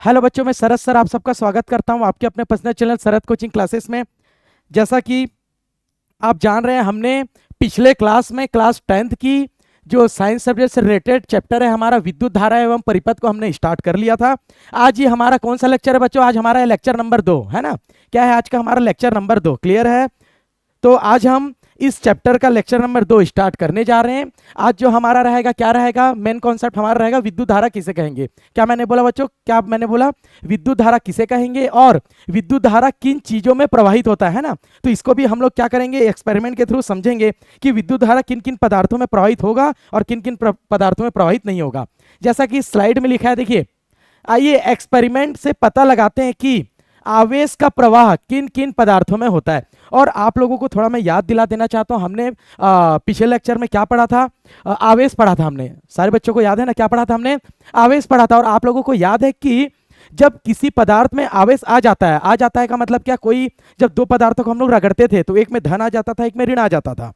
Hello बच्चों, मैं शरद sir आप सबका स्वागत करता हूं आपके अपने पर्सनल चैनल शरद कोचिंग क्लासेस में। जैसा कि आप जान रहे हैं, हमने पिछले क्लास में क्लास 10th की जो साइंस सब्जेक्ट से रिलेटेड चैप्टर है हमारा विद्युत धारा एवं परिपथ को हमने स्टार्ट कर लिया था। आज ये हमारा कौन सा लेक्चर है बच्चों? आज हमारा लेक्चर नंबर 2 है ना। क्या है आज का हमारा लेक्चर नंबर 2? क्लियर है? तो आज हम इस चैप्टर का लेक्चर नंबर 2 स्टार्ट करने जा रहे हैं। आज जो हमारा रहेगा, क्या रहेगा? मेन कॉन्सेप्ट हमारा रहेगा विद्युत धारा किसे कहेंगे। क्या मैंने बोला बच्चों? क्या मैंने बोला? विद्युत धारा किसे कहेंगे और विद्युत धारा किन चीजों में प्रवाहित होता है ना। तो इसको भी हम लोग क्या करेंगे, एक्सपेरिमेंट के थ्रू समझेंगे कि विद्युत धारा किन किन पदार्थों में प्रवाहित होगा और किन किन पदार्थों में प्रवाहित नहीं होगा। जैसा कि स्लाइड में लिखा है, देखिए। आइए एक्सपेरिमेंट से पता लगाते हैं कि आवेश का प्रवाह किन किन पदार्थों में होता है। और आप लोगों को थोड़ा मैं याद दिला देना चाहता हूं, हमने पिछले लेक्चर में क्या पढ़ा था? आवेश पढ़ा था हमने। सारे बच्चों को याद है ना क्या पढ़ा था हमने? आवेश पढ़ा था। और आप लोगों को याद है कि जब किसी पदार्थ में आवेश आ जाता है का मतलब क्या? कोई जब दो पदार्थों को हम लोग रगड़ते थे तो एक में धन आ जाता था, एक में ऋण आ जाता था।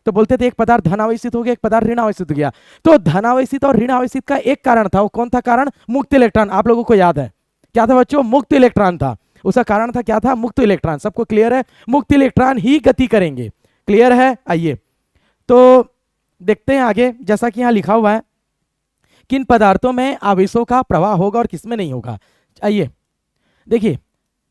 तो बोलते थे एक पदार्थ धनावेशित हो गया, एक पदार्थ ऋणावेशित हो गया। तो धनावेशित और ऋणावेशित का एक कारण था, वो कौन था कारण? मुक्त इलेक्ट्रॉन। आप लोगों को याद है क्या था बच्चों? मुक्त इलेक्ट्रॉन था। उसका कारण था क्या था? मुक्त इलेक्ट्रॉन। सबको क्लियर है? मुक्त इलेक्ट्रॉन ही गति करेंगे। क्लियर है? आइए तो देखते हैं आगे। जैसा कि यहां लिखा हुआ है किन पदार्थों में आवेशों का प्रवाह होगा और किसमें नहीं होगा। आइए देखिए,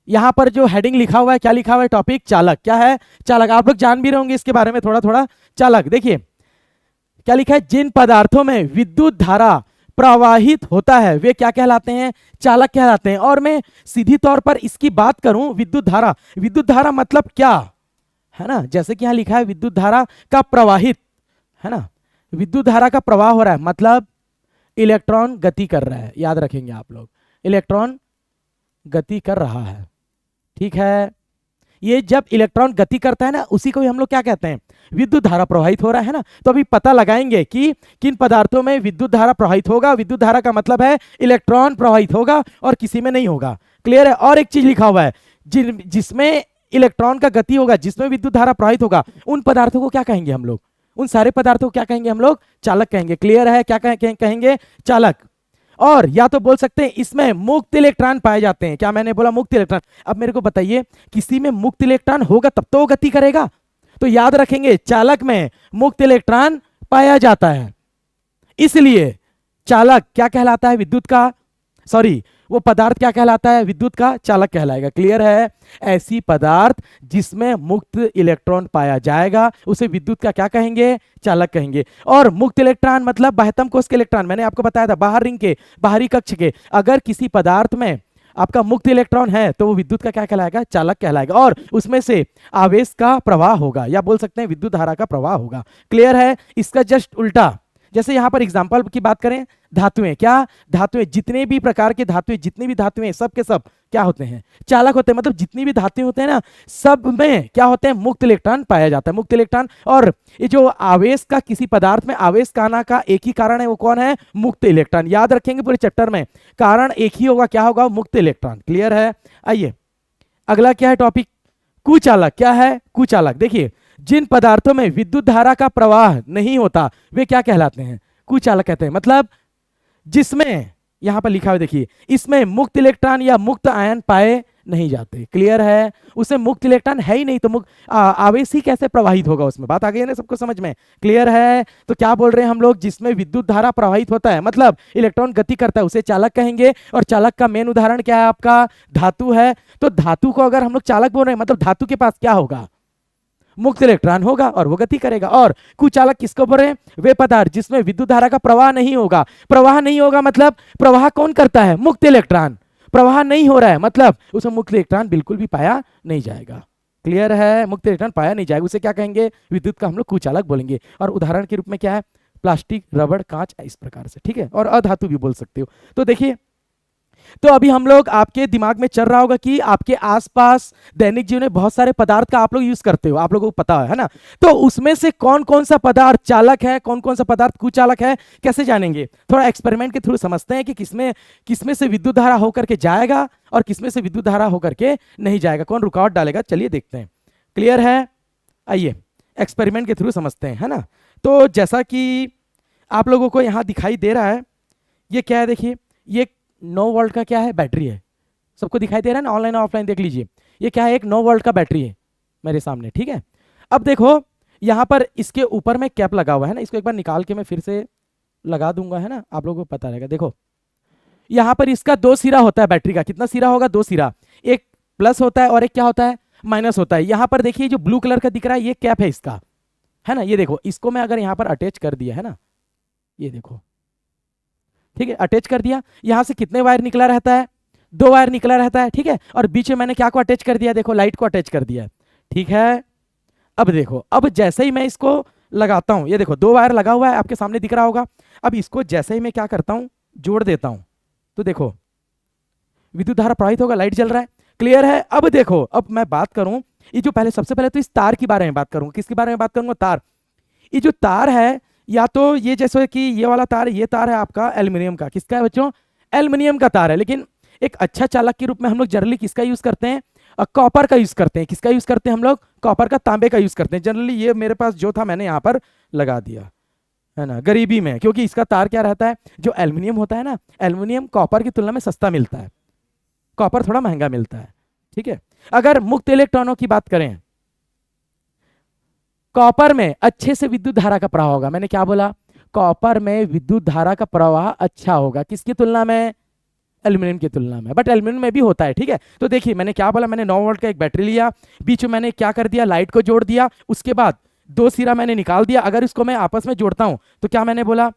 यहां पर जो हेडिंग लिखा हुआ है, क्या लिखा हुआ है? टॉपिक चालक। क्या है? चालक। आप लोग जान भी रहे होंगे इसके बारे में थोड़ा थोड़ा। चालक, देखिए क्या लिखा है? जिन पदार्थों में विद्युत धारा प्रवाहित होता है वे क्या कहलाते हैं? चालक कहलाते हैं। और मैं सीधी तौर पर इसकी बात करूं, विद्युत धारा, विद्युत धारा मतलब क्या है ना। जैसे कि यहां लिखा है विद्युत धारा का प्रवाहित, है ना। विद्युत धारा का प्रवाह हो रहा है मतलब इलेक्ट्रॉन गति कर रहा है। याद रखेंगे आप लोग, इलेक्ट्रॉन गति कर रहा है। ठीक है, ये जब इलेक्ट्रॉन गति करता है ना, उसी को ही हम लोग क्या कहते हैं? विद्युत धारा प्रवाहित हो रहा है ना। तो अभी पता लगाएंगे कि किन पदार्थों में विद्युत धारा प्रवाहित होगा। विद्युत धारा का मतलब है इलेक्ट्रॉन प्रवाहित होगा और किसी में नहीं होगा। क्लियर है? और एक चीज लिखा हुआ है, जिसमें इलेक्ट्रॉन का गति होगा, जिसमें विद्युत धारा प्रवाहित होगा, उन पदार्थों को क्या कहेंगे हम लोग? उन सारे पदार्थों को क्या कहेंगे हम लोग? चालक कहेंगे। क्लियर है? क्या कहेंगे? चालक। और या तो बोल सकते हैं इसमें मुक्त इलेक्ट्रॉन पाए जाते हैं। क्या मैंने बोला? मुक्त इलेक्ट्रॉन। अब मेरे को बताइए, किसी में मुक्त इलेक्ट्रॉन होगा तब तो वो गति करेगा। तो याद रखेंगे चालक में मुक्त इलेक्ट्रॉन पाया जाता है, इसलिए चालक क्या कहलाता है? विद्युत का, सॉरी, वो पदार्थ क्या कहलाता है? विद्युत का चालक कहलाएगा। क्लियर है? ऐसी पदार्थ जिसमें मुक्त इलेक्ट्रॉन पाया जाएगा उसे विद्युत का क्या कहेंगे? चालक कहेंगे। और मुक्त इलेक्ट्रॉन मतलब बाह्यतम कोश के इलेक्ट्रॉन, मैंने आपको बताया था, बाहर रिंग के, बाहरी कक्ष के। अगर किसी पदार्थ में आपका मुक्त इलेक्ट्रॉन है तो वो विद्युत का क्या कहलाएगा? चालक कहलाएगा। और उसमें से आवेश का प्रवाह होगा, या बोल सकते हैं विद्युत धारा का प्रवाह होगा। क्लियर है? इसका जस्ट उल्टा, जैसे यहां पर एग्जांपल की बात करें, धातुएं। क्या? धातुएं, जितने भी प्रकार के धातुएं, जितनी भी धातुएं, सब के सब क्या होते हैं? चालक होते हैं। मतलब जितनी भी धातुएं होते हैं ना, सब में क्या होते हैं? मुक्त इलेक्ट्रॉन पाया जाता है, मुक्त इलेक्ट्रॉन। और ये जो आवेश का, किसी पदार्थ में आवेश का आना का एक ही कारण है, वो कौन है? मुक्त इलेक्ट्रॉन। याद रखेंगे पूरे चैप्टर में, कारण एक ही होगा, क्या होगा? मुक्त इलेक्ट्रॉन। क्लियर है? आइए अगला क्या है टॉपिक? कुचालक। क्या है? कुचालक। देखिए, जिन पदार्थों में विद्युत धारा का प्रवाह नहीं होता वे क्या कहलाते हैं? कुचालक कहते हैं। मतलब जिसमें, यहां पर लिखा हुआ देखिए, इसमें मुक्त इलेक्ट्रॉन या मुक्त आयन पाए नहीं जाते। क्लियर है? उसमें मुक्त इलेक्ट्रॉन है ही नहीं, तो मुक्त आवेश ही कैसे प्रवाहित होगा उसमें? बात आ गई है ना सबको समझ में? क्लियर है? तो क्या बोल रहे हैं हम लोग? जिसमें विद्युत धारा प्रवाहित होता है मतलब इलेक्ट्रॉन गति करता है उसे चालक कहेंगे। और चालक का मेन उदाहरण क्या है? आपका धातु है। तो धातु को अगर हम लोग चालक बोल रहे हैं मतलब धातु के पास क्या होगा? मुक्त इलेक्ट्रॉन होगा और वो गति करेगा। और कुचालक किसको बोल रहे हैं? वे पदार्थ जिसमें विद्युत धारा का प्रवाह नहीं होगा। प्रवाह नहीं होगा मतलब प्रवाह कौन करता है? मुक्त इलेक्ट्रॉन। प्रवाह नहीं हो रहा है मतलब उसमें मुक्त इलेक्ट्रॉन बिल्कुल भी पाया नहीं जाएगा। क्लियर है? मुक्त इलेक्ट्रॉन पाया नहीं जाएगा, उसे क्या कहेंगे? विद्युत का हम लोग कुचालक बोलेंगे। और उदाहरण के रूप में क्या है? प्लास्टिक, रबड़, कांच, इस प्रकार से। ठीक है? और अधातु भी बोल सकते हो। तो देखिए, तो अभी हम लोग, आपके दिमाग में चल रहा होगा कि आपके आसपास दैनिक जीवन में बहुत सारे पदार्थ का आप लोग यूज करते हो, आप लोगों को पता है ना। तो उसमें से कौन कौन सा पदार्थ चालक है, कौन कौन सा पदार्थ कुचालक है, कैसे जानेंगे? थोड़ा एक्सपेरिमेंट के थ्रू समझते हैं कि किसमें किसमें से विद्युत धारा होकर के जाएगा और किसमें से विद्युत धारा होकर के नहीं जाएगा, कौन रुकावट डालेगा। चलिए देखते हैं। क्लियर है? आइए एक्सपेरिमेंट के थ्रू समझते हैं, है ना। तो जैसा कि आप लोगों को यहां दिखाई दे रहा है, ये क्या है? देखिए, ये 9 वोल्ट का क्या है, बैटरी है। सबको दिखाई दे रहा है ना, ऑनलाइन ऑफलाइन देख लीजिए। ये क्या है, एक 9 वोल्ट का बैटरी है मेरे सामने, ठीक है। अब देखो यहाँ पर इसके ऊपर में कैप लगा हुआ है ना, इसको एक बार निकाल के मैं फिर से लगा दूंगा, है ना, आप लोगों को पता रहेगा। देखो यहाँ पर इसका 2 सिरा होता है बैटरी का, कितना सिरा होगा, 2 सिरा, एक प्लस होता है और एक क्या होता है, माइनस होता है। यहाँ पर देखिए जो ब्लू कलर का दिख रहा है ये कैप है इसका, है ना। ये देखो इसको मैं अगर यहाँ पर अटैच कर दिया, है ना, ये देखो, ठीक है, अटैच कर दिया। यहां से कितने वायर निकला रहता है, 2 वायर निकला रहता है, ठीक है। और बीच में मैंने क्या को अटैच कर दिया, देखो लाइट को अटैच कर दिया, ठीक है। अब देखो, अब जैसे ही मैं इसको लगाता हूं, ये देखो 2 वायर लगा हुआ है, आपके सामने दिख रहा होगा। अब इसको जैसे ही मैं क्या करता हूं, जोड़ देता हूं, तो देखो विद्युत धारा प्रवाहित होगा, लाइट जल रहा है, क्लियर है। अब देखो, अब मैं बात करूं, ये जो पहले, सबसे पहले तो इस तार के बारे में बात करूंगा। किसके बारे में बात करूंगा, तार। ये जो तार है, या तो ये जैसे कि ये वाला तार, ये तार है आपका एल्यूमिनियम का। किसका है बच्चों, एल्यूमिनियम का तार है। लेकिन एक अच्छा चालक के रूप में हम लोग जनरली किसका यूज करते हैं, कॉपर का यूज करते हैं। किसका यूज करते हैं हम लोग, कॉपर का, तांबे का यूज करते हैं जनरली। ये मेरे पास जो था मैंने यहाँ पर लगा दिया, है ना, गरीबी में, क्योंकि इसका तार क्या रहता है, जो एल्यूमिनियम होता है ना, एल्यूमिनियम कॉपर की तुलना में सस्ता मिलता है, कॉपर थोड़ा महंगा मिलता है, ठीक है। अगर मुक्त इलेक्ट्रॉनों की बात करें, कॉपर में अच्छे से विद्युत धारा का प्रवाह होगा। मैंने क्या बोला, कॉपर में विद्युत धारा का प्रवाह अच्छा होगा, किसकी तुलना में, एल्यूमिनियम की तुलना में। बट एल्यूमिनियम में भी होता है, ठीक है। तो देखिए मैंने क्या बोला, मैंने 9 वोल्ट का एक बैटरी लिया, बीच में मैंने क्या कर दिया, लाइट को जोड़ दिया, उसके बाद 2 सिरा मैंने निकाल दिया। अगर इसको मैं आपस में जोड़ता हूं तो क्या मैंने बोला,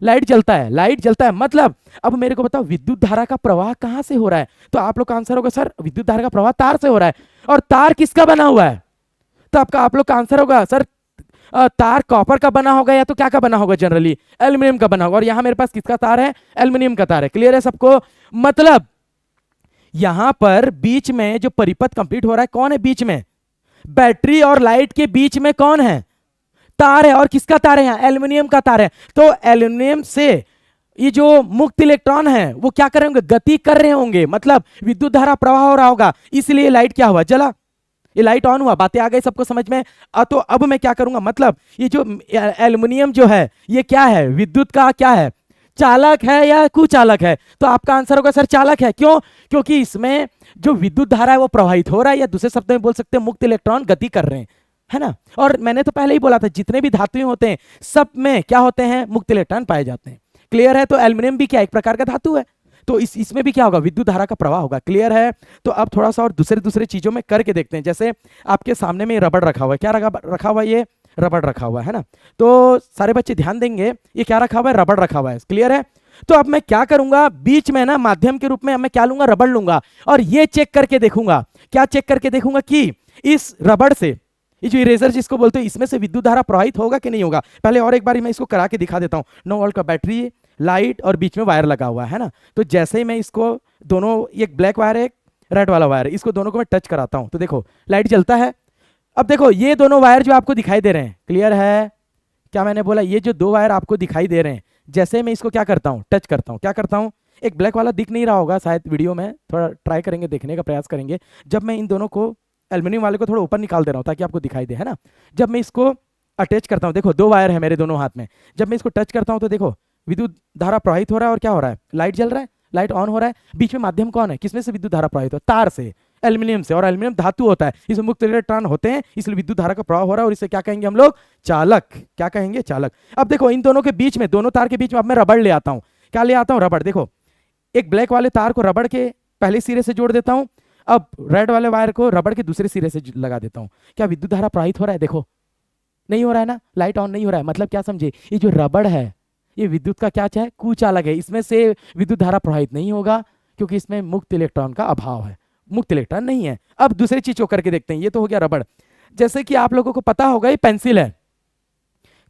लाइट जलता है, लाइट जलता है। मतलब अब मेरे को बताओ विद्युत धारा का प्रवाह कहां से हो रहा है, तो आप लोग का आंसर होगा सर विद्युत धारा का प्रवाह तार से हो रहा है। और तार किसका बना हुआ है, तो आपका, आप लोग का आंसर होगा सर तार कॉपर का बना होगा या तो क्या का बना होगा, जनरली एल्यूमिनियम का बना होगा। और यहां मेरे पास किसका तार है, एल्यूमिनियम का तार है। क्लियर है सबको। मतलब यहां पर बीच में जो परिपथ कंप्लीट हो रहा है, कौन है बीच में, बैटरी और लाइट के बीच में कौन है, तार है। और किसका तार है, यहां एल्यूमिनियम का तार है। तो एल्यूमिनियम से ये जो मुक्त इलेक्ट्रॉन है वो क्या कर रहे होंगे, गति कर रहे होंगे, मतलब विद्युत धारा प्रवाह हो रहा होगा, इसलिए लाइट क्या हुआ, जला, ये लाइट ऑन हुआ। बातें आ गई सबको समझ में। तो अब मैं क्या करूंगा, मतलब ये जो एल्युमिनियम जो है ये क्या है, विद्युत का क्या है, चालक है या कुचालक है। तो आपका आंसर होगा सर चालक है। क्यों, क्योंकि इसमें जो विद्युत धारा है वो प्रवाहित हो रहा है, या दूसरे शब्द में बोल सकते हैं मुक्त इलेक्ट्रॉन गति कर रहे हैं, है ना। और मैंने तो पहले ही बोला था जितने भी धातुएं होते हैं सब में क्या होते हैं, मुक्त इलेक्ट्रॉन पाए जाते हैं। क्लियर है। तो एल्युमिनियम भी क्या एक प्रकार का धातु है, तो इसमें भी क्या होगा, विद्युत धारा का प्रवाह होगा। क्लियर है। तो अब थोड़ा सा और दूसरे दूसरे चीजों में करके देखते हैं। जैसे आपके सामने में रबड़ रखा हुआ है, क्या रखा हुआ है, ये रबड़ रखा हुआ है ना। तो सारे बच्चे ध्यान देंगे, ये क्या रखा हुआ है, रबड़ रखा हुआ है। क्लियर है। तो अब मैं क्या करूंगा, बीच में ना माध्यम के रूप में मैं क्या लूंगा, रबड़ लूंगा, और ये चेक करके देखूंगा, क्या चेक करके देखूंगा कि इस रबड़ से, ये जो इरेजर जिसको बोलते हैं, इसमें से विद्युत धारा प्रवाहित होगा कि नहीं होगा। पहले और एक बार मैं इसको करा के दिखा देता हूं। 9 वोल्ट का बैटरी, लाइट और बीच में वायर लगा हुआ है ना। तो जैसे ही मैं इसको दोनों, एक ब्लैक वायर है एक रेड वाला वायर है, इसको दोनों को मैं टच कराता हूं तो देखो लाइट जलता है। अब देखो ये दोनों वायर जो आपको दिखाई दे रहे हैं, क्लियर है, क्या मैंने बोला, ये जो 2 वायर आपको दिखाई दे रहे हैं, जैसे मैं इसको क्या करता हूं, टच करता हूं, क्या करता हूं, एक ब्लैक वाला दिख नहीं रहा होगा शायद वीडियो में, थोड़ा ट्राई करेंगे, देखने का प्रयास करेंगे। जब मैं इन दोनों को, एल्यूमिनियम वाले को थोड़ा ऊपर निकाल दे रहा हूं ताकि आपको दिखाई दे, है ना। जब मैं इसको अटैच करता हूं, देखो 2 वायर है मेरे दोनों हाथ में, जब मैं इसको टच करता हूं तो देखो विद्युत धारा प्रवाहित हो रहा है, और क्या हो रहा है, लाइट जल रहा है, लाइट ऑन हो रहा है। बीच में माध्यम कौन है, किसमें से विद्युत धारा प्रवाहित हो, तार से, एल्यूमिनियम से। और एल्यूमिनियम धातु होता है, इसमें मुक्त इलेक्ट्रॉन होते हैं, इसलिए विद्युत धारा का प्रवाह हो रहा है, और इसे क्या कहेंगे हम लोग, चालक। क्या कहेंगे, चालक। अब देखो इन दोनों के बीच में, दोनों तार के बीच में अब मैं रबड़ ले आता हूं। क्या ले आता हूं, रबड़। देखो एक ब्लैक वाले तार को रबड़ के पहले सिरे से जोड़ देता हूं, अब रेड वाले वायर को रबड़ के दूसरे सिरे से लगा देता हूं। क्या विद्युत धारा प्रवाहित हो रहा है, देखो नहीं हो रहा है ना, लाइट ऑन नहीं हो रहा है। मतलब क्या समझे, ये जो रबड़ है ये विद्युत का क्या है, कुचालक है, इसमें से विद्युत धारा प्रवाहित नहीं होगा क्योंकि इसमें मुक्त इलेक्ट्रॉन का अभाव है, मुक्त इलेक्ट्रॉन नहीं है। अब दूसरी चीज को करके देखते हैं। ये तो हो गया रबड़। जैसे कि आप लोगों को पता होगा ये पेंसिल है,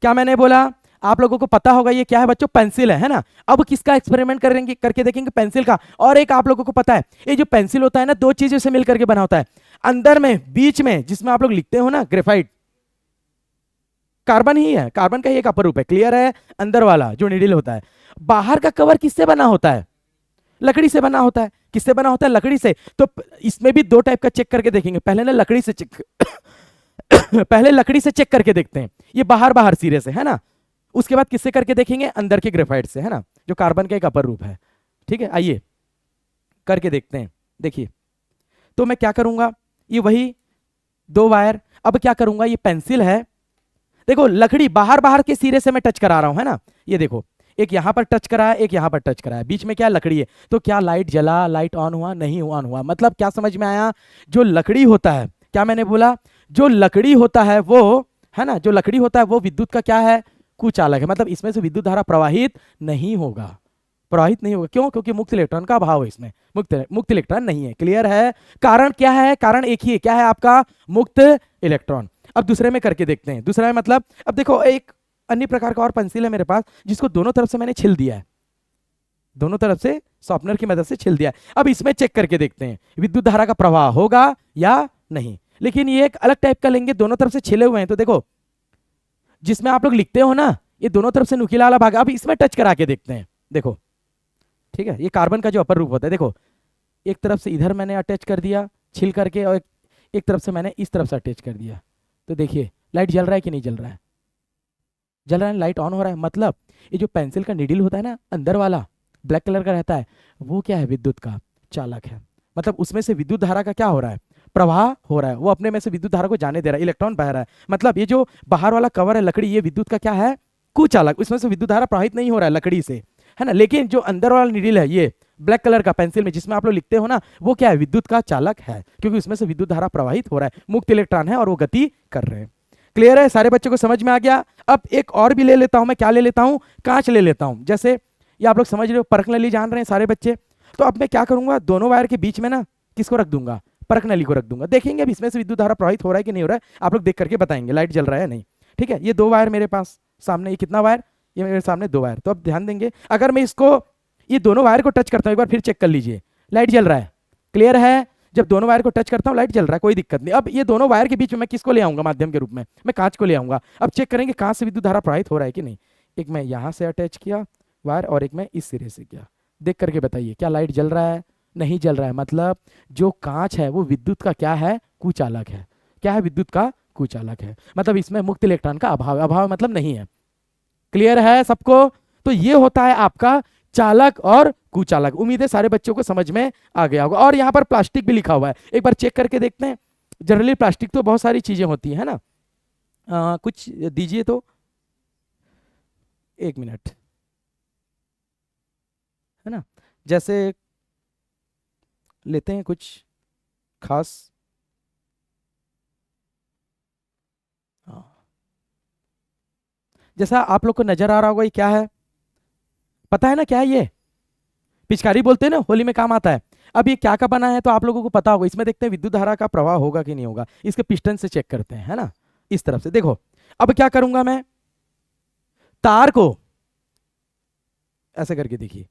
क्या मैंने बोला, आप लोगों को पता होगा ये क्या है बच्चों, पेंसिल है ना। अब किसका एक्सपेरिमेंट करेंगे, करके देखेंगे, पेंसिल का। और एक आप लोगों को पता है ये जो पेंसिल होता है ना, 2 चीजों से मिलकर के बना होता है। अंदर में, बीच में जिसमें आप लोग लिखते हो ना, ग्रेफाइट, कार्बन ही है, कार्बन का ही एक अपर रूप है। क्लियर है। अंदर वाला जो नीडल होता है, बाहर का कवर किससे बना होता है, लकड़ी से बना होता है। किससे बना होता है, लकड़ी से। तो इसमें भी 2 टाइप का चेक करके देखेंगे। पहले ना लकड़ी से चेक पहले लकड़ी से चेक करके देखते हैं, ये बाहर बाहर सिरे से, है ना। उसके बाद किससे करके देखेंगे, अंदर के ग्रेफाइट से, है ना, जो कार्बन का एक अपर रूप है। ठीक है, आइए करके देखते हैं। देखिए, तो मैं क्या करूंगा, ये वही 2 वायर, अब क्या करूंगा, ये पेंसिल है, देखो लकड़ी बाहर बाहर के सिरे से मैं टच करा रहा हूं, है ना, ये देखो एक यहां पर टच करा है, एक यहां पर टच करा है, बीच में क्या लकड़ी है, तो क्या लाइट जला, लाइट ऑन हुआ, नहीं ऑन हुआ। मतलब क्या समझ में आया, जो लकड़ी होता है, क्या मैंने बोला, जो लकड़ी होता है वो, है ना, जो लकड़ी होता है वो विद्युत का क्या है, कुचालक है। मतलब इसमें से विद्युत धारा प्रवाहित नहीं होगा, प्रवाहित नहीं होगा। क्यों? क्योंकि मुक्त इलेक्ट्रॉन का अभाव है इसमें, मुक्त इलेक्ट्रॉन नहीं है। क्लियर है? कारण क्या है, कारण एक ही है, क्या है आपका, मुक्त इलेक्ट्रॉन। अब दूसरे में करके देखते हैं। दूसरा में मतलब, अब देखो एक अन्य प्रकार का और पेंसिल है मेरे पास, जिसको दोनों तरफ से मैंने छिल दिया है, दोनों तरफ से शॉर्पनर की मदद से छिल दिया है। अब इसमें चेक करके देखते हैं विद्युत धारा का प्रवाह होगा या नहीं। लेकिन ये एक अलग टाइप का लेंगे, दोनों तरफ से छिले हुए हैं, तो देखो जिसमें आप लोग लिखते हो ना, ये दोनों तरफ से नुकीला वाला भाग, अब इसमें टच करा के देखते हैं। देखो ठीक है, ये कार्बन का जो अपर रूप होता है, देखो एक तरफ से इधर मैंने अटैच कर दिया छिल करके, और एक तरफ से मैंने इस तरफ से अटैच कर दिया, तो देखिए लाइट जल रहा है कि नहीं जल रहा है, जल रहा है, लाइट ऑन हो रहा है। मतलब ये जो पेंसिल का निडिल होता है ना, अंदर वाला ब्लैक कलर का रहता है, वो क्या है, विद्युत का चालक है। मतलब उसमें से विद्युत धारा का क्या हो रहा है, प्रवाह हो रहा है, वो अपने में से विद्युत धारा को जाने दे रहा है, इलेक्ट्रॉन बह रहा है। मतलब ये जो बाहर वाला कवर है लकड़ी, ये विद्युत का क्या है, कुचालक, उसमें से विद्युत धारा प्रवाहित नहीं हो रहा है लकड़ी से, है ना। लेकिन जो अंदर वाला निडिल है, ये ब्लैक कलर का पेंसिल में जिसमें आप लोग लिखते हो ना, वो क्या है, विद्युत का चालक है, क्योंकि उसमें से विद्युत धारा प्रवाहित हो रहा है, मुक्त इलेक्ट्रॉन है और वो गति कर रहे हैं। क्लियर है, सारे बच्चों को समझ में आ गया। अब एक और भी ले लेता हूं मैं, क्या ले लेता हूं, कांच ले लेता हूं। जैसे ये आप लोग समझ रहे हो, परख नली जान रहे हैं सारे बच्चे, तो अब मैं क्या करूंगा, दोनों वायर के बीच में ना किसको रख दूंगा, परख नली को रख दूंगा। देखेंगे अब इसमें से विद्युत धारा प्रवाहित हो रहा है कि नहीं हो रहा है, आप लोग देख करके बताएंगे लाइट जल रहा है नहीं। ठीक है, ये 2 वायर मेरे पास सामने, ये कितना वायर, ये मेरे सामने 2 वायर। तो अब ध्यान देंगे, अगर मैं इसको ये दोनों वायर को टच करता हूं, एक बार फिर चेक कर लीजिए, लाइट जल रहा है। क्लियर है, जब दोनों वायर को टच करता हूं लाइट जल रहा है, कोई दिक्कत नहीं। अब ये दोनों वायर के बीच में मैं किसको ले आऊंगा माध्यम के रूप में, मैं कांच को ले आऊंगा। अब चेक करेंगे कांच से विद्युत धारा प्रवाहित हो रहा है कि नहीं। एक मैं यहां से अटैच किया वायर और एक मैं इस सिरे से किया, देख करके बताइए क्या लाइट जल रहा है, नहीं जल रहा है। मतलब जो कांच है वो विद्युत का क्या है, कुचालक है। क्या है, विद्युत का कुचालक है। मतलब इसमें मुक्त इलेक्ट्रॉन का अभाव, अभाव मतलब नहीं है। क्लियर है सबको? तो ये होता है आपका चालक और कुचालक। उम्मीद है सारे बच्चों को समझ में आ गया होगा। और यहाँ पर प्लास्टिक भी लिखा हुआ है, एक बार चेक करके देखते हैं। जनरली प्लास्टिक तो बहुत सारी चीजें होती है ना, कुछ दीजिए तो, 1 मिनट, है ना। जैसे लेते हैं कुछ खास, हाँ, जैसा आप लोग को नजर आ रहा होगा, ये क्या है, पता है ना क्या है, ये पिचकारी बोलते हैं ना, होली में काम आता है। अब ये क्या का बना है तो आप लोगों को पता होगा। इसमें देखते हैं विद्युत धारा का प्रवाह होगा कि नहीं होगा, इसके पिस्टन से चेक करते हैं, है ना, इस तरफ से। देखो अब क्या करूंगा मैं, तार को ऐसे करके देखिए,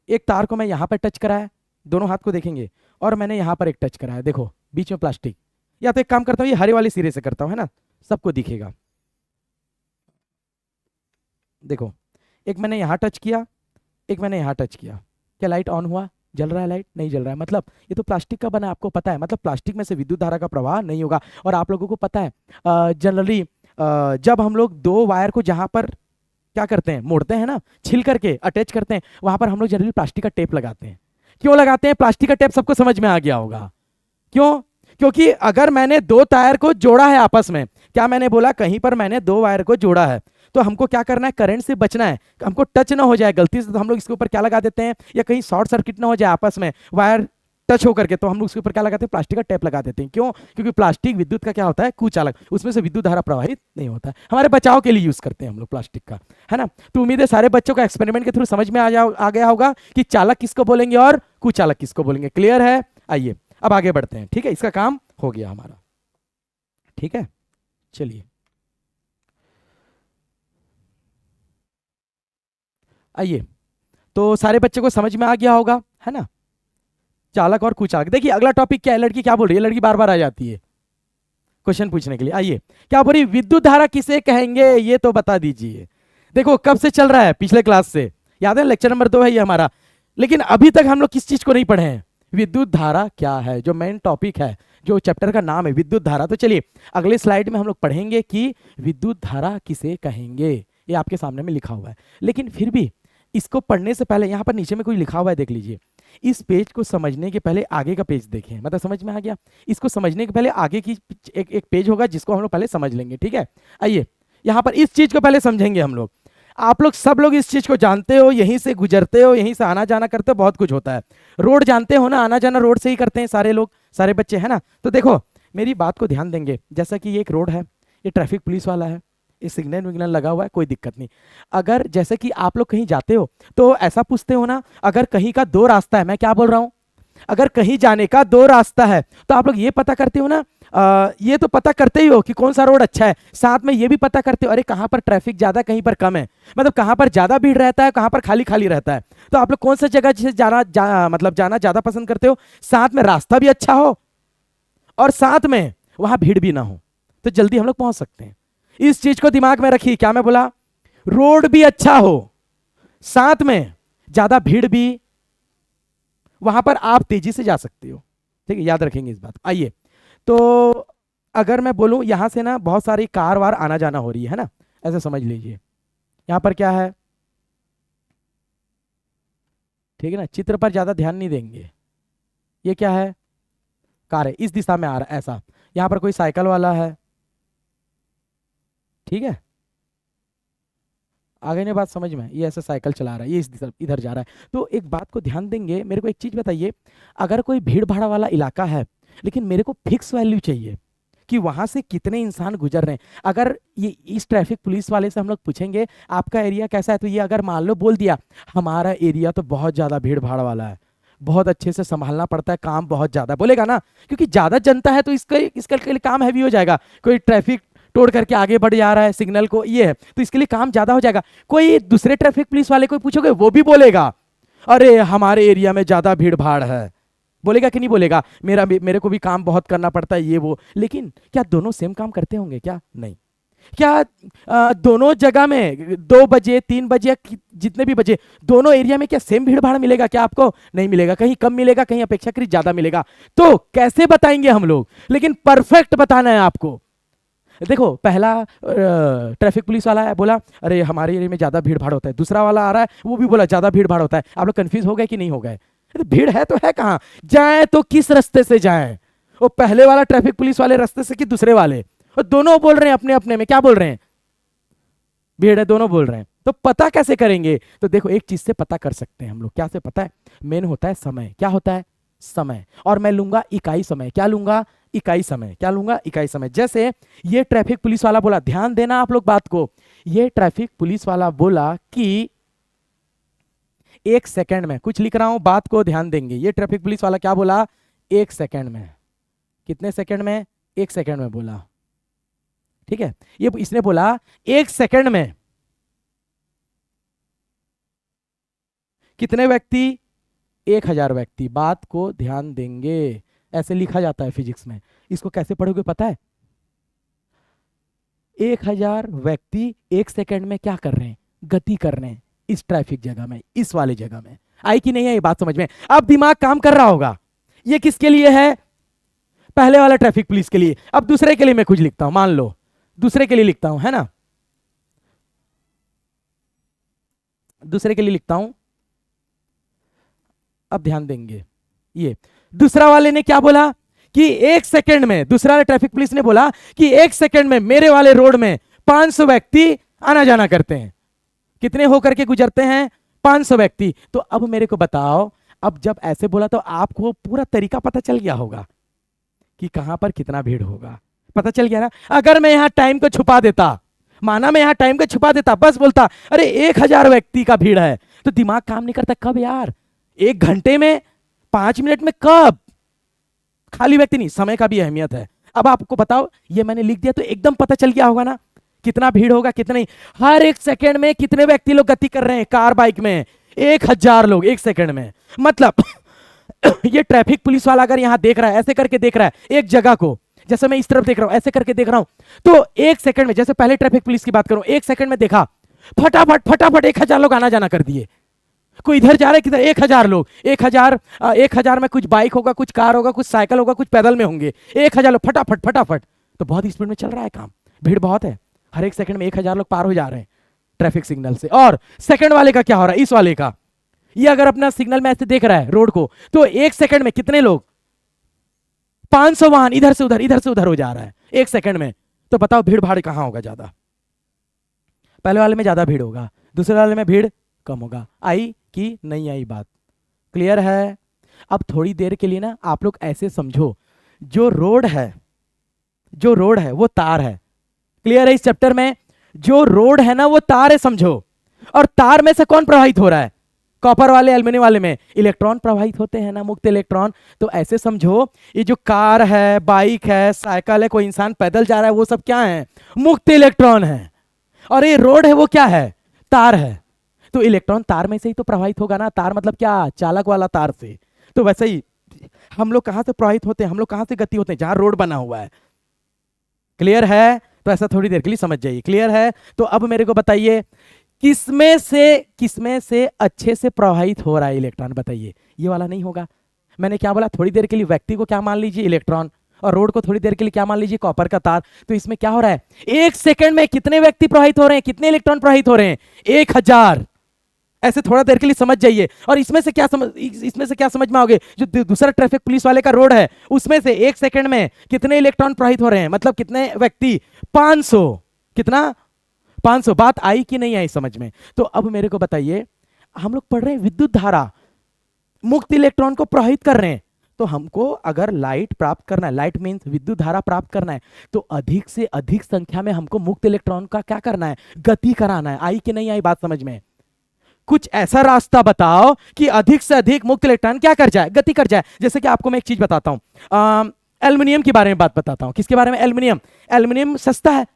एक तार को मैं यहां पर टच कराया, दोनों हाथ को देखेंगे, और मैंने यहां पर एक टच कराया, देखो बीच में प्लास्टिक। या तो एक काम करता हूं, ये हरे वाले सिरे से करता हूं, है ना, सबको दिखेगा। देखो एक मैंने यहां टच किया, एक मैंने यहां टच किया, क्या लाइट ऑन हुआ, जल रहा है, लाइट नहीं जल रहा है। मतलब ये तो प्लास्टिक का बना है, आपको पता है। मतलब प्लास्टिक में से विद्युत धारा का प्रवाह नहीं होगा। और आप लोगों को पता है जनरली जब हम लोग 2 वायर को जहां पर क्या करते हैं, मोड़ते हैं ना, छिल करके अटैच करते हैं, वहां पर हम लोग जनरली प्लास्टिक का टेप लगाते हैं। क्यों लगाते हैं प्लास्टिक का टेप, सबको समझ में आ गया होगा क्यों। क्योंकि अगर मैंने 2 टायर को जोड़ा है आपस में, क्या मैंने बोला, कहीं पर मैंने 2 वायर को जोड़ा है, तो हमको क्या करना है, करंट से बचना है, हमको टच ना हो जाए गलती से, तो हम लोग इसके ऊपर क्या लगा देते हैं, या कहीं शॉर्ट सर्किट ना हो जाए आपस में वायर टच होकर के, तो हम लोग उसके ऊपर क्या लगाते हैं, प्लास्टिक का टेप लगा देते हैं। क्यों? क्योंकि प्लास्टिक विद्युत का क्या होता है, कुचालक, उसमें से विद्युत धारा प्रवाहित नहीं होता है। हमारे बचाव के लिए यूज करते हैं हम लोग प्लास्टिक का, है ना। तो उम्मीद है सारे बच्चों को एक्सपेरिमेंट के थ्रू समझ में आ गया होगा कि चालक किसको बोलेंगे और कुचालक किसको बोलेंगे। क्लियर है? आइए अब आगे बढ़ते हैं। ठीक है, इसका काम हो गया हमारा। ठीक है, चलिए आइए, तो सारे बच्चों को समझ में आ गया होगा, है ना, चालक और कुचालक। देखिए अगला टॉपिक क्या है, लड़की क्या बोल रही है, लड़की बार बार आ जाती है क्वेश्चन पूछने के लिए। आइए क्या बोल रही, विद्युत धारा किसे कहेंगे, ये तो बता दीजिए। देखो कब से चल रहा है, पिछले क्लास से, याद है, लेक्चर नंबर 2 है ये हमारा। लेकिन अभी तक हम लोग किस चीज को नहीं पढ़े हैं, विद्युत धारा क्या है, जो मेन टॉपिक है, जो चैप्टर का नाम है विद्युत धारा। तो चलिए अगले स्लाइड में हम लोग पढ़ेंगे कि विद्युत धारा किसे कहेंगे, ये आपके सामने में लिखा हुआ है। लेकिन फिर भी इसको पढ़ने से पहले यहाँ पर नीचे में कोई लिखा हुआ है, देख लीजिए। इस पेज को समझने के पहले आगे का पेज देखें, मतलब समझ में आ गया। इसको समझने के पहले आगे की एक पेज होगा जिसको हम लोग पहले समझ लेंगे, ठीक है। आइए यहाँ पर इस चीज को पहले समझेंगे हम लोग। आप लोग सब लोग इस चीज को जानते हो, यहीं से गुजरते हो, यहीं से आना जाना करते हो, बहुत कुछ होता है। रोड जानते हो ना, आना जाना रोड से ही करते हैं सारे लोग, सारे बच्चे, है ना। तो देखो मेरी बात को ध्यान देंगे। जैसा कि ये एक रोड है, ये ट्रैफिक पुलिस वाला है, ये सिग्नल विग्नल लगा हुआ है, कोई दिक्कत नहीं। अगर जैसे कि आप लोग कहीं जाते हो तो ऐसा पूछते हो ना, अगर कहीं का दो रास्ता है, मैं क्या बोल रहा हूं, अगर कहीं जाने का दो रास्ता है तो आप लोग ये पता करते हो ना, ये तो पता करते ही हो कि कौन सा रोड अच्छा है, साथ में ये भी पता करते हो अरे कहां पर ट्रैफिक ज्यादा कहीं पर कम है, मतलब कहां पर ज्यादा भीड़ रहता है, कहां पर खाली खाली रहता है। तो आप लोग कौन सा जगह जिसे मतलब जाना ज्यादा पसंद करते हो, साथ में रास्ता भी अच्छा हो और साथ में वहां भीड़ भी ना हो, तो जल्दी हम लोग पहुंच सकते हैं। इस चीज को दिमाग में रखिए। क्या मैं बोला, रोड भी अच्छा हो, साथ में ज्यादा भीड़ भी, वहां पर आप तेजी से जा सकते हो, ठीक है, याद रखेंगे इस बात। आइए, तो अगर मैं बोलूं यहां से ना बहुत सारी कार वार आना जाना हो रही है ना, ऐसे समझ लीजिए। यहां पर क्या है, ठीक है ना, चित्र पर ज्यादा ध्यान नहीं देंगे। ये क्या है, कार है, इस दिशा में आ रहा है ऐसा। यहां पर कोई साइकिल वाला है, ठीक है, आगे नहीं बात समझ में, ये ऐसे साइकिल चला रहा है, ये इस दिशा इधर जा रहा है। तो एक बात को ध्यान देंगे, मेरे को एक चीज बताइए, अगर कोई भीड़ भाड़ वाला इलाका है लेकिन मेरे को फिक्स वैल्यू चाहिए कि वहां से कितने इंसान गुजर रहे हैं, अगर ये इस ट्रैफिक पुलिस वाले से हम लोग पूछेंगे आपका एरिया कैसा है, तो ये अगर मान लो बोल दिया हमारा एरिया तो बहुत ज्यादा भीड़ भाड़ वाला है, बहुत अच्छे से संभालना पड़ता है, काम बहुत ज्यादा, बोलेगा ना, क्योंकि ज्यादा जनता है तो इसके लिए काम हैवी हो जाएगा। कोई ट्रैफिक तोड़ करके आगे बढ़ जा रहा है सिग्नल को, ये है तो इसके लिए काम ज्यादा हो जाएगा। कोई दूसरे ट्रैफिक पुलिस वाले को पूछोगे वो भी बोलेगा अरे हमारे एरिया में ज्यादा भीड़ भाड़ है, बोलेगा कि नहीं बोलेगा, मेरे को भी काम बहुत करना पड़ता है ये वो। लेकिन क्या दोनों सेम काम करते होंगे, क्या नहीं, क्या दोनों जगह में 2 बजे 3 बजे जितने भी बजे दोनों एरिया में क्या सेम भीड़ भाड़ मिलेगा, क्या आपको नहीं मिलेगा, कहीं कम मिलेगा, कहीं अपेक्षाकृत ज्यादा मिलेगा। तो कैसे बताएंगे हम लोग, लेकिन परफेक्ट बताना है आपको। देखो पहला ट्रैफिक पुलिस वाला है, बोला अरे हमारे एरिया में ज्यादा भीड़ भाड़ होता है, दूसरा वाला आ रहा है वो भी बोला ज्यादा भीड़ भाड़ होता है। आप लोग कंफ्यूज हो गए कि नहीं हो गए, तो भीड़ है तो है कहाँ, जाए तो किस रास्ते से जाए, वो पहले वाला ट्रैफिक पुलिस वाले रास्ते से कि दूसरे वाले, और दोनों बोल रहे हैं अपने अपने में, क्या बोल रहे हैं, भीड़ है, दोनों बोल रहे हैं। तो पता कैसे करेंगे, तो देखो एक चीज से पता कर सकते हैं हम लोग, क्या से पता है, मेन होता है समय, क्या होता है समय, और मैं लूंगा इकाई समय, क्या लूंगा इकाई समय, क्या लूंगा इकाई समय। जैसे ये ट्रैफिक पुलिस वाला बोला, ध्यान देना आप लोग बात को, ये ट्रैफिक पुलिस वाला बोला कि 1 सेकंड में, कुछ लिख रहा हूं बात को ध्यान देंगे, ये ट्रैफिक पुलिस वाला क्या बोला, 1 सेकंड में, कितने सेकंड में, 1 सेकंड में बोला, ठीक है। ये इसने बोला 1 सेकंड में कितने व्यक्ति, 1000 व्यक्ति। बात को ध्यान देंगे, ऐसे लिखा जाता है फिजिक्स में, इसको कैसे पढ़ोगे पता है, 1000 व्यक्ति 1 सेकंड में क्या कर रहे हैं, गति कर रहे हैं इस ट्रैफिक जगह में, इस वाले जगह में। आई कि नहीं है ये बात समझ में, अब दिमाग काम कर रहा होगा। ये किसके लिए है, पहले वाला ट्रैफिक पुलिस के लिए। अब दूसरे के लिए मैं कुछ लिखता हूं, मान लो दूसरे के लिए लिखता हूं, है ना, दूसरे के लिए लिखता हूं, अब ध्यान देंगे। ये दूसरा वाले ने क्या बोला कि 1 सेकंड में, दूसरा वाले ट्रैफिक पुलिस ने बोला कि 1 सेकंड में मेरे वाले रोड में 500 व्यक्ति आना जाना करते हैं। कितने होकर के गुजरते हैं, 500 व्यक्ति। तो अब मेरे को बताओ, अब जब ऐसे बोला तो आपको पूरा तरीका पता चल गया होगा कि कहां पर कितना भीड़ होगा, पता चल गया ना। अगर मैं यहां टाइम को छुपा देता, माना मैं यहां टाइम को छुपा देता, बस बोलता अरे 1000 व्यक्ति का भीड़ है, तो दिमाग काम नहीं करता। कब यार, 1 घंटे में, 5 मिनट में, कब, खाली व्यक्ति नहीं, समय का भी अहमियत है। अब आपको बताओ, ये मैंने लिख दिया तो एकदम पता चल गया होगा ना कितना भीड़ होगा कितना नहीं। हर 1 सेकंड में कितने व्यक्ति लोग गति कर रहे हैं कार बाइक में, 1000 लोग 1 सेकंड में। मतलब ये ट्रैफिक पुलिस वाला अगर यहां देख रहा है, ऐसे करके देख रहा है एक जगह को, जैसे मैं इस तरफ देख रहा हूं, ऐसे करके देख रहा हूं, तो 1 सेकंड में, जैसे पहले ट्रैफिक पुलिस की बात करूं, 1 सेकंड में देखा, फटाफट फटाफट 1000 लोग आना जाना कर दिए। कोई इधर जा रहा है, किधर, 1000 लोग, 1000 में कुछ बाइक होगा, कुछ कार होगा, कुछ साइकिल होगा, कुछ पैदल में होंगे, 1000 लोग फटाफट फटाफट। तो बहुत स्पीड में चल रहा है काम, भीड़ बहुत है, हर 1 सेकंड में 1000 लोग पार हो जा रहे हैं। ट्रैफिक सिग्नल से। और सेकंड वाले का क्या हो रहा है, इस वाले का, ये अगर अपना सिग्नल में ऐसे देख रहा है रोड को, तो 1 सेकंड में कितने लोग, 500 वाहन इधर से उधर हो जा रहा है 1 सेकंड में। तो बताओ भीड़ भाड़ कहां होगा ज्यादा, पहले वाले में ज्यादा भीड़ होगा, दूसरे वाले में भीड़ कम होगा। आई कि नहीं आई बात, क्लियर है? अब थोड़ी देर के लिए ना आप लोग ऐसे समझो, जो रोड है वो तार है। क्लियर है? इस चैप्टर में जो रोड है ना वो तार है, समझो। और तार में से कौन प्रवाहित हो रहा है, कॉपर वाले एल्यूमिनियम वाले में इलेक्ट्रॉन प्रवाहित होते हैं ना, मुक्त इलेक्ट्रॉन। तो ऐसे समझो, ये जो कार है, बाइक है, साइकिल है, कोई इंसान पैदल जा रहा है, वो सब क्या है, मुक्त इलेक्ट्रॉन है। और ये रोड है वो क्या है, तार है। तो इलेक्ट्रॉन तार में से ही तो प्रवाहित होगा ना, तार मतलब क्या, चालक वाला तार से। तो वैसे ही हम लोग कहां से प्रवाहित होते हैं, हम लोग कहां से गति होते हैं, जहां रोड बना हुआ है। क्लियर है? तो ऐसा थोड़ी देर के लिए समझ जाइए। क्लियर है? तो अब मेरे को बताइए, किसमें से अच्छे से प्रवाहित हो रहा है इलेक्ट्रॉन, बताइए। ये वाला नहीं होगा। मैंने क्या बोला, थोड़ी देर के लिए व्यक्ति को क्या मान लीजिए, इलेक्ट्रॉन, और रोड को थोड़ी देर के लिए क्या मान लीजिए, कॉपर का तार। तो इसमें क्या हो रहा है, 1 सेकंड में कितने व्यक्ति प्रवाहित हो रहे हैं, कितने इलेक्ट्रॉन प्रवाहित हो रहे हैं, 1000। ऐसे थोड़ा देर के लिए समझ जाइए। और इसमें से क्या समझ में आओगे, जो दूसरा ट्रैफिक पुलिस वाले का रोड है, उसमें से 1 सेकंड में कितने इलेक्ट्रॉन प्रवाहित हो रहे हैं, मतलब कितने व्यक्ति, 500। कितना, 500। बात आई कि नहीं आई समझ में? तो अब मेरे को बताइए, हम लोग पढ़ रहे हैं विद्युत धारा मुक्त इलेक्ट्रॉन को प्रवाहित कर रहे हैं। तो हमको अगर लाइट प्राप्त करना है, लाइट मीन्स विद्युत धारा प्राप्त करना है, तो अधिक से अधिक संख्या में हमको मुक्त इलेक्ट्रॉन का क्या करना है, गति कराना है। आई कि नहीं आई बात समझ में? कुछ ऐसा रास्ता बताओ कि अधिक से अधिक मुक्त इलेक्ट्रॉन क्या कर जाए, गति कर जाए। जैसे कि आपको मैं एक चीज बताता हूं, एल्युमिनियम के बारे में बात बताता हूं। किसके बारे में, एल्युमिनियम सस्ता है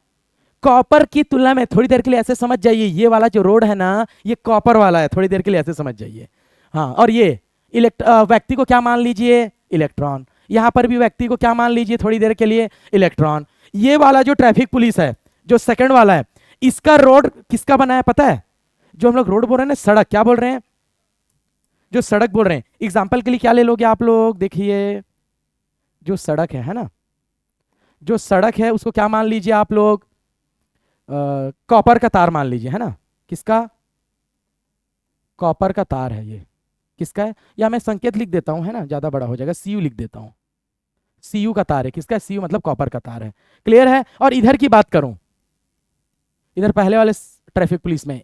कॉपर की तुलना में। थोड़ी देर के लिए ऐसे समझ जाइए, ये वाला जो रोड है ना, ये कॉपर वाला है, थोड़ी देर के लिए ऐसे समझ जाइए। हाँ, और ये व्यक्ति को क्या मान लीजिए, इलेक्ट्रॉन। यहां पर भी व्यक्ति को क्या मान लीजिए थोड़ी देर के लिए, इलेक्ट्रॉन। ये वाला जो ट्रैफिक पुलिस है, जो सेकंड वाला है, इसका रोड किसका बना है पता है? जो हम लोग रोड बोल रहे हैं ना, सड़क, क्या बोल रहे हैं, जो सड़क बोल रहे हैं। एग्जाम्पल के लिए क्या ले लोगे आप लोग, देखिए जो सड़क है ना, जो सड़क है उसको क्या मान लीजिए आप लोग, कॉपर का तार मान लीजिए, है ना। किसका, कॉपर का तार है ये। किसका है, या मैं संकेत लिख देता हूं, है ना, ज्यादा बड़ा हो जाएगा, सीयू लिख देता हूं। सीयू का तार है। किसका, सीयू मतलब कॉपर का तार है। क्लियर है? और इधर की बात करूं, इधर पहले वाले ट्रैफिक पुलिस में,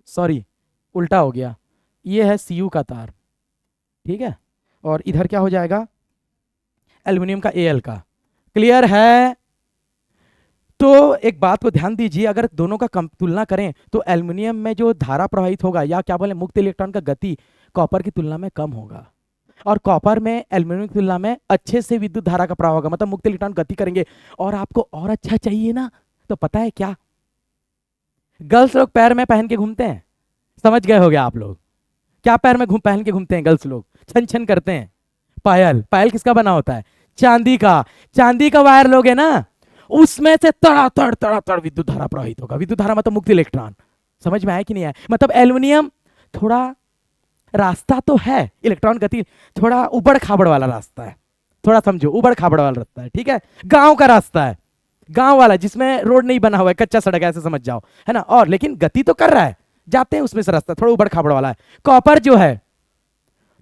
सॉरी उल्टा हो गया, ये है सीयू का तार, ठीक है। और इधर क्या हो जाएगा, एल्युमिनियम का एल का। क्लियर है? तो एक बात को ध्यान दीजिए, अगर दोनों का तुलना करें तो एल्युमिनियम में जो धारा प्रवाहित होगा, या क्या बोले, मुक्त इलेक्ट्रॉन का गति कॉपर की तुलना में कम होगा। और कॉपर में एल्युमिनियम की तुलना में अच्छे से विद्युत धारा का प्रवाह होगा, मतलब मुक्त इलेक्ट्रॉन गति करेंगे। और आपको और अच्छा चाहिए ना, तो पता है क्या, गर्ल्स लोग पैर में पहन के घूमते हैं, समझ गए हो गया आप लोग, क्या पैर में पहन के घूमते हैं गर्ल्स लोग, छन छन करते हैं। पायल, पायल किसका बना होता है, चांदी का। चांदी का वायर लोगे ना, उसमें से तड़ातड़ विद्युत धारा प्रवाहित होगा। विद्युत धारा मतलब मुक्त इलेक्ट्रॉन। समझ में आया कि नहीं आया? मतलब एल्युमिनियम थोड़ा रास्ता तो है, इलेक्ट्रॉन गति थोड़ा उबड़ खाबड़ वाला रास्ता है, थोड़ा समझो, उबड़ खाबड़ वाला रास्ता है, ठीक है, गांव का रास्ता है, गांव वाला जिसमें रोड नहीं बना हुआ है, कच्चा सड़क है, ऐसे समझ जाओ, है ना। और लेकिन गति तो कर रहा है, जाते हैं उसमें से रास्ता, थोड़ा उबड़ खाबड़ वाला है। कॉपर जो है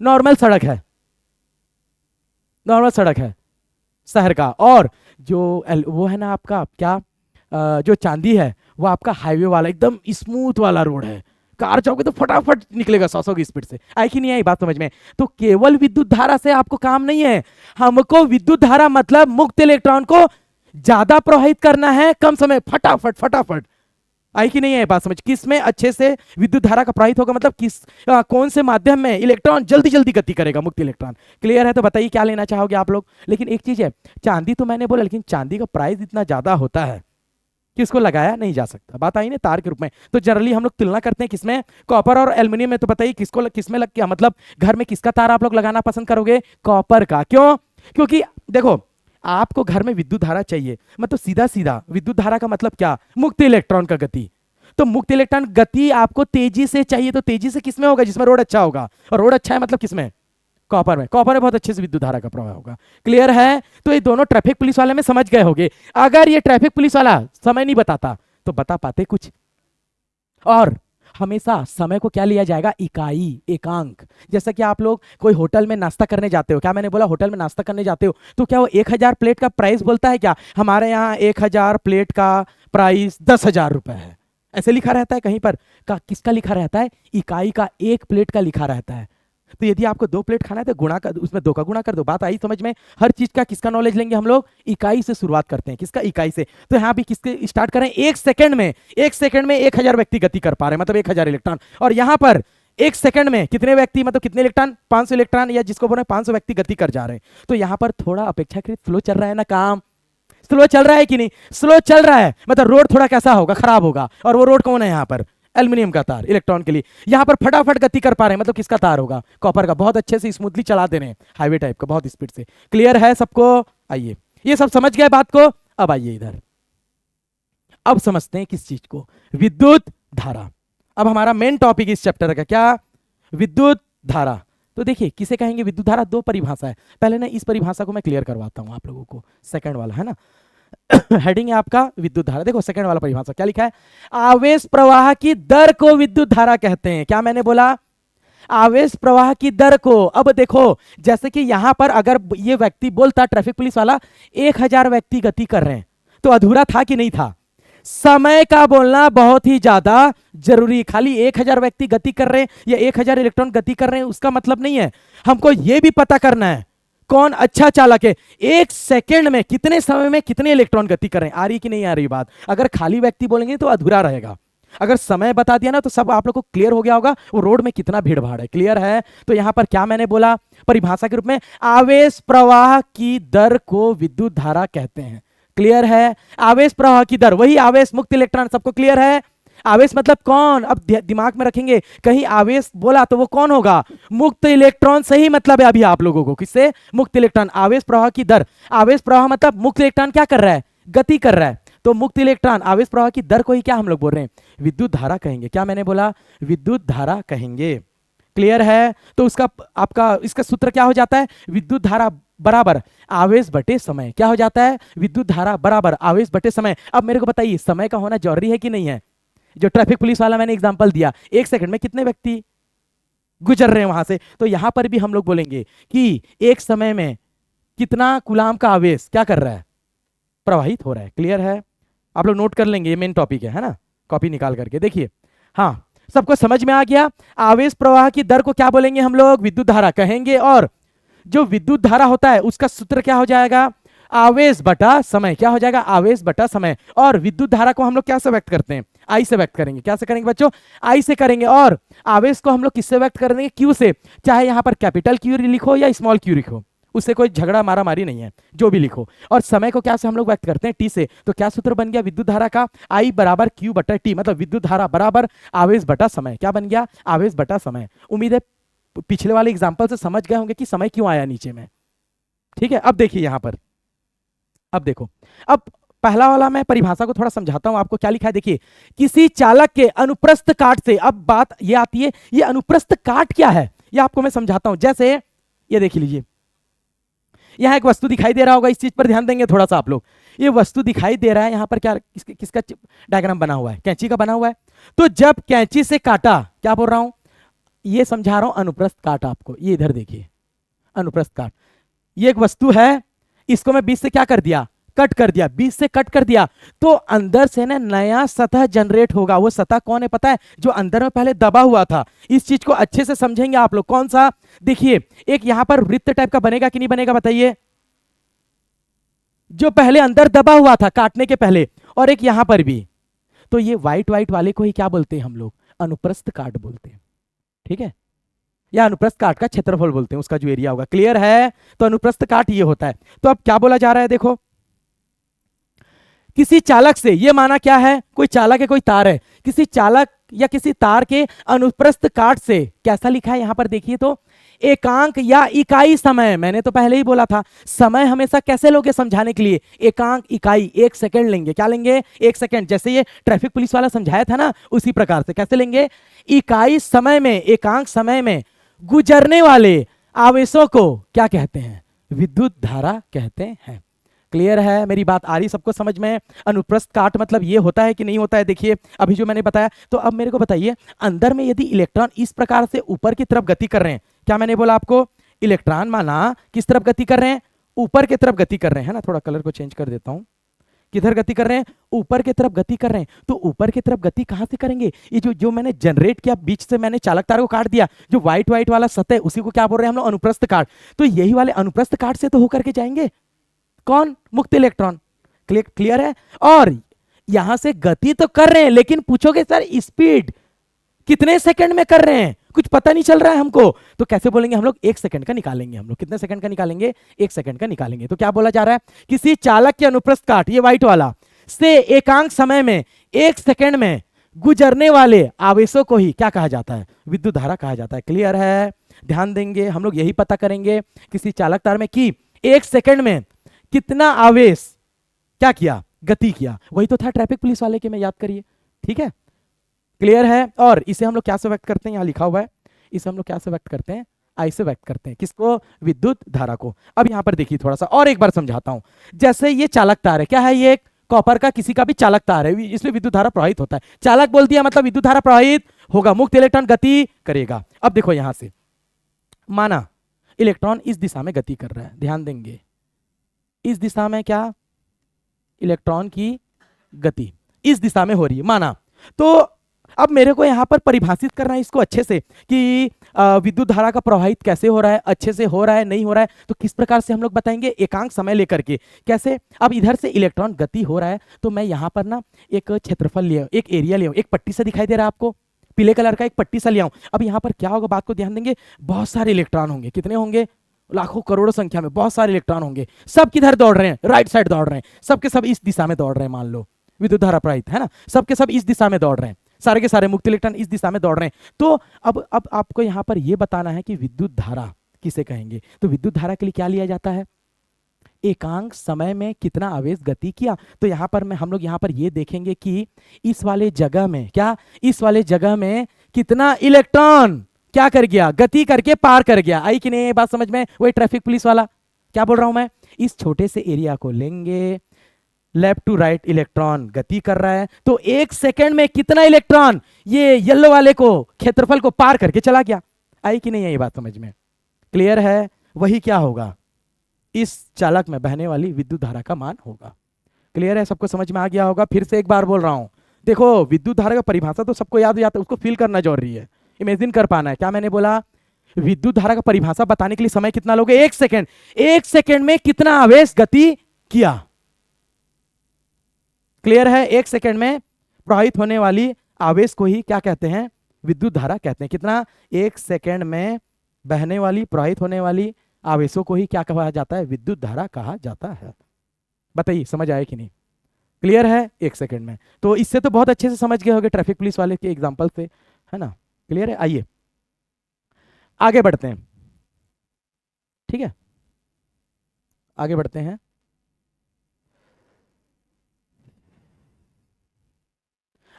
नॉर्मल सड़क है, नॉर्मल सड़क है शहर का। और जो वो है ना आपका क्या, जो चांदी है वो आपका हाईवे वाला, एकदम स्मूथ वाला रोड है, कार जाओगे तो फटाफट निकलेगा 100 की स्पीड से। आई कि नहीं आई बात समझ में? तो केवल विद्युत धारा से आपको काम नहीं है, हमको विद्युत धारा मतलब मुक्त इलेक्ट्रॉन को ज्यादा प्रवाहित करना है कम समय, फटाफट फटाफट। आई कि नहीं है बात समझ? किस में अच्छे से विद्युत धारा का प्रवाहित होगा, मतलब कौन से माध्यम में इलेक्ट्रॉन जल्दी जल्दी गति करेगा, मुक्त इलेक्ट्रॉन। क्लियर है? तो बताइए क्या लेना चाहोगे आप लोग। लेकिन एक चीज है, चांदी तो मैंने बोला, लेकिन चांदी का प्राइस इतना ज्यादा होता है कि इसको लगाया नहीं जा सकता। बात आई ना तार के रूप में। तो जनरली हम लोग तुलना करते हैं किसमें, कॉपर और एल्युमिनियम में। तो बताइए किसको किसमें लग गया, मतलब घर में किसका तार आप लोग लगाना पसंद करोगे, कॉपर का। क्यों? क्योंकि देखो आपको घर में विद्युत धारा चाहिए, मतलब सीधा सीधा विद्युत धारा का मतलब क्या, मुक्त इलेक्ट्रॉन का गति। तो मुक्त इलेक्ट्रॉन गति आपको तेजी से चाहिए, तो तेजी से किसमें होगा, जिसमें रोड अच्छा होगा। और रोड अच्छा है मतलब किसमें, कॉपर में। कॉपर में बहुत अच्छे से विद्युत धारा का प्रवाह होगा। क्लियर है? तो ये दोनों ट्रैफिक पुलिस वाले में समझ गए होंगे। अगर ये ट्रैफिक पुलिस वाला समय नहीं बताता तो बता पाते कुछ, और हमेशा समय को क्या लिया जाएगा, इकाई, एकांक। जैसा कि आप लोग कोई होटल में नाश्ता करने जाते हो, क्या मैंने बोला होटल में नाश्ता करने जाते हो, तो क्या वो 1000 प्लेट का प्राइस बोलता है क्या? हमारे यहाँ 1000 प्लेट का प्राइस 10,000 रुपए है, ऐसे लिखा रहता है कहीं पर? किसका लिखा रहता है? इकाई का, एक प्लेट का लिखा रहता है। तो यदि आपको 2 प्लेट खाना है तो गुणा कर, उसमें 2 का गुणा कर दो। बात आई समझ में? हर चीज का किसका नॉलेज लेंगे हम लोग? इकाई से शुरुआत करते हैं। किसका? इकाई से। तो यहाँ भी किसके स्टार्ट करें? 1 सेकंड में, 1 सेकंड में 1000 व्यक्ति गति कर पा रहे हैं, मतलब 1000 इलेक्ट्रॉन। और यहाँ पर 1 सेकंड में कितने व्यक्ति, मतलब कितने इलेक्ट्रॉन? 500 इलेक्ट्रॉन, या जिसको बोले 500 व्यक्ति गति कर जा रहे हैं। तो यहाँ पर थोड़ा अपेक्षाकृत स्लो चल रहा है ना काम? स्लो चल रहा है कि नहीं? स्लो चल रहा है, मतलब रोड थोड़ा कैसा होगा, खराब होगा। और वो रोड कौन है यहाँ पर? एल्यूमिनियम का तार, इलेक्ट्रॉन के लिए। यहां पर फटाफट गति कर पा रहे हैं, मतलब किसका तार होगा? कॉपर का। बहुत अच्छे से स्मूथली चला दे रहे हैं, हाईवे टाइप का, बहुत स्पीड से। क्लियर है सबको? आइए, ये सब समझ गए बात को? अब आइए इधर, अब समझते हैं किस चीज को, विद्युत धारा। अब हमारा मेन टॉपिक इस चैप्टर का क्या? विद्युत धारा। तो देखिए किसे कहेंगे विद्युत धारा? 2 परिभाषा है। पहले ना इस परिभाषा को मैं क्लियर करवाता हूं आप लोगों को, सेकंड वाला है ना। हेडिंग है आपका विद्युत धारा। देखो सेकंड वाला परिभाषा क्या लिखा है? आवेश प्रवाह की दर को विद्युत धारा कहते हैं। क्या मैंने बोला? आवेश प्रवाह की दर को। अब देखो, जैसे कि यहां पर अगर ये व्यक्ति बोलता, ट्रैफिक पुलिस वाला, 1000 व्यक्ति गति कर रहे हैं, तो अधूरा था कि नहीं था? समय का बोलना बहुत ही ज्यादा जरूरी। खाली 1000 व्यक्ति गति कर रहे हैं या 1000 इलेक्ट्रॉन गति कर रहे हैं उसका मतलब नहीं है। हमको यह भी पता करना है कौन अच्छा चालक है, 1 सेकंड में कितने समय में कितने इलेक्ट्रॉन गति कर रहे हैं। आ रही कि नहीं आ रही बात? अगर खाली व्यक्ति बोलेंगे तो अधूरा रहेगा, अगर समय बता दिया ना तो सब आप लोग को क्लियर हो गया होगा वो रोड में कितना भीड़ भाड़ है। क्लियर है? तो यहां पर क्या मैंने बोला परिभाषा के रूप में? आवेश प्रवाह की दर को विद्युत धारा कहते हैं। क्लियर है? आवेश प्रवाह की दर, वही आवेश मुक्त इलेक्ट्रॉन। सबको क्लियर है? आवेश मतलब कौन? अब दिमाग में रखेंगे, कहीं आवेश बोला तो वो कौन होगा? मुक्त इलेक्ट्रॉन। सही मतलब है अभी आप लोगों को, किससे? मुक्त इलेक्ट्रॉन। आवेश प्रवाह की दर, आवेश प्रवाह मतलब मुक्त इलेक्ट्रॉन क्या कर रहा है? गति कर रहा है। तो मुक्त इलेक्ट्रॉन आवेश प्रवाह की दर को ही क्या हम लोग बोल रहे हैं? विद्युत धारा कहेंगे। क्या मैंने बोला? विद्युत धारा कहेंगे। क्लियर है? तो उसका आपका इसका सूत्र क्या हो जाता है? विद्युत धारा बराबर आवेश बटे समय। क्या हो जाता है? विद्युत धारा बराबर आवेश बटे समय। अब मेरे को बताइए समय का होना जरूरी है कि नहीं है? जो ट्रैफिक पुलिस वाला मैंने एग्जांपल दिया, 1 सेकंड में कितने व्यक्ति गुजर रहे हैं वहां से, तो यहां पर भी हम लोग बोलेंगे कि एक समय में कितना कूलाम का आवेश क्या कर रहा है? प्रवाहित हो रहा है। क्लियर है? आप लोग नोट कर लेंगे, ये मेन टॉपिक है ना, कॉपी निकाल करके देखिए। हाँ, सबको समझ में आ गया? आवेश प्रवाह की दर को क्या बोलेंगे हम लोग? विद्युत धारा कहेंगे। और जो विद्युत धारा होता है उसका सूत्र क्या हो जाएगा? आवेश बटा समय। क्या हो जाएगा? आवेश बटा समय। और विद्युत धारा को हम लोग क्या से व्यक्त करते हैं? आई से व्यक्त करेंगे। क्या से करेंगे बच्चों? आई से करेंगे। और आवेश को हम लोग किससे व्यक्त करेंगे? क्यू से। चाहे यहां पर कैपिटल क्यू लिखो या स्मॉल क्यू लिखो, उससे कोई झगड़ा मारा मारी नहीं है, जो भी लिखो। और समय को क्या से हम लोग व्यक्त करते हैं? टी से। तो क्या सूत्र बन गया विद्युत धारा का? आई बराबर क्यू बटा टी, मतलब विद्युत धारा बराबर आवेश बटा समय। क्या बन गया? आवेश बटा समय। उम्मीद है पिछले वाले एग्जाम्पल से समझ गए होंगे कि समय क्यों आया नीचे में। ठीक है? अब देखिए यहां पर, अब देखो, अब पहला वाला मैं परिभाषा को थोड़ा समझाता हूं आपको। क्या लिखा है देखिए, किसी चालक के अनुप्रस्थ काट से। अब बात ये आती है, ये अनुप्रस्थ काट क्या है ये आपको मैं समझाता हूं। जैसे ये देख लीजिए, यहां एक वस्तु दिखाई दे रहा होगा, इस चीज पर ध्यान देंगे थोड़ा सा आप लोग। ये वस्तु दिखाई दे रहा है, यहां पर क्या किसका डायग्राम बना हुआ है? कैंची का बना हुआ है। तो जब कैंची से काटा, क्या बोल रहा हूं, ये समझा रहा हूं अनुप्रस्थ काट आपको। ये इधर देखिए, अनुप्रस्थ काट, ये एक वस्तु है, इसको मैं बीच से क्या कर दिया? कट कर दिया। बीच से कट कर दिया तो अंदर से ना नया सतह जनरेट होगा। वो सतह कौन है पता है? जो अंदर में पहले दबा हुआ था। इस चीज को अच्छे से समझेंगे आप लोग। कौन सा? देखिए, एक यहां पर वृत्त टाइप का बनेगा कि नहीं बनेगा बताइए? जो पहले अंदर दबा हुआ था काटने के पहले, और एक यहां पर भी। तो ये व्हाइट व्हाइट वाले को ही क्या बोलते हैं हम लोग? अनुप्रस्थ काट बोलते हैं। ठीक है? या अनुप्रस्थ काट का क्षेत्रफल बोलते हैं, उसका जो एरिया होगा। क्लियर है? तो अनुप्रस्थ काट ये होता है। तो अब क्या बोला जा रहा है देखो, किसी चालक से, ये माना क्या है? कोई चालक है, कोई तार है, किसी चालक या किसी तार के अनुप्रस्थ काट से, कैसा लिखा है यहां पर देखिए तो, एकांक या इकाई समय। मैंने तो पहले ही बोला था, समय हमेशा कैसे लोगे समझाने के लिए? एकांक इकाई, 1 सेकंड लेंगे। क्या लेंगे? 1 सेकंड। जैसे ये ट्रैफिक पुलिस वाला समझाया था ना, उसी प्रकार से कैसे लेंगे? इकाई समय में, एकांक समय में गुजरने वाले आवेशों को क्या कहते हैं? विद्युत धारा कहते हैं। क्लियर है, मेरी बात आ रही सबको समझ में? अनुप्रस्थ काट मतलब ये होता है कि नहीं होता है? देखिए अभी जो मैंने बताया, तो अब मेरे को बताइए, अंदर में यदि इलेक्ट्रॉन इस प्रकार से ऊपर की तरफ गति कर रहे हैं, क्या मैंने बोला आपको? इलेक्ट्रॉन माना किस तरफ गति कर रहे हैं? ऊपर की तरफ गति कर रहे हैं, है ना? थोड़ा कलर को चेंज कर देता हूं। किधर गति कर रहे हैं? ऊपर की तरफ गति कर रहे हैं। तो ऊपर की तरफ गति कहां से करेंगे? ये जो जो मैंने जनरेट किया, बीच से मैंने चालक तार को काट दिया, जो व्हाइट व्हाइट वाला सतह, उसी को क्या बोल रहे हैं हम लोग? अनुप्रस्थ काट। तो यही वाले अनुप्रस्थ काट से तो होकर के जाएंगे कौन? मुक्त इलेक्ट्रॉन। क्लियर है? और यहां से गति तो कर रहे हैं, लेकिन पूछोगे सर स्पीड कितने सेकंड में कर रहे हैं? कुछ पता नहीं चल रहा है हमको। तो कैसे बोलेंगे हम लोग? 1 सेकंड का निकालेंगे हम लोग। कितने सेकंड का निकालेंगे? 1 सेकंड का निकालेंगे। तो क्या बोला जा रहा है? किसी चालक के अनुप्रस्थ काट, ये व्हाइट वाला, से एकांक समय में 1 सेकंड में गुजरने वाले आवेशों को ही क्या कहा जाता है? विद्युत धारा कहा जाता है। क्लियर है? ध्यान देंगे, हम लोग यही पता करेंगे किसी चालक तार में कि 1 सेकंड में कितना आवेश क्या किया? गति किया। वही तो था ट्रैफिक पुलिस वाले के में, याद करिए। ठीक है, क्लियर है? और इसे हम लोग क्या से व्यक्त करते हैं? यहां लिखा हुआ है, इसे हम लोग क्या से व्यक्त करते हैं? आई से व्यक्त करते हैं। किसको? विद्युत धारा को। अब यहां पर देखिए, थोड़ा सा और एक बार समझाता हूं। जैसे ये चालक तार है, क्या है ये? एक कॉपर का किसी का भी चालक तार है, इसमें विद्युत धारा प्रवाहित होता है। चालक बोल दिया मतलब विद्युत धारा प्रवाहित होगा, मुक्त इलेक्ट्रॉन गति करेगा। अब देखो यहां से, माना इलेक्ट्रॉन इस दिशा में गति कर रहा है, ध्यान देंगे, इस दिशा में क्या? इलेक्ट्रॉन की गति इस दिशा में हो रही है, माना। तो अब मेरे को यहां पर परिभाषित करना है इसको अच्छे से कि विद्युत धारा का प्रवाहित कैसे हो रहा है, अच्छे से हो रहा है, नहीं हो रहा है। तो किस प्रकार से हम लोग बताएंगे? एकांक समय लेकर के। कैसे? अब इधर से इलेक्ट्रॉन गति हो रहा है, तो मैं यहां पर ना एक क्षेत्रफल लिया, एक एरिया लिया, एक पट्टी सा दिखाई दे रहा है आपको, पीले कलर का एक पट्टी सा लिया हूं। अब यहां पर क्या होगा? बात को ध्यान देंगे, बहुत सारे इलेक्ट्रॉन होंगे। कितने होंगे? लाखों करोड़ों संख्या में बहुत सारे इलेक्ट्रॉन होंगे। सब किधर दौड़ रहे हैं? राइट साइड दौड़ रहे हैं। सबके सब इस दिशा में दौड़ रहे हैं, मान लो विद्युत धारा प्रवाहित है ना, सबके सब इस दिशा में दौड़ रहे हैं, सारे के सारे मुक्त इलेक्ट्रॉन इस दिशा में दौड़ रहे हैं। तो अब आपको यहां पर यह बताना है कि विद्युत धारा किसे कहेंगे? तो विद्युत धारा के लिए क्या लिया जाता है? एकांक समय में कितना आवेश गति किया। तो यहां पर हम लोग यहां पर ये देखेंगे कि इस वाले जगह में क्या, इस वाले जगह में कितना इलेक्ट्रॉन क्या कर गया? गति करके पार कर गया। आई कि नहीं ये बात समझ में? वही ट्रैफिक पुलिस वाला क्या बोल रहा हूं मैं? इस छोटे से एरिया को लेंगे, लेफ्ट टू राइट इलेक्ट्रॉन गति कर रहा है, तो 1 सेकंड में कितना इलेक्ट्रॉन ये येलो वाले को, क्षेत्रफल को पार करके चला गया। आई कि नहीं है ये बात समझ में? क्लियर है? वही क्या होगा? इस चालक में बहने वाली विद्युत धारा का मान होगा। क्लियर है? सबको समझ में आ गया होगा? फिर से एक बार बोल रहा हूं, देखो विद्युत धारा का परिभाषा तो सबको याद हो जाता है, उसको फील करना जरूरी है, इमेजिन कर पाना है। क्या मैंने बोला? विद्युत धारा का परिभाषा बताने के लिए समय कितना लोगे? 1 सेकंड। 1 सेकंड में कितना आवेश गति किया। क्लियर है? 1 सेकंड में प्रवाहित होने वाली आवेश को ही क्या कहते हैं? विद्युत धारा कहते हैं। कितना? 1 सेकंड में बहने वाली, प्रवाहित होने वाली आवेशों को ही क्या कहा जाता है? विद्युत धारा कहा जाता है। बताइए समझ आए कि नहीं? क्लियर है? 1 सेकंड में। तो इससे तो बहुत अच्छे से समझ गए होंगे ट्रैफिक पुलिस वाले के एग्जांपल से, है ना? क्लियर है? आइए आगे बढ़ते हैं। ठीक है, आगे बढ़ते हैं।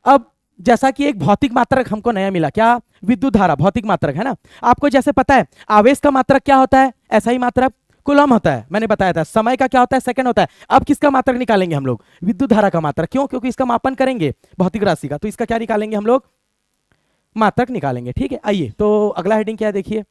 अब जैसा कि एक भौतिक मात्रक हमको नया मिला, क्या? विद्युत धारा भौतिक मात्रक, है ना? आपको जैसे पता है आवेश का मात्रक क्या होता है? ऐसा ही मात्रक कूलम होता है, मैंने बताया था। समय का क्या होता है? सेकंड होता है। अब किसका मात्रक निकालेंगे हम लोग? विद्युत धारा का मात्रक। क्यों? क्योंकि इसका मापन करेंगे भौतिक राशि का, तो इसका क्या निकालेंगे हम लोग? मात्रक निकालेंगे। ठीक है, आइए तो अगला हेडिंग क्या है देखिए,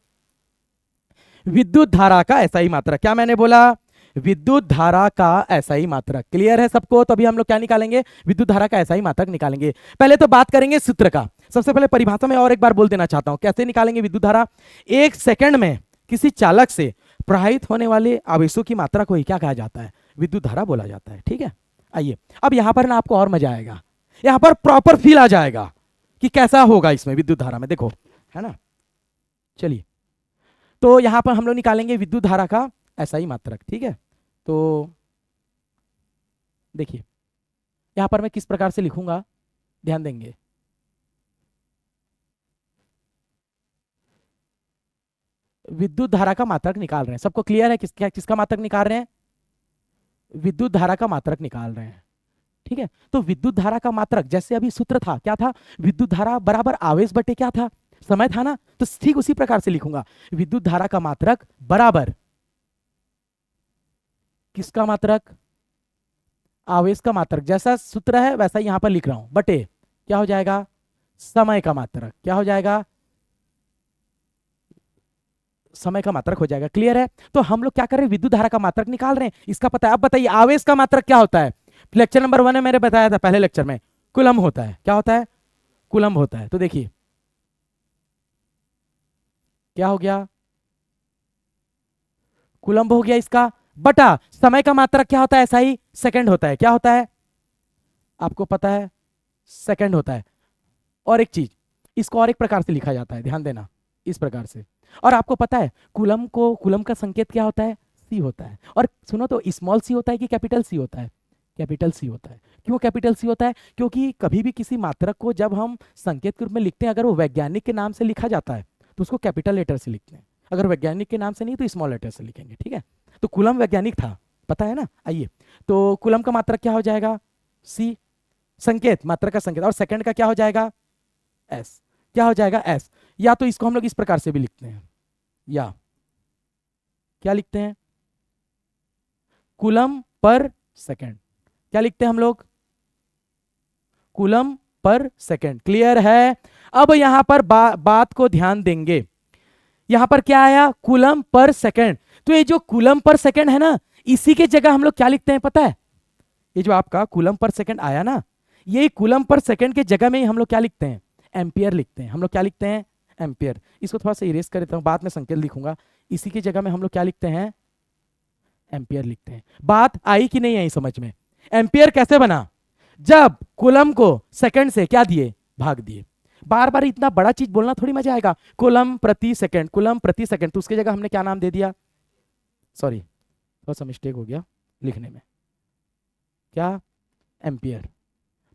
विद्युत धारा का एसआई मात्रक। क्या मैंने बोला? विद्युत धारा का एसआई मात्रक। क्लियर है सबको? तो अभी हम लोग क्या निकालेंगे? विद्युत धारा का एसआई मात्रक निकालेंगे। पहले तो बात करेंगे सूत्र का। सबसे पहले परिभाषा में और एक बार बोल देना चाहता हूं, कैसे निकालेंगे विद्युत धारा? 1 सेकंड में किसी चालक से प्रवाहित होने वाले आवेशों की मात्रा को ही क्या कहा जाता है? विद्युत धारा बोला जाता है। ठीक है, आइए अब यहां पर ना आपको और मजा आएगा, यहां पर प्रॉपर फील आ जाएगा कि कैसा होगा इसमें विद्युत धारा में। देखो, है ना? चलिए, तो यहां पर हम लोग निकालेंगे विद्युत धारा का एसआई मात्रक। ठीक है, तो देखिए यहां पर मैं किस प्रकार से लिखूंगा, ध्यान देंगे। विद्युत धारा का मात्रक निकाल रहे हैं, सबको क्लियर है? किसका मात्रक निकाल रहे हैं? विद्युत धारा का मात्रक निकाल रहे हैं। ठीक है, तो विद्युत धारा का मात्रक, जैसे अभी सूत्र था, क्या था? विद्युत धारा बराबर आवेश बटे क्या था? समय था ना? तो ठीक उसी प्रकार से लिखूंगा, विद्युत धारा का मात्रक बराबर किसका मात्रक? आवेश का मात्रक, जैसा सूत्र है वैसा यहां पर लिख रहा हूं, बटे क्या हो जाएगा, समय का मात्रक, क्या हो जाएगा, समय का मात्रक हो जाएगा। क्लियर है? तो हम लोग क्या कर रहे हैं, विद्युत धारा का मात्रक निकाल रहे हैं, इसका पता है। अब बताइए आवेश का मात्रक क्या होता है, लेक्चर नंबर 1 में मैंने बताया था पहले लेक्चर में, कूलम्ब होता है। क्या होता है, कूलम्ब होता है। तो देखिए क्या हो गया, कूलम्ब हो गया इसका, बटा समय का मात्रक क्या होता है, ऐसा ही सेकंड होता है। क्या होता है आपको पता है, सेकंड होता है। और एक चीज, इसको और एक प्रकार से लिखा जाता है, ध्यान देना, इस प्रकार से। और आपको पता है कूलम्ब का संकेत क्या होता है, सी होता है। और सुनो तो स्मॉल सी होता है कि कैपिटल सी होता है, कैपिटल सी होता है। क्यों कैपिटल सी होता है, क्योंकि कभी भी किसी मात्रक को जब हम संकेत के रूप में लिखते हैं, अगर वो वैज्ञानिक के नाम से लिखा जाता है तो उसको कैपिटल लेटर से लिखते हैं, अगर वैज्ञानिक के नाम से नहीं तो स्मॉल लेटर से लिखेंगे। ठीक है, तो कूलम्ब वैज्ञानिक था, पता है ना। आइए, तो कूलम्ब का मात्रक क्या हो जाएगा, सी, संकेत, मात्रक का संकेत, और सेकंड का क्या हो जाएगा, एस। क्या हो जाएगा, एस। या तो इसको हम लोग इस प्रकार से भी लिखते हैं, या क्या लिखते हैं, कूलम्ब पर सेकंड। क्या लिखते हैं हम लोग, कूलम्ब पर सेकंड। क्लियर है? अब यहां पर बात को ध्यान देंगे, यहां पर क्या आया, कूलम्ब पर सेकंड। तो ये जो कूलम्ब पर सेकंड है ना, इसी के जगह हम लोग क्या लिखते हैं पता है, ये जो आपका कूलम्ब पर सेकंड आया ना, ये कूलम्ब पर सेकंड के जगह में ही हम लोग क्या लिखते हैं, एम्पियर लिखते हैं। हम लोग क्या लिखते हैं, एम्पियर। इसको थोड़ा सा इरेज कर देता हूं, बाद में संकेत लिखूंगा। इसी की जगह में हम लोग क्या लिखते हैं, एम्पियर लिखते हैं। बात आई कि नहीं आई समझ में? एम्पियर कैसे बना, जब कूलम्ब को सेकंड से क्या दिए, भाग दिए। बार बार इतना बड़ा चीज बोलना थोड़ी मजा आएगा, कूलम्ब प्रति सेकंड, कूलम्ब प्रति सेकंड, तो उसकी जगह हमने क्या नाम दे दिया, सॉरी थोड़ा सा मिस्टेक हो गया लिखने में, क्या, एम्पियर।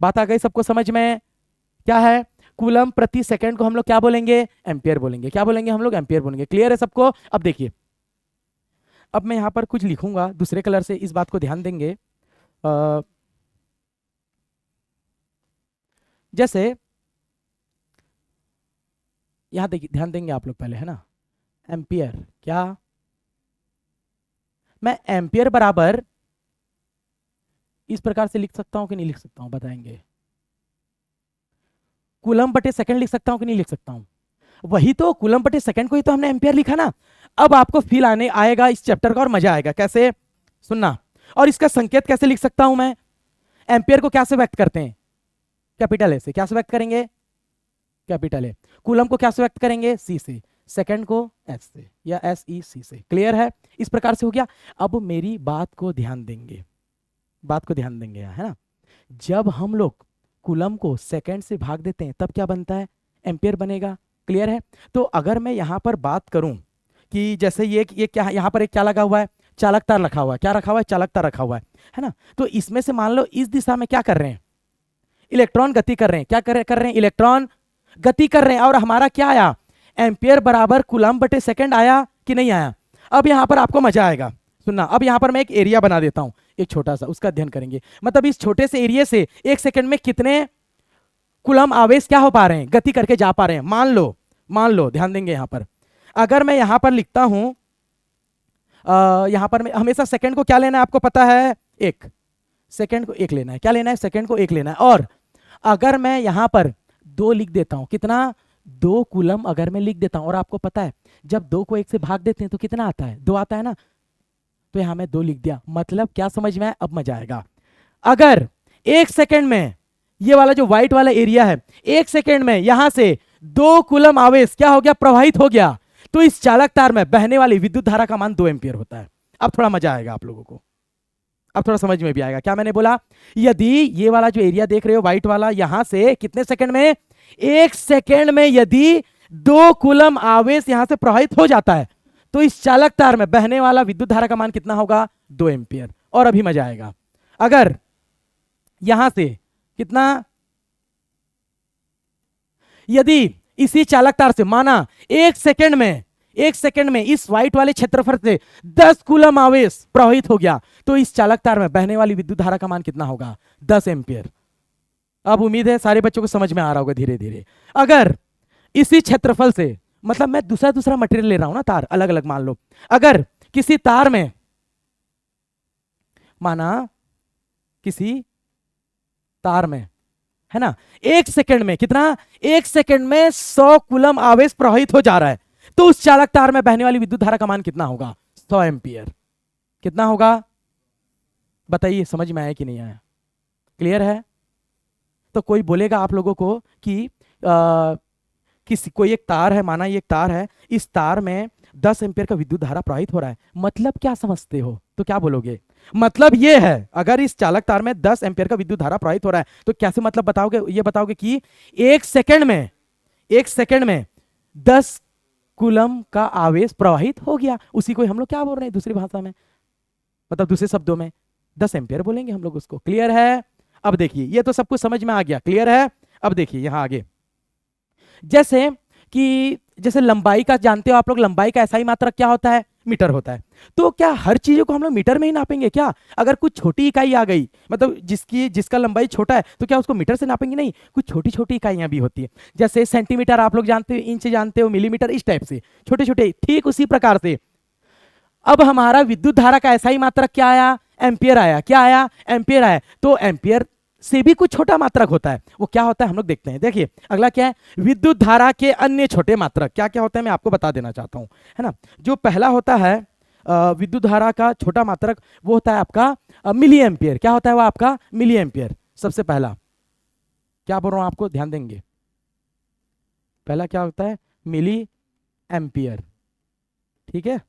बात आ गई सबको समझ में? क्या है, कूलम्ब प्रति सेकंड को हम लोग क्या बोलेंगे, एम्पियर बोलेंगे। क्या बोलेंगे हम लोग, एम्पियर बोलेंगे। क्लियर है सबको? अब देखिए, अब मैं यहां पर कुछ लिखूंगा दूसरे कलर से, इस बात को ध्यान देंगे। जैसे यहां देखिए, ध्यान देंगे आप लोग पहले, है ना, एम्पियर। क्या, मैं एम्पियर बराबर इस प्रकार से लिख सकता हूं कि नहीं लिख सकता हूं, बताएंगे। कूलम्ब बटे सेकंड लिख सकता हूं कि नहीं लिख सकता हूं, वही तो, कूलम्ब बटे सेकंड को ही तो हमने एम्पियर लिखा ना। अब आपको फील आने आएगा इस चैप्टर का, और मजा आएगा। कैसे, सुनना। और इसका संकेत कैसे लिख सकता हूं मैं, एम्पियर को क्या से व्यक्त करते हैं, कैपिटल ए से। क्या से व्यक्त करेंगे, कैपिटल ए। कूलम्ब को क्या से व्यक्त करेंगे, सी से। सेकंड को एस से, या एस ई सी से। क्लियर है? इस प्रकार से हो गया। अब मेरी बात को ध्यान देंगे, बात को ध्यान देंगे, है ना। जब हम लोग कूलम्ब को सेकंड से भाग देते हैं तब क्या बनता है, एम्पियर बनेगा। क्लियर है? तो अगर मैं यहां पर बात करूं कि जैसे ये क्या, यहां पर एक क्या लगा हुआ है, चालक तार रखा हुआ है। क्या रखा हुआ है, चालक तार रखा हुआ है ना। तो इसमें से मान लो इस दिशा में क्या कर रहे हैं, इलेक्ट्रॉन गति कर रहे हैं। क्या कर रहे हैं, इलेक्ट्रॉन गति कर रहे हैं। और हमारा क्या आया, एम्पियर बराबर कूलम्ब बटे सेकंड आया कि नहीं आया? अब यहां पर आपको मजा आएगा, सुनना। अब यहां पर मैं एक एरिया बना देता हूं, एक छोटा सा, उसका अध्ययन करेंगे। मतलब इस छोटे से एरिया से एक सेकंड में कितने कूलम्ब आवेश क्या हो पा रहे हैं, गति करके जा पा रहे हैं। मान लो, ध्यान देंगे यहां पर। अगर मैं यहां पर लिखता हूं, यहां पर हमेशा सेकंड को क्या लेना है आपको पता है, एक। सेकंड को एक लेना है। क्या लेना है, सेकंड को एक लेना है। और अगर मैं यहां पर 2 लिख देता हूं, कितना, 2 कूलम्ब अगर मैं लिख देता हूं, और आपको पता है जब 2 को 1 से भाग देते हैं तो कितना आता है, 2 आता है ना। तो यहां मैं 2 लिख दिया। मतलब क्या समझ में आया, अब मजा आएगा। अगर 1 सेकंड में ये वाला जो व्हाइट वाला एरिया है, 1 सेकंड में यहां से 2 कूलम्ब आवेश क्या हो गया, प्रवाहित हो गया, तो इस चालक तार में बहने वाली विद्युत धारा का मान 2 एम्पियर होता है। अब थोड़ा मजा आएगा आप लोगों को, अब थोड़ा समझ में भी आएगा। क्या मैंने बोला, यदि ये वाला जो एरिया देख रहे हो व्हाइट वाला, यहां से कितने सेकंड में, 1 सेकंड में यदि 2 कूलम्ब आवेश यहां से प्रवाहित हो जाता है, तो इस चालक तार में बहने वाला विद्युत धारा का मान कितना होगा, 2 एम्पियर। और अभी मजा आएगा, अगर यहां से कितना, यदि इसी चालक तार से माना 1 सेकंड में इस व्हाइट वाले क्षेत्रफल से 10 कूलम्ब आवेश प्रवाहित हो गया, तो इस चालक तार में बहने वाली विद्युत धारा का मान कितना होगा, 10 एम्पियर। अब उम्मीद है सारे बच्चों को समझ में आ रहा होगा धीरे धीरे। अगर इसी क्षेत्रफल से, मतलब मैं दूसरा मटेरियल ले रहा हूं ना, तार अलग अलग मान लो। अगर किसी तार में माना किसी तार में, है ना, 1 सेकंड में कितना, 1 सेकंड में 100 कूलम आवेश प्रवाहित हो जा रहा है, तो उस चालक तार में बहने वाली विद्युत धारा का मान कितना होगा, 100 एम्पियर। कितना होगा बताइए, समझ में आया कि नहीं आया, क्लियर है। तो कोई बोलेगा आप लोगों को कि किसी कोई एक तार है, माना ये एक तार है, इस तार में 10 एम्पियर का विद्युत धारा प्रवाहित हो रहा है, मतलब क्या समझते हो, तो क्या बोलोगे, मतलब ये है अगर इस चालक तार में 10 एम्पियर का विद्युत धारा प्रवाहित हो रहा है तो कैसे मतलब बताओगे, ये बताओगे कि 1 सेकंड में 10 कूलम का आवेश प्रवाहित हो गया, उसी को हम लोग क्या बोल रहे हैं दूसरी भाषा में, मतलब दूसरे शब्दों में 10 एम्पियर बोलेंगे हम लोग उसको। क्लियर है। अब देखिए ये तो सब कुछ समझ में आ गया, क्लियर है। अब देखिए यहां आगे, जैसे लंबाई का जानते हो आप लोग, लंबाई का ऐसा ही मात्रक क्या होता है, मीटर होता है। तो क्या हर चीजों को हम लोग मीटर में ही नापेंगे क्या, अगर कुछ छोटी इकाई आ गई, मतलब जिसका लंबाई छोटा है तो क्या उसको मीटर से नापेंगे, नहीं, कुछ छोटी छोटी इकाइयां भी होती है, जैसे सेंटीमीटर आप लोग जानते हो, इंच जानते हो, मिलीमीटर, इस टाइप से छोटे छोटे, ठीक उसी प्रकार से अब हमारा विद्युत धारा का ऐसा ही मात्रक क्या आया, एम्पियर आया, क्या आया, एम्पियर आया। तो एम्पियर से भी कुछ छोटा मात्रक होता है, वो क्या होता है हम लोग देखते हैं। देखिए अगला क्या है, विद्युत धारा के अन्य छोटे मात्रक क्या क्या होते हैं, मैं आपको बता देना चाहता हूं, है ना। जो पहला होता है विद्युत धारा का छोटा मात्रक, वो होता है आपका मिली एम्पियर। क्या होता है वो आपका मिली एम्पियर। सबसे पहला क्या बोल रहा हूं आपको ध्यान देंगे, पहला क्या होता है, मिली एम्पियर, ठीक है,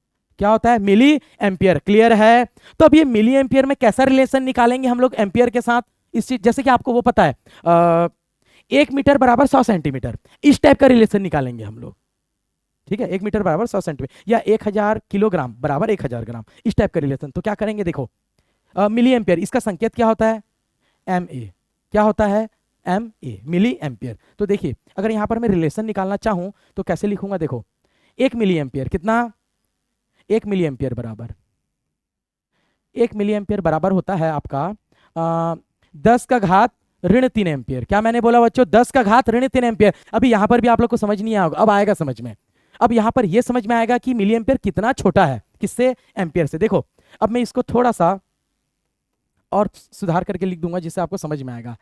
क्या होता है, मिली एम्पियर। क्लियर है। तो अब ये मिली एम्पियर में कैसा रिलेशन निकालेंगे हम लोग एम्पियर के साथ, इस चीज जैसे कि आपको वो पता है 1 मीटर बराबर 100 सेंटीमीटर, इस टाइप का रिलेशन निकालेंगे हम लोग, ठीक है, 1 मीटर बराबर 100 सेंटीमीटर या 1000 किलोग्राम बराबर 1000 ग्राम, इस टाइप का रिलेशन। तो क्या करेंगे, देखो मिली एम्पियर, इसका संकेत क्या होता है, एम ए, क्या होता है, एम ए, मिली एम्पियर। तो देखिए अगर यहां पर मैं रिलेशन निकालना चाहूं तो कैसे लिखूंगा, देखो 1 मिली एम्पियर कितना, 1 मिली एम्पियर बराबर, 1 मिली एम्पियर बराबर होता है आपका 10 का घात ऋण 3 एम्पियर। क्या मैंने बोला बच्चों, 10 का घात ऋण 3 एम्पियर। अभी यहां पर भी आप लोग को समझ नहीं आएगा, अब आएगा समझ में। अब यहां पर यह समझ में आएगा कि मिली एम्पियर कितना छोटा है किससे, एम्पियर से। देखो अब मैं इसको थोड़ा सा और सुधार करके लिख दूंगा जिससे आपको समझ में आएगा।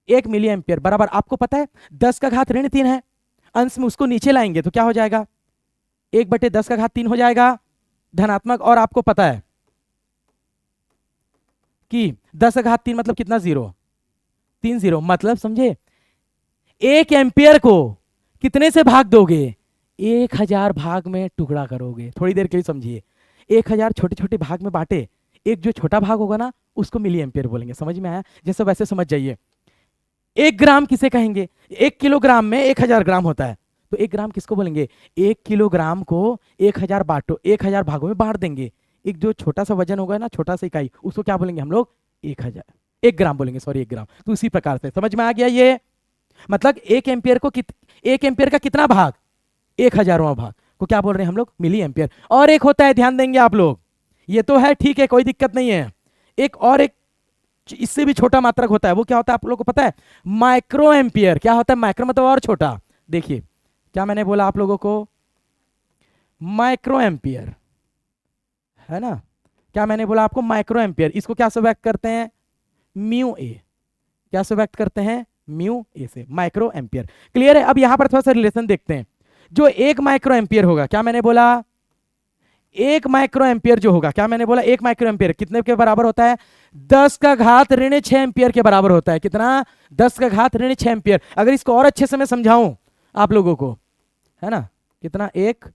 1 मिली एम्पियर बराबर, आपको पता है 10 का घात ऋण 3 है, अंश में उसको नीचे लाएंगे तो क्या हो जाएगा, 1/10 का घात 3 हो जाएगा धनात्मक। और आपको पता है कि 10 का घात 3 मतलब कितना, 0, 3 0, मतलब समझे 1 एम्पियर को कितने से भाग दोगे, 1000 भाग में टुकड़ा करोगे। थोड़ी देर के लिए समझिए, 1000 छोटे छोटे भाग में बांटे, एक जो छोटा भाग होगा ना उसको मिली एम्पियर बोलेंगे। समझ में आया, जैसे वैसे समझ जाइए। 1 ग्राम किसे कहेंगे, 1 किलोग्राम में 1000 ग्राम होता है, तो 1 ग्राम किसको बोलेंगे, 1 किलोग्राम को 1000 बांटो, 1000 भागों में बांट देंगे। एक जो छोटा सा वजन होगा ना, छोटा सा इकाई, उसको क्या बोलेंगे हम लोग, 1 ग्राम बोलेंगे, सॉरी 1 ग्राम। तो उसी प्रकार से समझ में आ गया ये, मतलब 1 एम्पियर को 1 एम्पियर का कितना भाग, 1000वां भाग को क्या बोल रहे हैं हम लोग, मिली एम्पियर। और एक होता है, ध्यान देंगे आप लोग, ये तो है ठीक है, कोई दिक्कत नहीं है, एक और एक इससे भी छोटा मात्रक होता है, वो क्या होता है आप लोगों को पता है, माइक्रो एम्पियर। क्या होता है, माइक्रो मतलब और छोटा। देखिए क्या मैंने बोला आप लोगों को, माइक्रो एम्पियर, है ना, क्या मैंने बोला आपको, माइक्रो एम्पियर। इसको क्या से व्यक्त करते हैं, म्यू ए, क्या से व्यक्त करते हैं, म्यू ए से, माइक्रो एम्पियर। क्लियर है। अब यहां पर थोड़ा सा रिलेशन देखते हैं। जो 1 माइक्रो एम्पियर होगा, क्या मैंने बोला, 1 माइक्रो एम्पियर जो होगा, क्या मैंने बोला, 1 माइक्रो एम्पियर कितने के बराबर होता है, 10 का घात ऋण 6 एम्पियर के बराबर होता है। कितना, 10 का घात ऋण 6 एम्पियर। अगर इसको और अच्छे से मैं समझाऊं आप लोगों को, है ना, कितना, 1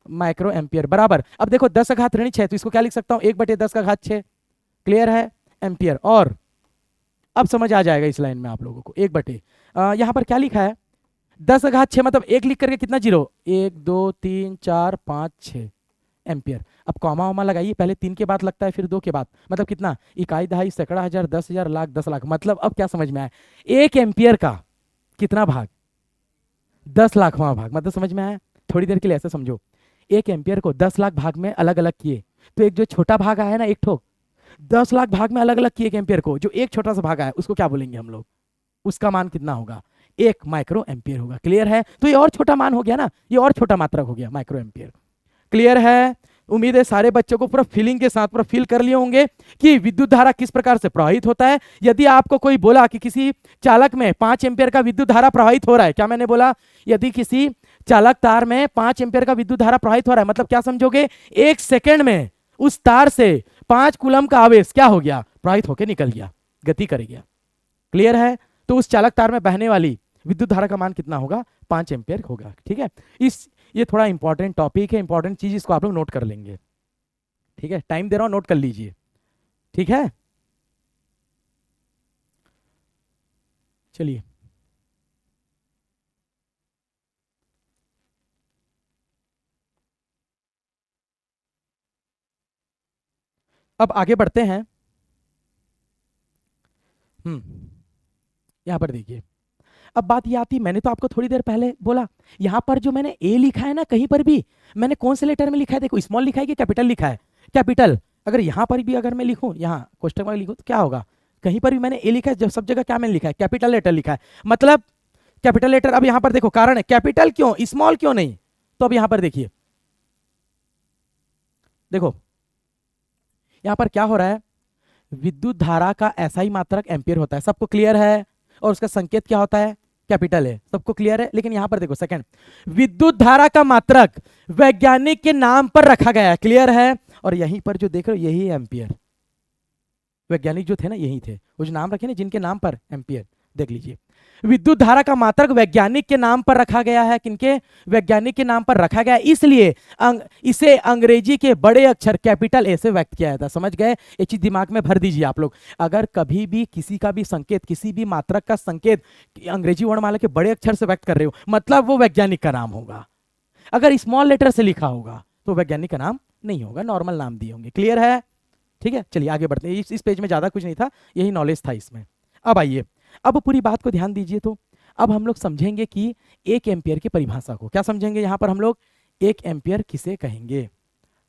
माइक्रो एम्पियर बराबर, अब देखो 10 का घात ऋण 6, तो इसको क्या लिख सकता हूं, 1/10 का घात 6। क्लियर है, एम्पियर। और अब समझ आ जाएगा इस लाइन में आप लोगों को, 1/, यहां पर क्या लिखा है, 10 का घात 6 मतलब 1 लिख करके कितना, 0, 1 2 3 4 5 6 एम्पियर। अब कॉमा वॉमा लगाइए, पहले 3 के बाद लगता है फिर 2 के बाद, मतलब कितना, इकाई, दहाई, सैकड़ा, हजार, 10,000, लाख, 10 लाख। मतलब अब क्या समझ में आया, 1 एम्पियर का कितना भाग, 10 लाखवां भाग। मतलब समझ में आया। थोड़ी देर के लिए ऐसे समझो, 1 एम्पियर को 10 लाख भाग में अलग अलग किए, तो एक जो छोटा भाग आया ना, एक ठोक 10 लाख भाग में अलग अलग किए 1 एम्पियर को, जो एक छोटा सा भाग आया उसको क्या बोलेंगे हम लोग, उसका मान कितना होगा, 1 माइक्रो एम्पियर होगा। क्लियर है। तो ये और छोटा मान हो गया ना, ये और छोटा मात्रक हो गया, माइक्रो एम्पियर। क्लियर है। उम्मीद है सारे बच्चों को पूरा फीलिंग के साथ पूरा फील कर लिए होंगे कि विद्युत धारा किस प्रकार से प्रवाहित होता है। यदि आपको कोई बोला कि किसी चालक में 5 एम्पियर का विद्युत धारा प्रवाहित हो रहा है, क्या मैंने बोला, यदि किसी चालक तार में 5 एम्पियर का विद्युत धारा प्रवाहित हो रहा है, मतलब क्या समझोगे, 1 सेकंड में उस तार से 5 कूलम का आवेश क्या हो गया, प्रवाहित होकर निकल गया, गति कर गया। क्लियर है? तो उस चालक तार में बहने वाली विद्युत धारा का मान कितना होगा, 5 एम्पियर होगा। ठीक है, ये थोड़ा इंपॉर्टेंट टॉपिक है, इंपॉर्टेंट चीज, इसको आप लोग नोट कर लेंगे। ठीक है, टाइम दे रहा हूं, नोट कर लीजिए। ठीक है, चलिए अब आगे बढ़ते हैं। यहां पर देखिए, अब बात ये आती, मैंने तो आपको थोड़ी देर पहले बोला, यहां पर जो मैंने ए लिखा है ना, कहीं पर भी मैंने कौन से लेटर में लिखा है, देखो स्मॉल लिखा है कि कैपिटल लिखा है, कैपिटल। अगर यहां पर भी अगर मैं लिखूं, यहां क्वेश्चन मार्क लिखूं, तो क्या होगा, कहीं पर भी मैंने ए लिखा है, जब सब जगह क्या मैंने लिखा है, कैपिटल लेटर लिखा है, मतलब कैपिटल लेटर। अब यहां पर देखो कारण है, कैपिटल क्यों, स्मॉल क्यों नहीं, तो अब यहां पर देखिए, देखो यहां पर क्या हो रहा है, विद्युत धारा का ऐसा ही मात्रक एम्पियर होता है, सबको क्लियर है, और उसका संकेत क्या होता है, कैपिटल है, सबको क्लियर है। लेकिन यहां पर देखो सेकंड, विद्युत धारा का मात्रक वैज्ञानिक के नाम पर रखा गया है, क्लियर है, और यहीं पर जो देख रहे हो यही है एम्पियर। वैज्ञानिक जो थे ना यही थे, वो जो नाम रखे ना जिनके नाम पर, एम्पियर, देख लीजिए। विद्युत धारा का मात्रक वैज्ञानिक के नाम पर रखा गया है, किनके, वैज्ञानिक के नाम पर रखा गया है, इसलिए इसे अंग्रेजी के बड़े अक्षर कैपिटल ए से व्यक्त किया जाता है। समझ गए, ये चीज दिमाग में भर दीजिए आप लोग। अगर कभी भी किसी का भी संकेत, किसी भी मात्रक का संकेत अंग्रेजी वर्णमाला के बड़े अक्षर से व्यक्त कर रहे हो, मतलब वो वैज्ञानिक का नाम होगा। अगर स्मॉल लेटर से लिखा होगा तो वैज्ञानिक का नाम नहीं होगा, नॉर्मल नाम दिए होंगे। क्लियर है? ठीक है, चलिए आगे बढ़ते हैं। इस पेज में ज्यादा कुछ नहीं था, यही नॉलेज था इसमें। अब आइए, अब पूरी बात को ध्यान दीजिए। तो अब हम लोग समझेंगे कि 1 एम्पियर की परिभाषा को, क्या समझेंगे यहां पर हम लोग, 1 एम्पियर किसे कहेंगे।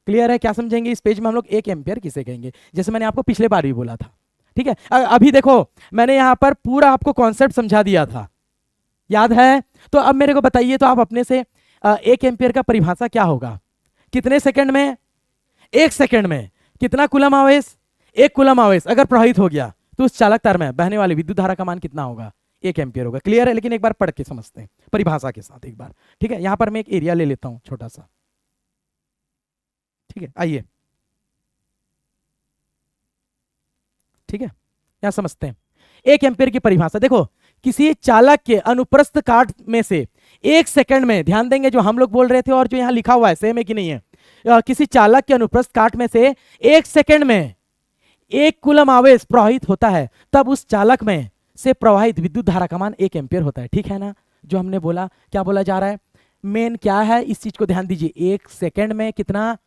क्लियर है? क्या समझेंगे इस पेज में हम लोग 1 एम्पियर किसे कहेंगे, जैसे मैंने आपको पिछले बार भी बोला था। ठीक है, अभी देखो मैंने यहां पर पूरा आपको कॉन्सेप्ट समझा दिया था, याद है? तो अब मेरे को बताइए, तो आप अपने से 1 एम्पियर का परिभाषा क्या होगा, कितने सेकंड में, 1 सेकंड में कितना कूलम आवेश, 1 कूलम आवेश अगर प्रवाहित हो गया तो उस चालक तार में बहने वाली विद्युत धारा का मान कितना होगा, 1 एम्पियर होगा। क्लियर है? लेकिन एक बार पढ़ के समझते हैं परिभाषा के साथ एक बार। ठीक है, यहां पर मैं एक एरिया ले लेता हूं छोटा सा। ठीक है, आइए, ठीक है, यहां समझते हैं 1 एम्पियर की परिभाषा। देखो, किसी चालक के अनुप्रस्थ काट में से 1 सेकंड में, ध्यान देंगे जो हम लोग बोल रहे थे और जो यहां लिखा हुआ है सेम है कि नहीं है, किसी चालक के अनुप्रस्थ काट में से 1 सेकंड में 1 कूलम आवेश प्रवाहित होता है, तब उस चालक में से प्रवाहित विद्युत धारा का मान 1 एम्पियर होता है। ठीक है ना, जो हमने बोला, क्या बोला जा रहा है, मेन क्या है, इस चीज को ध्यान दीजिए। 1 सेकंड में कितना,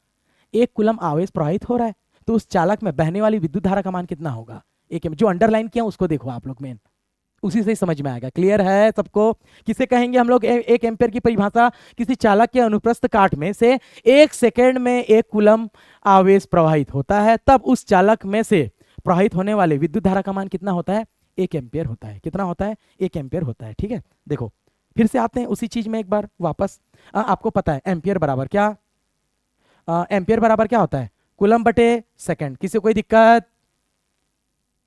1 कूलम आवेश प्रवाहित हो रहा है, तो उस चालक में बहने वाली विद्युत धारा का मान कितना होगा, 1 एम्पियर। जो अंडरलाइन किया उसको देखो आप लोग, मेन उसी से ही समझ में आएगा। क्लियर है सबको? किसे कहेंगे हम लोग 1 एम्पियर की परिभाषा, किसी चालक के अनुप्रस्थ काट में से 1 सेकंड में 1 कूलम आवेश प्रवाहित होता है, तब उस चालक में से प्रवाहित होने वाले विद्युत धारा का मान कितना होता है, 1 एम्पियर होता है। कितना होता है, 1 एम्पियर होता है। ठीक है, देखो फिर से आते हैं उसी चीज में एक बार वापस। आपको पता है एम्पियर बराबर क्या, एम्पियर बराबर क्या होता है, कूलम बटे सेकंड। किसी को कोई दिक्कत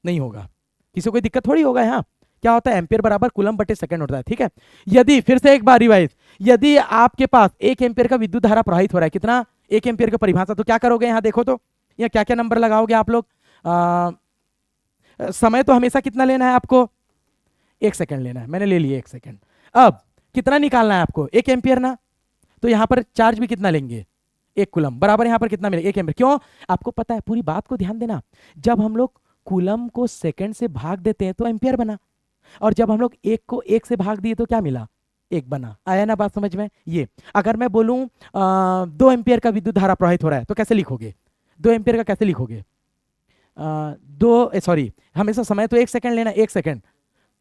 नहीं होगा, किसी को कोई दिक्कत थोड़ी होगा। यहाँ क्या होता है, एम्पियर बराबर कूलम बटे सेकंड होता है। ठीक है, यदि फिर से एक बार रिवाइज, यदि आपके पास 1 एम्पियर का विद्युत धारा प्रवाहित हो रहा है, कितना, 1 एम्पियर का परिभाषा, तो क्या करोगे, यहाँ देखो तो यहाँ क्या क्या नंबर लगाओगे आप लोग। समय तो हमेशा कितना लेना है आपको, 1 सेकंड लेना है, मैंने ले लिया 1 सेकंड। अब कितना निकालना है आपको, 1 एम्पियर ना, तो यहाँ पर चार्ज भी कितना लेंगे, 1 कूलम बराबर यहाँ पर कितना मिलेगा, 1 एम्पियर। क्यों, आपको पता है, पूरी बात को ध्यान देना, जब हम लोग कूलम को सेकंड से भाग देते हैं तो एम्पियर बना, और जब हम लोग 1 को 1 से भाग दिए तो क्या मिला, 1 बना। आया ना बात समझ में? ये अगर मैं बोलूं 2 एम्पियर का विद्युत धारा प्रवाहित हो रहा है तो कैसे लिखोगे, 2 एम्पियर का कैसे लिखोगे, सॉरी हमेशा समय तो 1 सेकंड लेना, 1 सेकंड,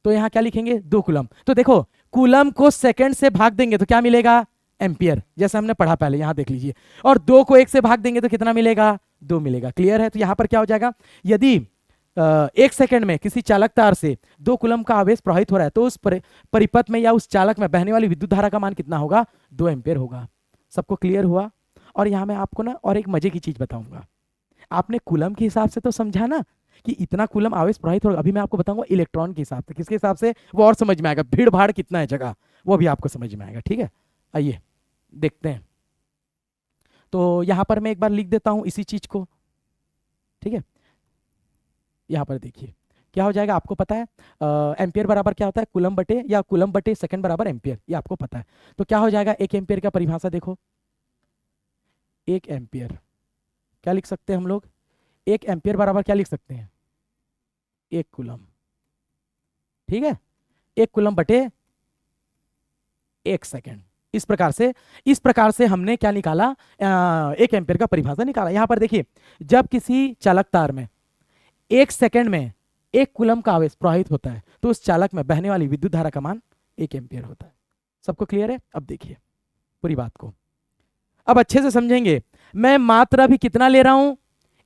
तो यहाँ क्या लिखेंगे, 2 कूलम। तो देखो कूलम को सेकंड से भाग देंगे तो क्या मिलेगा, एम्पियर, जैसे हमने पढ़ा पहले, यहाँ देख लीजिए। और 2 को 1 से भाग देंगे तो कितना मिलेगा, 2 मिलेगा। क्लियर है? तो यहाँ पर क्या हो जाएगा, यदि 1 सेकंड में किसी चालक तार से 2 कूलम का आवेश प्रवाहित हो रहा है तो उस परिपथ में या उस चालक में बहने वाली विद्युत धारा का मान कितना होगा, 2 एम्पियर होगा। सबको क्लियर हुआ? और यहाँ मैं आपको ना और एक मजे की चीज बताऊंगा। आपने कूलम के हिसाब से तो समझा ना कि इतना कूलम आवेश प्रवाहित होगा, अभी मैं आपको बताऊंगा इलेक्ट्रॉन के हिसाब से, किसके हिसाब से, वो और समझ में आएगा, भीड़ भाड़ कितना है जगह, वो भी आपको समझ में आएगा। ठीक है, आइए देखते हैं। तो यहाँ पर मैं एक बार लिख देता हूँ इसी चीज को। ठीक है, यहाँ पर देखिए क्या हो जाएगा, आपको पता है एम्पियर बराबर क्या होता है, कूलम बटे या कूलम बटे सेकंड बराबर एम्पियर, ये आपको पता है। तो क्या हो जाएगा, एक एम्पियर का परिभाषा देखो, एक एम्पियर क्या लिख सकते हैं हम लोग, एक एम्पियर बराबर क्या लिख सकते हैं, एक कूलम। ठीक है, एक कूलम बटे एक सेकंड। इस प्रकार से हमने क्या निकाला, एक एम्पियर का परिभाषा निकाला। यहां पर देखिए, जब किसी चालक तार में एक सेकंड में एक कूलम का आवेश प्रवाहित होता है तो उस चालक में बहने वाली विद्युत धारा का मान एक एम्पियर होता है। सबको क्लियर है? अब देखिए पूरी बात को अब अच्छे से समझेंगे। मैं मात्रा अभी कितना ले रहा हूं,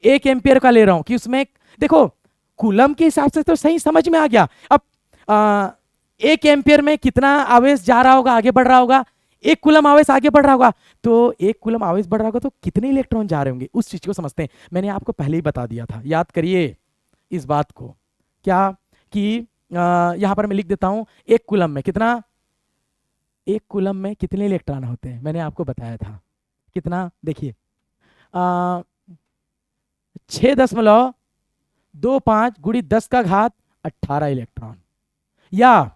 एक एम्पियर का ले रहा हूं कि उसमें देखो कूलम के हिसाब से तो सही समझ में आ गया। अब एक एम्पियर में कितना आवेश जा रहा होगा, आगे बढ़ रहा होगा, एक कूलम आवेश आगे बढ़ रहा होगा, तो एक कूलम आवेश बढ़ रहा होगा तो कितने इलेक्ट्रॉन जा रहे होंगे, उस चीज को समझते हैं। मैंने आपको पहले ही बता दिया था, याद करिए इस बात को, क्या कि यहां पर मैं लिख देता हूं, एक कूलम में कितना, एक कूलम में कितने इलेक्ट्रॉन होते हैं, मैंने आपको बताया था कितना, देखिए 6.25 गुणित 10 का घात 18 इलेक्ट्रॉन, या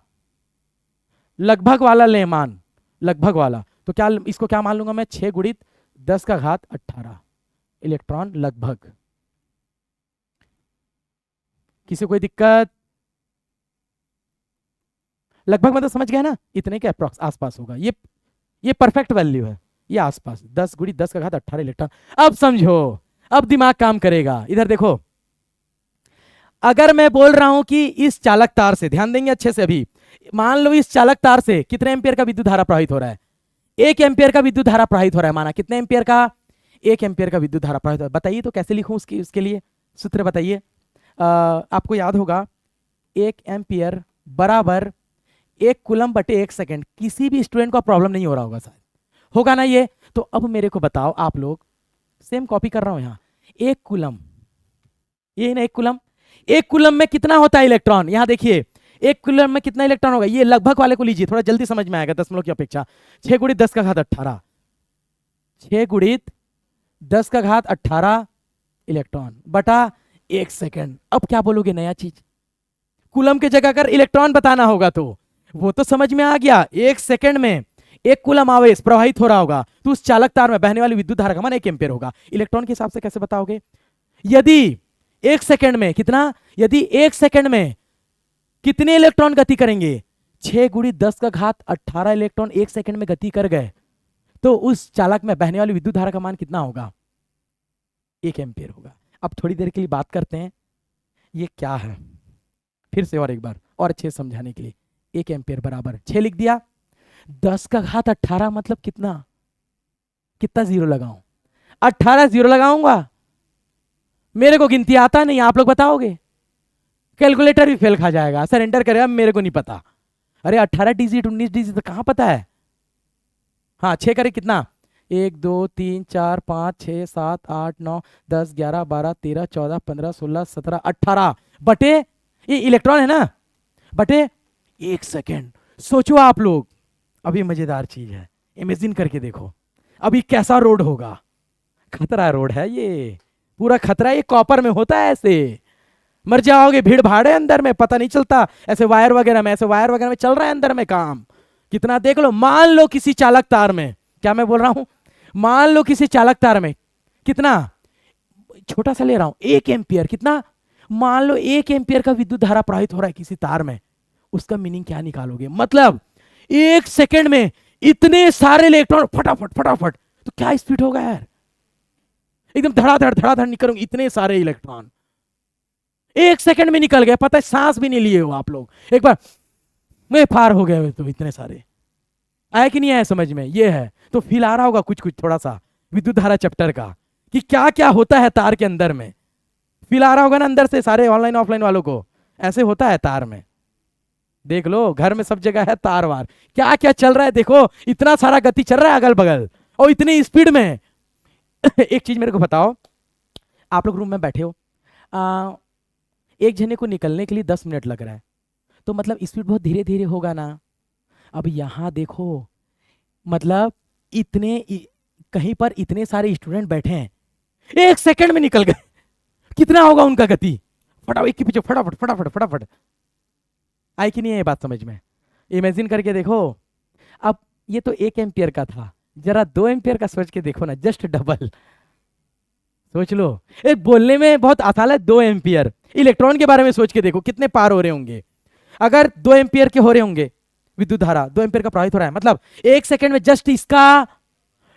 लगभग वाला ले मान, लगभग वाला, तो क्या इसको क्या मान लूंगा मैं, 6 गुणित 10 का घात 18 इलेक्ट्रॉन लगभग। किसी कोई दिक्कत? लगभग मतलब समझ गया ना, इतने के अप्रॉक्स आसपास होगा, ये परफेक्ट वैल्यू है, ये आसपास 10 गुणित 10 का घात 18 इलेक्ट्रॉन। अब समझो, अब दिमाग काम करेगा। इधर देखो, अगर मैं बोल रहा हूं कि इस चालक तार से, ध्यान देंगे अच्छे से, अभी मान लो इस चालक तार से कितने एम्पियर का विद्युत धारा प्रवाहित हो रहा है, एक एम्पियर का विद्युत धारा प्रवाहित हो रहा है, माना कितने एम्पियर का, एक एम्पियर का विद्युत धारा प्रवाहित हो रहा है। बताइए तो कैसे लिखूं उसके लिए सूत्र बताइए। आपको याद होगा, एक एम्पियर बराबर एक कूलम बटे एक सेकंड। किसी भी स्टूडेंट को प्रॉब्लम नहीं हो रहा होगा, शायद होगा ना ये। तो अब मेरे को बताओ आप लोग, सेम कॉपी कर रहा हूं यहां, एक कूलम, ये ना एक कूलम, एक कूलम में कितना होता है इलेक्ट्रॉन, यहां देखिए एक कूलम में कितना इलेक्ट्रॉन होगा, ये लगभग वाले को लीजिए, थोड़ा जल्दी समझ में आएगा दशमलव की अपेक्षा। 6 गुणित 10 का घात 18, 6 गुणित 10 का घात 18 इलेक्ट्रॉन बटा एक सेकंड। अब क्या बोलोगे नया चीज, कूलम के जगह अगर इलेक्ट्रॉन बताना होगा तो वो तो समझ में आ गया, एक सेकंड में एक कूलम आवेश प्रवाहित हो रहा होगा तो उस चालक तार में बहने वाली विद्युत धारा का मान 1 एम्पियर होगा। इलेक्ट्रॉन के हिसाब से कैसे बताओगे, यदि एक सेकंड में कितना, यदि एक सेकंड में कितने इलेक्ट्रॉन गति करेंगे, 6 गुणित 10 का घात 18 इलेक्ट्रॉन एक सेकंड में गति कर गए तो उस चालक में बहने वाली विद्युत धारा का मान कितना होगा, 1 एम्पियर होगा। अब थोड़ी देर के लिए बात करते हैं ये क्या है, फिर से और एक बार और अच्छे से समझाने के लिए। 1 एम्पियर बराबर 6 लिख दिया, 10 का घात 18 मतलब कितना, कितना जीरो लगाऊं, 18 जीरो लगाऊंगा, मेरे को गिनती आता नहीं, आप लोग बताओगे, कैलकुलेटर भी फेल खा जाएगा, सरेंडर करेगा, मेरे को नहीं पता। अरे 18 डिजिट 19 डिजिट तो कहां पता है। हाँ 6 करे कितना, 1 2 3 4 5 6 7 8 9 10 11 12 13 14 15 16 17 18 बटे, ये इलेक्ट्रॉन है ना, बटे एक सेकेंड। सोचो आप लोग, अभी मजेदार चीज है, इमेजिन करके देखो अभी कैसा रोड होगा, खतरा रोड है ये, पूरा खतरा, ये कॉपर में होता है, ऐसे मर जाओगे, भीड़ भाड़ है अंदर में, पता नहीं चलता, ऐसे वायर वगैरह में, ऐसे वायर वगैरह में चल रहा है अंदर में काम कितना, देख लो। मान लो किसी चालक तार में, क्या मैं बोल रहा हूं, मान लो किसी चालक तार में कितना, छोटा सा ले रहा हूं, 1 एम्पियर, कितना, मान लो 1 एम्पियर का विद्युत धारा प्रवाहित हो रहा है किसी तार में, उसका मीनिंग क्या निकालोगे, मतलब एक सेकंड में इतने सारे इलेक्ट्रॉन फटाफट फटाफट, तो क्या स्पीड होगा यार, एकदम धड़ाधड़ निकलोगे, इतने सारे इलेक्ट्रॉन एक सेकंड में निकल गए, पता है सांस भी नहीं लिए हो आप लोग, एक बार में फार हो गए, तो इतने सारे आया कि नहीं आया समझ में, ये है। तो फील आ रहा होगा कुछ कुछ थोड़ा सा विद्युत धारा चैप्टर का कि क्या क्या होता है तार के अंदर में, फील आ रहा होगा ना अंदर से, सारे ऑनलाइन ऑफलाइन वालों को ऐसे होता है तार में, देख लो घर में सब जगह है तार वार, क्या क्या चल रहा है देखो, इतना सारा गति चल रहा है अगल बगल और इतनी स्पीड में, एक चीज मेरे को बताओ, आप लोग रूम में बैठे हो, एक जने को निकलने के लिए 10 मिनट लग रहा है, तो मतलब स्पीड बहुत धीरे धीरे होगा ना। अब यहाँ देखो, मतलब कहीं पर इतने सारे स्टूडेंट बैठे हैं, 1 सेकंड में निकल गए, कितना होगा उनका गति, फटाफट एक के पीछे फटाफट फटाफट फटाफट। आई कि नहीं है ये बात समझ में? इमेजिन करके देखो। अब ये तो 1 एम्पियर का था, जरा 2 एम्पियर का सोच के देखो ना, जस्ट डबल। सोच लो, एक बोलने में बहुत आसान है, 2 एम्पियर। इलेक्ट्रॉन के बारे में सोच के देखो कितने पार हो रहे होंगे। अगर 2 एम्पियर के हो रहे होंगे विद्युत धारा, 2 एम्पियर का प्रवाहित हो रहा है, मतलब 1 सेकंड में जस्ट इसका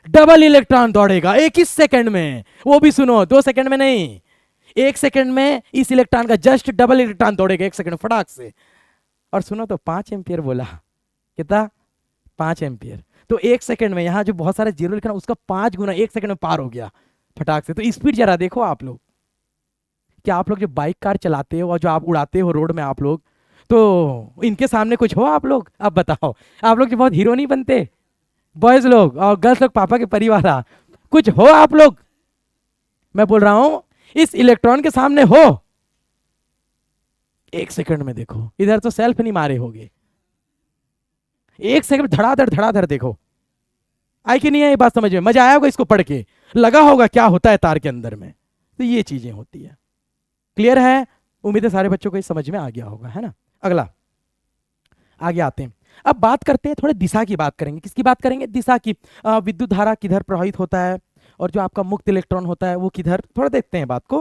डबल इलेक्ट्रॉन दौड़ेगा, 1 ही सेकंड में। वो भी सुनो, 2 सेकंड में नहीं, 1 सेकंड में इस इलेक्ट्रॉन का जस्ट डबल इलेक्ट्रॉन दौड़ेगा 1 सेकंड फटाक से। और सुनो तो 5 एम्पियर बोला, कितना? 5 एम्पियर। तो 1 सेकंड में यहां जो बहुत सारे जीरो लिखना, उसका 5 गुना 1 सेकंड में पार हो गया फटाक से। तो स्पीड जरा देखो आप लोग। क्या आप लोग जो बाइक कार चलाते हो और जो आप उड़ाते हो रोड में आप लोग, तो इनके सामने कुछ हो आप लोग? अब बताओ, आप लोग जो बहुत हीरो नहीं बनते, बॉयज लोग और गर्ल्स लोग, पापा के परिवार, कुछ हो आप लोग? मैं बोल रहा हूं इस इलेक्ट्रॉन के सामने हो। 1 सेकंड में देखो, इधर तो सेल्फ नहीं मारे होगे, 1 सेकंड धड़ाधड़ देखो। आई कि नहीं है ये बात समझ में? मजा आया होगा इसको पढ़ के, लगा होगा क्या होता है तार के अंदर में। तो ये चीजें होती है। क्लियर है? उम्मीद है सारे बच्चों को ये समझ में आ गया होगा, है ना। अगला आगे आते हैं। अब बात करते हैं, थोड़े दिशा की बात करेंगे। किसकी बात करेंगे? दिशा की। विद्युत धारा किधर प्रवाहित होता है और जो आपका मुक्त इलेक्ट्रॉन होता है वो किधर, थोड़ा देखते हैं बात को,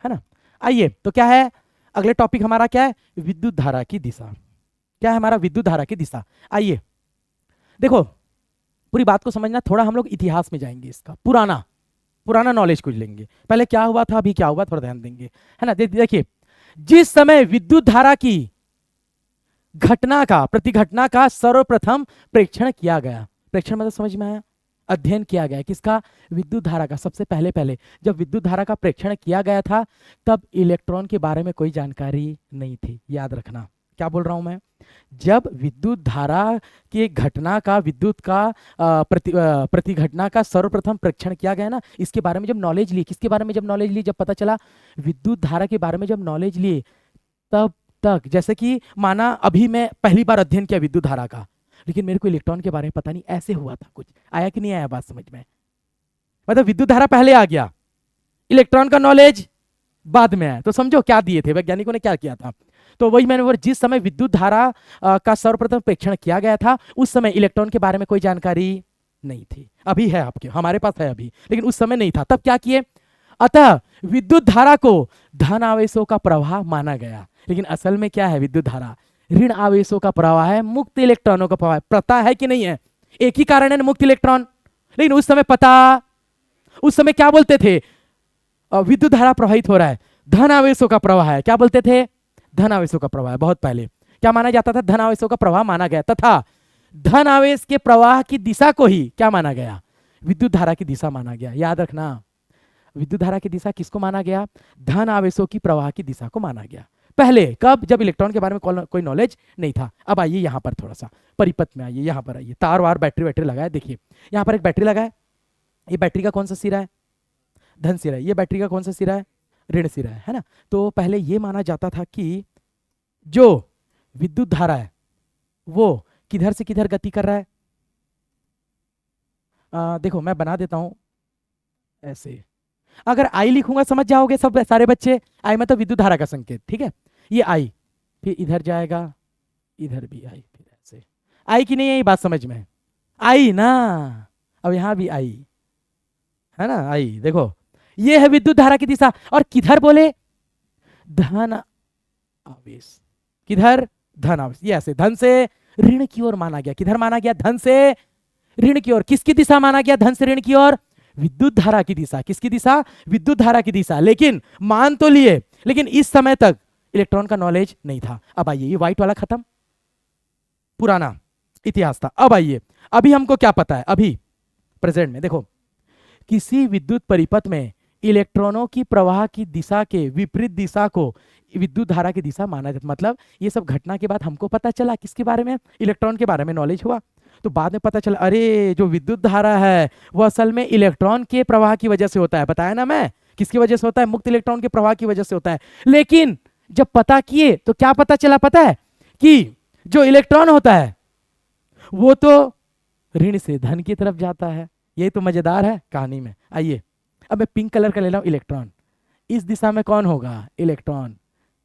है ना। आइए, तो क्या है अगले टॉपिक हमारा? क्या है? विद्युत धारा की दिशा। क्या है हमारा? विद्युत धारा की दिशा। आइए देखो, पूरी बात को समझना, थोड़ा हम लोग इतिहास में जाएंगे, इसका पुराना नॉलेज कुछ लेंगे। पहले क्या हुआ था, अभी क्या हुआ, थोड़ा ध्यान देंगे, है ना। देखिए, जिस समय विद्युत धारा की घटना का, प्रतिघटना का सर्वप्रथम प्रेक्षण किया गया, प्रेक्षण मतलब समझ में आया, अध्ययन किया गया किसका? विद्युत धारा का। सबसे पहले जब विद्युत धारा का प्रेक्षण किया गया था, तब इलेक्ट्रॉन के बारे में कोई जानकारी नहीं थी। याद रखना क्या बोल रहा हूं मैं। जब विद्युत धारा की घटना का, विद्युत का प्रतिघटना का सर्वप्रथम परीक्षण किया गया ना, इसके बारे में जब नॉलेज ली, किसके बारे में जब नॉलेज ली, जब पता चला विद्युत धारा के बारे में जब नॉलेज ली, तब तक, जैसे कि माना अभी मैं पहली बार अध्ययन किया विद्युत धारा का, लेकिन मेरे को इलेक्ट्रॉन के बारे में पता नहीं, ऐसे हुआ था कुछ। आया कि नहीं आया बात समझ में? मतलब विद्युत धारा पहले आ गया, इलेक्ट्रॉन का नॉलेज बाद में आया। तो समझो क्या दिए थे वैज्ञानिकों ने, क्या किया था। तो वही मैंने बोला, जिस समय विद्युत धारा का सर्वप्रथम परीक्षण किया गया था, उस समय इलेक्ट्रॉन के बारे में कोई जानकारी नहीं थी। अभी है आपके, हमारे पास है अभी, लेकिन उस समय नहीं था। तब क्या किए? अतः विद्युत धारा को धन आवेशों का प्रवाह माना गया। लेकिन असल में क्या है? विद्युत धारा ऋण आवेशों का प्रवाह है, मुक्त इलेक्ट्रॉनों का प्रवाह। पता है कि नहीं है? एक ही कारण है ना, मुक्त इलेक्ट्रॉन। लेकिन उस समय पता, उस समय क्या बोलते थे? विद्युत धारा प्रवाहित हो रहा है, धन आवेशों का प्रवाह है। क्या बोलते थे? धन आवेशों का प्रवाह है। बहुत पहले क्या माना जाता था? धन आवेशों का प्रवाह माना गया, तथा धन आवेश के प्रवाह की दिशा को ही क्या माना गया? विद्युत धारा की दिशा माना गया। याद रखना, विद्युत धारा की दिशा किसको माना गया? धन आवेशों की प्रवाह की दिशा को माना गया। पहले कब? जब इलेक्ट्रॉन के बारे में कोई नॉलेज नहीं था। अब आइए यहां पर थोड़ा सा परिपथ में आइए, यहां पर आइए। तार वार बैटरी लगाए, देखिए यहां पर एक बैटरी लगा है। ये बैटरी का कौन सा सिरा है? धन सिरा है। ये बैटरी का कौन सा सिरा है? ऋण सिरा है ना। तो पहले ये माना जाता था कि जो विद्युत धारा है वो किधर से किधर गति कर रहा है। देखो मैं बना देता हूं ऐसे, अगर आई लिखूंगा समझ जाओगे सब सारे बच्चे। आई मतलब विद्युत धारा का संकेत, ठीक है। ये आई, फिर इधर जाएगा, इधर भी आई, फिर ऐसे। आई कि नहीं है ये बात समझ में? आई ना। अब यहां भी आई है ना, आई। देखो ये है विद्युत धारा की दिशा। और किधर बोले? धन आवेश। किधर? धन आवेश। ये ऐसे धन से ऋण की ओर माना गया। किधर माना गया? धन से ऋण की ओर। किसकी दिशा माना गया? धन से ऋण की ओर। विद्युत धारा की दिशा। किसकी दिशा? विद्युत धारा की दिशा। लेकिन मान तो लिए, लेकिन इस समय तक इलेक्ट्रॉन का नॉलेज नहीं था। अब आइए, ये व्हाइट वाला खत्म, पुराना इतिहास था। अब आइए, अभी हमको क्या पता है? अभी प्रेजेंट में देखो, किसी विद्युत परिपथ में इलेक्ट्रॉनों की प्रवाह की दिशा के विपरीत दिशा को विद्युत धारा की दिशा माना जाता। मतलब ये सब घटना के बाद हमको पता चला किसके बारे में? इलेक्ट्रॉन के बारे में नॉलेज हुआ। तो बाद में पता चला अरे जो विद्युत धारा है वो असल में इलेक्ट्रॉन के प्रवाह की वजह से होता है। बताया ना मैं, किसकी वजह से होता है? मुक्त इलेक्ट्रॉन के प्रवाह की वजह से होता है। लेकिन जब पता किए तो क्या पता चला? पता है कि जो इलेक्ट्रॉन होता है वो तो ऋण से धन की तरफ जाता है। यही तो मजेदार है कहानी में। आइए अब मैं पिंक कलर का ले रहा हूं, इलेक्ट्रॉन। इस दिशा में कौन होगा? इलेक्ट्रॉन।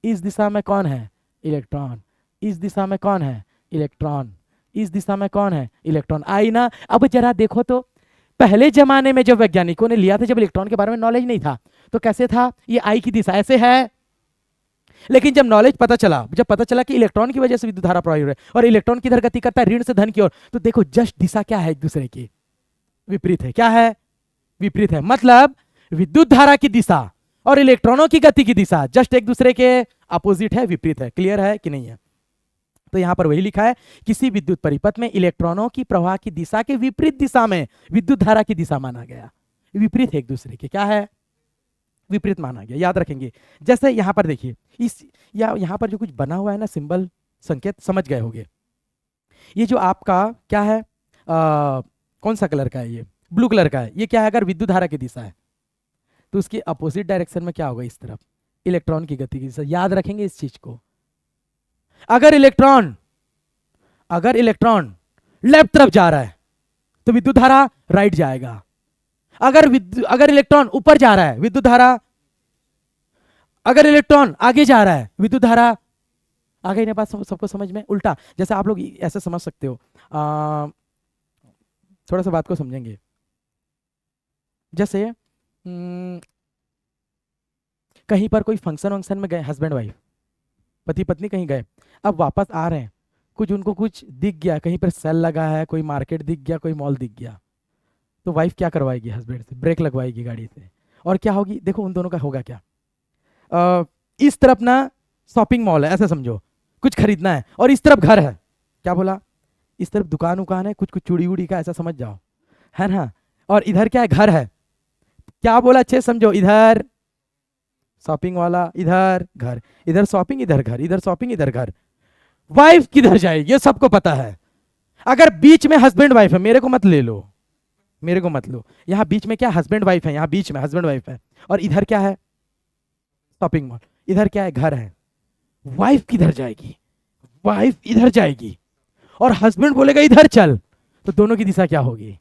इस दिशा में कौन है? इलेक्ट्रॉन। इस दिशा में कौन है? इलेक्ट्रॉन। इस दिशा में कौन है? इलेक्ट्रॉन। आई ना? अब जरा देखो तो, पहले जमाने में जब वैज्ञानिकों ने लिया था, जब इलेक्ट्रॉन के बारे में नॉलेज नहीं था, तो कैसे था? ये आई की दिशा ऐसे है। लेकिन जब नॉलेज पता चला, जब पता चला कि इलेक्ट्रॉन की वजह से विद्युत धारा प्रवाहित हो रही है और इलेक्ट्रॉन किधर गति करता है? ऋण से धन की ओर। तो देखो जस्ट दिशा क्या है? एक दूसरे की विपरीत है। क्या है? विपरीत है। मतलब विद्युत धारा की दिशा और इलेक्ट्रॉनों की गति की दिशा जस्ट एक दूसरे के अपोजिट है, विपरीत है। क्लियर है कि नहीं है? तो यहां पर वही लिखा है, किसी विद्युत परिपथ में इलेक्ट्रॉनों की प्रवाह की दिशा के विपरीत दिशा में विद्युत धारा की दिशा माना गया। विपरीत है एक दूसरे के। क्या है? विपरीत माना गया। याद रखेंगे। जैसे यहां पर देखिए, इस यहां पर जो कुछ बना हुआ है ना, सिंबल, संकेत, समझ गए होंगे। ये जो आपका क्या है, कौन सा कलर का है? ये ब्लू कलर का है। ये क्या है? अगर विद्युत धारा की दिशा है तो उसकी अपोजिट डायरेक्शन में क्या होगा? इस तरफ इलेक्ट्रॉन की गति की दिशा। याद रखेंगे इस चीज को। अगर इलेक्ट्रॉन लेफ्ट तरफ जा रहा है तो विद्युत धारा राइट जाएगा। अगर इलेक्ट्रॉन ऊपर जा रहा है, विद्युत धारा, अगर इलेक्ट्रॉन आगे जा रहा है, विद्युत धारा आगे। नहीं बात सबको समझ में? उल्टा। जैसे आप लोग ऐसे समझ सकते हो, थोड़ा सा बात को समझेंगे। जैसे कहीं पर कोई फंक्शन में गए, हस्बैंड वाइफ, पति पत्नी कहीं गए, अब वापस आ रहे हैं, उनको कुछ दिख गया, कहीं पर सेल लगा है, कोई मार्केट दिख गया, कोई मॉल दिख गया, तो वाइफ क्या करवाएगी? हस्बैंड से ब्रेक लगवाएगी गाड़ी से। और क्या होगी? देखो उन दोनों का होगा क्या। इस तरफ ना शॉपिंग मॉल है, ऐसा समझो, कुछ खरीदना है, और इस तरफ घर है। क्या बोला? इस तरफ दुकान उकान है, कुछ चूड़ी उड़ी का, ऐसा समझ जाओ, है ना। और इधर क्या है? घर है। क्या बोला? अच्छे समझो, इधर शॉपिंग वाला, इधर घर, इधर शॉपिंग, इधर घर, इधर शॉपिंग, इधर घर। वाइफ किधर जाएगी? ये सबको पता है। अगर बीच में हस्बैंड वाइफ है, मेरे को मत ले लो, मेरे को मत लो, यहां बीच में क्या? हस्बैंड वाइफ है, यहां बीच में हस्बैंड वाइफ है, और इधर क्या है? Shopping mall. इधर क्या है? घर है। वाइफ किधर जाएगी? वाइफ इधर जाएगी, और हस्बैंड बोलेगा इधर चल, तो दोनों की दिशा क्या होगी?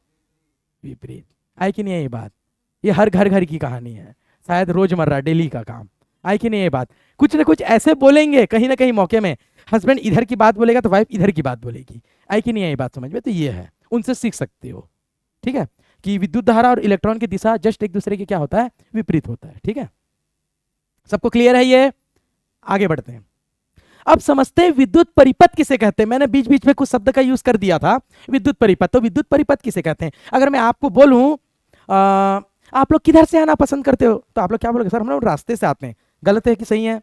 विपरीत। आई कि नहीं है ये बात? ये हर घर की कहानी है, शायद रोजमर्रा डेली का काम। आई कि नहीं ये बात? कुछ ना कुछ ऐसे बोलेंगे कहीं ना कहीं मौके में, हस्बैंड इधर की बात बोलेगा तो वाइफ इधर की बात बोलेगी। आई कि नहीं है ये बात समझ में? तो ये है, उनसे सीख सकते हो। ठीक है, कि विद्युत धारा और इलेक्ट्रॉन की दिशा जस्ट एक दूसरे के क्या होता है? विपरीत होता है। ठीक है, सबको क्लियर है ये? आगे बढ़ते हैं। अब समझते हैं विद्युत परिपथ किसे कहते हैं। मैंने बीच बीच में कुछ शब्द का यूज कर दिया था, विद्युत परिपथ। तो विद्युत परिपथ किसे कहते हैं? अगर मैं आपको बोलूं आप लोग किधर से आना पसंद करते हो, तो आप लोग क्या बोलोगे? सर हम लोग रास्ते से आते हैं। गलत है कि सही है?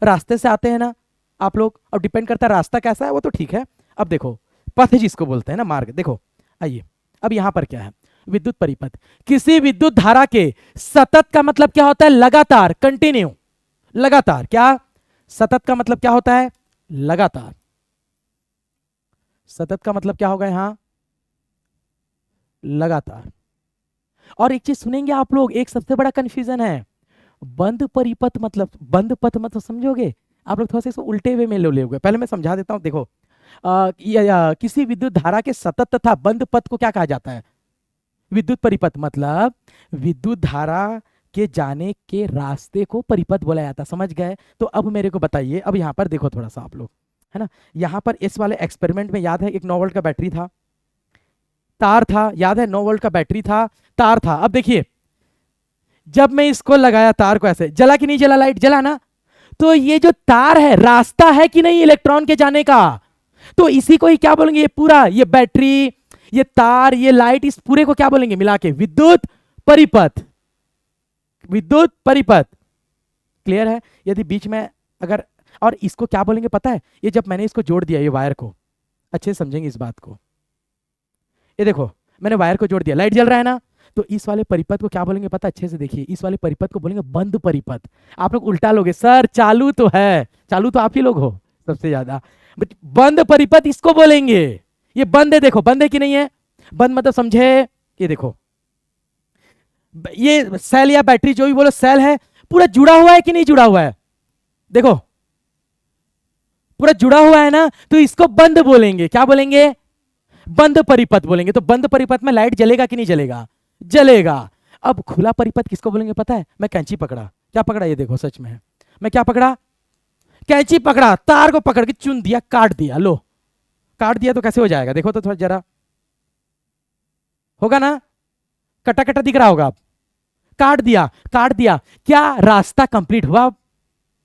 रास्ते से आते हैं ना आप लोग। अब डिपेंड करता है रास्ता कैसा है, वो तो ठीक है। अब देखो, पथ जिसको बोलते हैं ना, मार्ग। देखो आइए, अब यहां पर क्या है? विद्युत परिपथ किसी विद्युत धारा के सतत का मतलब क्या होता है? लगातार, कंटिन्यू, लगातार। क्या सतत का मतलब क्या होता है? लगातार। सतत का मतलब क्या होगा यहां? लगातार। और एक चीज सुनेंगे आप लोग, एक सबसे बड़ा कंफ्यूजन है, बंद परिपथ मतलब, बंद पथ मतलब समझोगे आप लोग? थोड़ा सा इसको उल्टे वे में लोगे। पहले मैं समझा देता हूं। देखो किसी विद्युत धारा के सतत तथा बंद पथ को क्या कहा जाता है? विद्युत परिपथ। मतलब विद्युत धारा के जाने के रास्ते को परिपथ बोला जाता है। समझ गए? तो अब मेरे को बताइए, अब यहां पर देखो थोड़ा सा आप लोग, है ना। यहां पर इस वाले एक्सपेरिमेंट में याद है, एक 9 वोल्ट का बैटरी था, तार था, याद है? 9 वोल्ट का बैटरी था, तार था। अब देखिए, जब मैं इसको लगाया, तार को ऐसे, जला कि नहीं जला? लाइट जला ना। तो ये जो तार है, रास्ता है कि नहीं इलेक्ट्रॉन के जाने का? तो इसी को ही क्या बोलेंगे? ये पूरा, ये बैटरी, ये तार, ये लाइट, इस पूरे को क्या बोलेंगे मिला के? विद्युत परिपथ। विद्युत परिपथ। क्लियर है? यदि बीच में अगर, और इसको क्या बोलेंगे पता है? ये जब मैंने इसको जोड़ दिया, ये वायर को, अच्छे से समझेंगे इस बात को। ये देखो, मैंने वायर को जोड़ दिया, लाइट जल रहा है ना, तो इस वाले परिपथ को क्या बोलेंगे पता? अच्छे से देखिए, इस वाले परिपथ को बोलेंगे बंद परिपथ। आप लोग उल्टा लोगे, सर चालू तो है, चालू तो आप ही लोग हो सबसे ज्यादा, बंद परिपथ इसको बोलेंगे। ये बंद है, देखो बंद है कि नहीं है, बंद मतलब समझे, ये देखो ये सेल या बैटरी जो भी बोलो, सेल है, पूरा जुड़ा हुआ है कि नहीं जुड़ा हुआ है, देखो पूरा जुड़ा हुआ है ना, तो इसको बंद बोलेंगे, क्या बोलेंगे, बंद परिपथ बोलेंगे। तो बंद परिपथ में लाइट जलेगा कि नहीं जलेगा, जलेगा। अब खुला परिपथ किसको बोलेंगे पता है, मैं कैंची पकड़ा, क्या पकड़ा, ये देखो सच में है, मैं क्या पकड़ा, कैंची पकड़ा, तार को पकड़ के चुन दिया, काट दिया, लो काट दिया तो कैसे हो जाएगा, देखो तो थोड़ा जरा, होगा ना, कटा कटा दिख रहा होगा, आप काट दिया, काट दिया, क्या रास्ता कंप्लीट हुआ,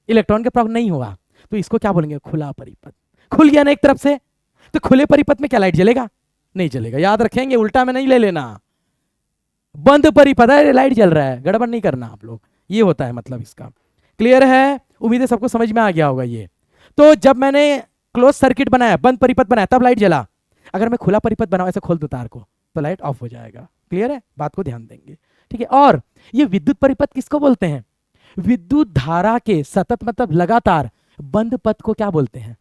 इलेक्ट्रॉन के प्रॉब्लम नहीं हुआ, तो इसको क्या बोलेंगे, खुला परिपथ। खुल गया ना एक तरफ से, तो खुले परिपथ में क्या लाइट जलेगा, नहीं जलेगा, याद रखेंगे, उल्टा में नहीं ले लेना, बंद परिपथ है, लाइट जल रहा है, गड़बड़ नहीं करना आप लोग, ये होता है मतलब इसका। क्लियर है, उम्मीद है सबको समझ में आ गया होगा ये। तो जब मैंने क्लोज सर्किट बनाया, बंद परिपथ बनाया, तब लाइट जला, अगर मैं खुला परिपथ बनाऊं, ऐसे खोल दूं तार को, तो लाइट ऑफ हो जाएगा। क्लियर है, बात को ध्यान देंगे, ठीक है। और ये विद्युत परिपथ किसको बोलते हैं, विद्युत धारा के सतत मतलब लगातार बंद पथ को क्या बोलते हैं,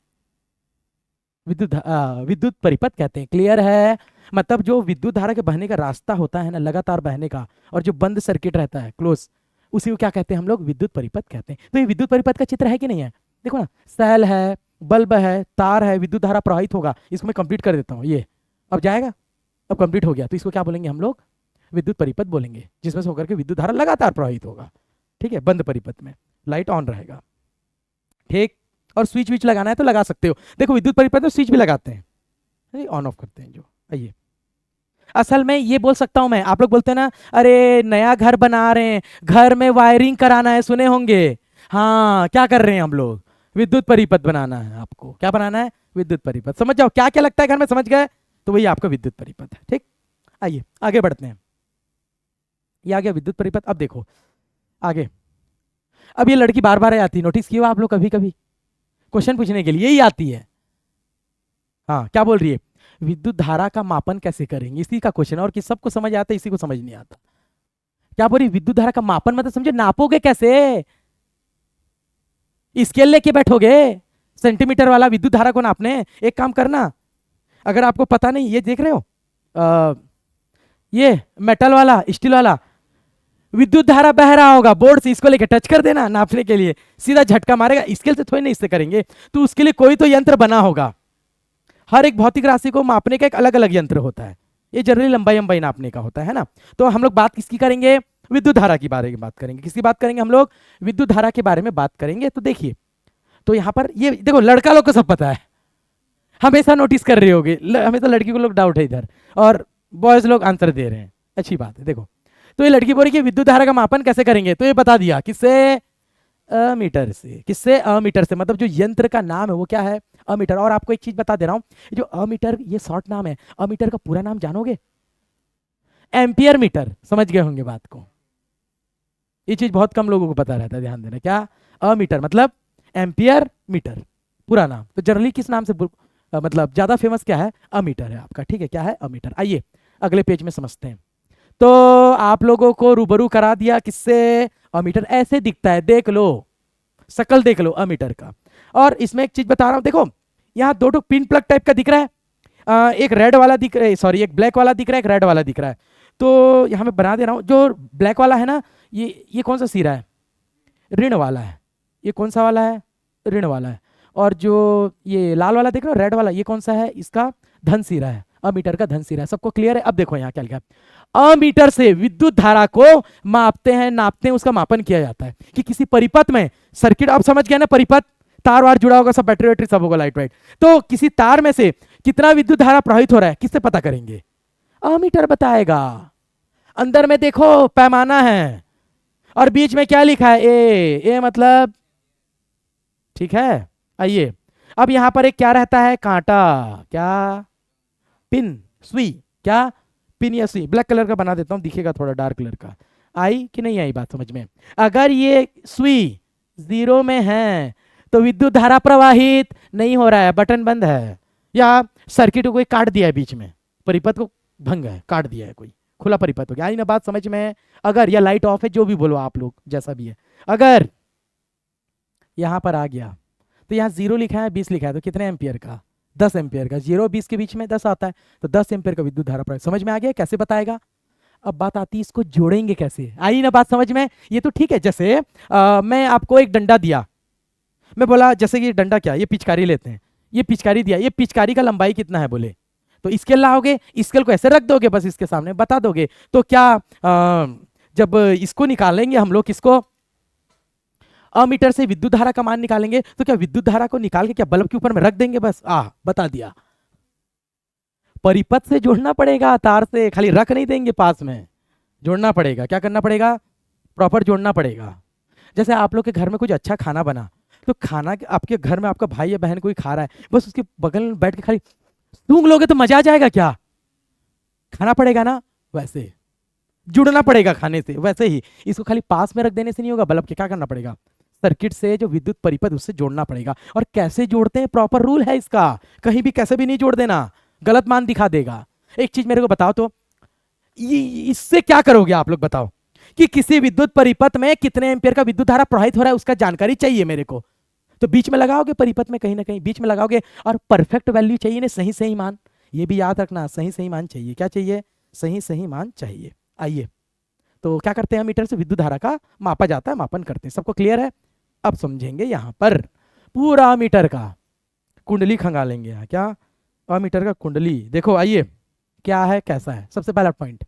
विद्युत परिपथ कहते हैं। क्लियर है, मतलब जो विद्युत धारा के बहने का रास्ता होता है ना, लगातार बहने का, और जो बंद सर्किट रहता है क्लोज, उसी को क्या कहते हैं हम लोग, विद्युत परिपथ कहते हैं। तो ये विद्युत परिपथ का चित्र है कि नहीं है, देखो ना, सेल है, बल्ब है, तार है, विद्युत धारा प्रवाहित होगा, इसको मैं कंप्लीट कर देता हूँ, ये अब जाएगा, अब कंप्लीट हो गया, तो इसको क्या बोलेंगे हम लोग, विद्युत परिपथ बोलेंगे, जिसमें से होकर के विद्युत धारा लगातार प्रवाहित होगा, ठीक है, बंद परिपथ में लाइट ऑन रहेगा, ठीक। और स्विच विच लगाना है तो लगा सकते हो, देखो विद्युत परिपथ में स्विच भी लगाते हैं, ऑन ऑफ करते हैं जो, आइए असल में ये बोल सकता हूं मैं, आप लोग बोलते हैं ना, अरे नया घर बना रहे हैं, घर में वायरिंग कराना है, सुने होंगे, हाँ क्या कर रहे हैं हम लोग, विद्युत परिपथ बनाना है, आपको क्या बनाना है, विद्युत परिपथ। समझ जाओ क्या क्या लगता है घर में, समझ गए, तो वही आपका विद्युत परिपथ है, ठीक। आइए आगे बढ़ते हैं, ये आ गया विद्युत परिपथ। अब देखो आगे, अब ये लड़की बार बार आती है, नोटिस किया आप लोग, कभी कभी क्वेश्चन पूछने के लिए यही आती है, हाँ क्या बोल रही है, विद्युत धारा का मापन कैसे करेंगे, इसी का क्वेश्चन, और कि सबको समझ आता है, इसी को समझ नहीं आता। क्या बोल रही, विद्युत धारा का मापन मतलब समझे, नापोगे कैसे, स्केल लेके बैठोगे सेंटीमीटर वाला विद्युत धारा को नापने, एक काम करना, अगर आपको पता नहीं, ये देख रहे हो ये मेटल वाला, स्टील वाला, विद्युत धारा बह रहा होगा बोर्ड से, इसको लेके टच कर देना नापने के लिए, सीधा झटका मारेगा, स्केल से थोड़ी नहीं इससे करेंगे, तो उसके लिए कोई तो यंत्र बना होगा, हर एक भौतिक राशि को मापने का एक अलग अलग यंत्र होता है, ये जनरली लंबाई लंबाई नापने का होता है ना। तो हम लोग बात किसकी करेंगे, विद्युत धारा की बारे में बात करेंगे, किसकी बात करेंगे हम लोग, विद्युत धारा के बारे में बात करेंगे। तो देखिए, तो यहाँ पर ये देखो, लड़का लोग को सब पता है, हमेशा नोटिस कर रहे होगे, हमेशा लड़की को लोग डाउट है इधर, और बॉयज लोग आंसर दे रहे हैं, अच्छी बात है। देखो तो ये लड़की बोल रही कि विद्युत धारा का मापन कैसे करेंगे, तो ये बता दिया, किससे, अमीटर से। किससे, अमीटर से, मतलब जो यंत्र का नाम है वो क्या है, अमीटर। और आपको एक चीज बता दे रहा हूं, जो अमीटर ये शॉर्ट नाम है, अमीटर का पूरा नाम जानोगे, एम्पियर मीटर। समझ गए होंगे बात को, ये चीज बहुत कम लोगों को पता रहता है, ध्यान देना, क्या अमीटर मतलब एम्पियर मीटर, पूरा नाम। तो जनरली किस नाम से मतलब ज्यादा फेमस क्या है, अमीटर है आपका, ठीक है, क्या है, अमीटर। आइए अगले पेज में समझते हैं। तो आप लोगों को रूबरू करा दिया किससे, अमीटर ऐसे दिखता है, देख लो शकल देख लो अमीटर का। और इसमें एक चीज बता रहा हूं, देखो यहाँ दो टो पिन प्लग टाइप का दिख रहा है, एक रेड वाला दिख रहा है, सॉरी एक ब्लैक वाला दिख रहा है, एक रेड वाला दिख रहा है। तो यहाँ मैं बना दे रहा हूँ, जो ब्लैक वाला है ना, ये कौन सा सिरा है, ऋण वाला है, ये कौन सा वाला है, ऋण वाला है। और जो ये लाल वाला देख रहे हो, रेड वाला, ये कौन सा है, इसका धन सिरा है, अमीटर का धन सिरा है। सबको क्लियर है। अब देखो यहाँ क्या लिखा है, अमीटर से विद्युत धारा को मापते हैं, नापते हैं, उसका मापन किया जाता है कि किसी परिपथ में सर्किट, आप समझ गया ना, परिपथ तार वार जुड़ा होगा, सब बैटरी वैटरी सब होगा, लाइट वाइट, तो किसी तार में से कितना विद्युत धारा प्रवाहित हो रहा है, किससे पता करेंगे, अमीटर बताएगा। अंदर में देखो पैमाना है, और बीच में क्या लिखा है, ए मतलब, ठीक है। आइए अब यहां पर एक क्या रहता है, कांटा, क्या, पिन, सुई, क्या, पिन या सुई, ब्लैक कलर का बना देता हूं, दिखेगा थोड़ा डार्क कलर का। आई कि नहीं आई बात समझ में, अगर ये सुई 0 में है तो विद्युत धारा प्रवाहित नहीं हो रहा है, बटन बंद है, या सर्किट को कोई काट दिया है बीच में, परिपथ को भंग है, काट दिया है कोई, खुला परिपथ हो गया। आई ना बात समझ में, अगर या लाइट ऑफ है, जो भी बोलो आप लोग, जैसा भी है, अगर यहां पर आ गया तो यहाँ 0 लिखा है, 20 लिखा है, तो कितने एम्पियर का, 10 एम्पियर का, 0 और 20 के बीच में 10 आता है, तो 10 एम्पियर का विद्युत धारा प्रवाहित। समझ में आ गया कैसे बताएगा? अब बात आती है इसको जोड़ेंगे कैसे, आई ना बात समझ में? ये तो ठीक है, जैसे मैं आपको एक डंडा दिया, मैं बोला जैसे कि डंडा क्या, ये पिचकारी लेते हैं, ये पिचकारी दिया, ये पिचकारी का लंबाई कितना है बोले, तो स्केल लाओगे, स्केल को ऐसे रख दोगे बस इसके सामने बता दोगे, तो क्या जब इसको निकालेंगे हम लोग, किसको, अमीटर से विद्युत धारा का मान निकालेंगे, तो क्या विद्युत धारा को निकाल के क्या बल्ब के ऊपर में रख देंगे बस, बता दिया। परिपथ से जोड़ना पड़ेगा, तार से खाली रख नहीं देंगे, पास में जोड़ना पड़ेगा। क्या करना पड़ेगा? प्रॉपर जोड़ना पड़ेगा। जैसे आप लोग के घर में कुछ अच्छा खाना बना, तो खाना आपके घर में आपका भाई या बहन कोई खा रहा है, बस उसके बगल में बैठ के खाली सूंघ लोगे तो मजा आ जाएगा क्या? खाना पड़ेगा ना, वैसे जुड़ना पड़ेगा खाने से। वैसे ही इसको खाली पास में रख देने से नहीं होगा बल्ब के, क्या करना पड़ेगा? सर्किट से जो विद्युत परिपथ उससे जोड़ना पड़ेगा। और कैसे जोड़ते हैं, प्रॉपर रूल है इसका, कहीं भी कैसे भी नहीं जोड़ देना, गलत मान दिखा देगा। एक चीज मेरे को बताओ तो, इससे क्या करोगे आप लोग बताओ, कि किसी विद्युत परिपथ में कितने एम्पियर का विद्युत धारा प्रवाहित हो रहा है उसका जानकारी चाहिए मेरे को, तो बीच में लगाओगे, परिपथ में कहीं ना कहीं बीच में लगाओगे, और परफेक्ट वैल्यू चाहिए ना, सही सही मान। ये भी याद रखना, सही सही मान चाहिए। क्या चाहिए? सही सही मान चाहिए। आइए, तो क्या करते हैं, मीटर से विद्युत धारा का मापा जाता है, मापन करते हैं। सबको क्लियर है? अब समझेंगे यहां पर पूरा मीटर का कुंडली खंगालेंगे। यहाँ क्या, अमीटर का कुंडली देखो, आइए क्या है कैसा है। सबसे पहला पॉइंट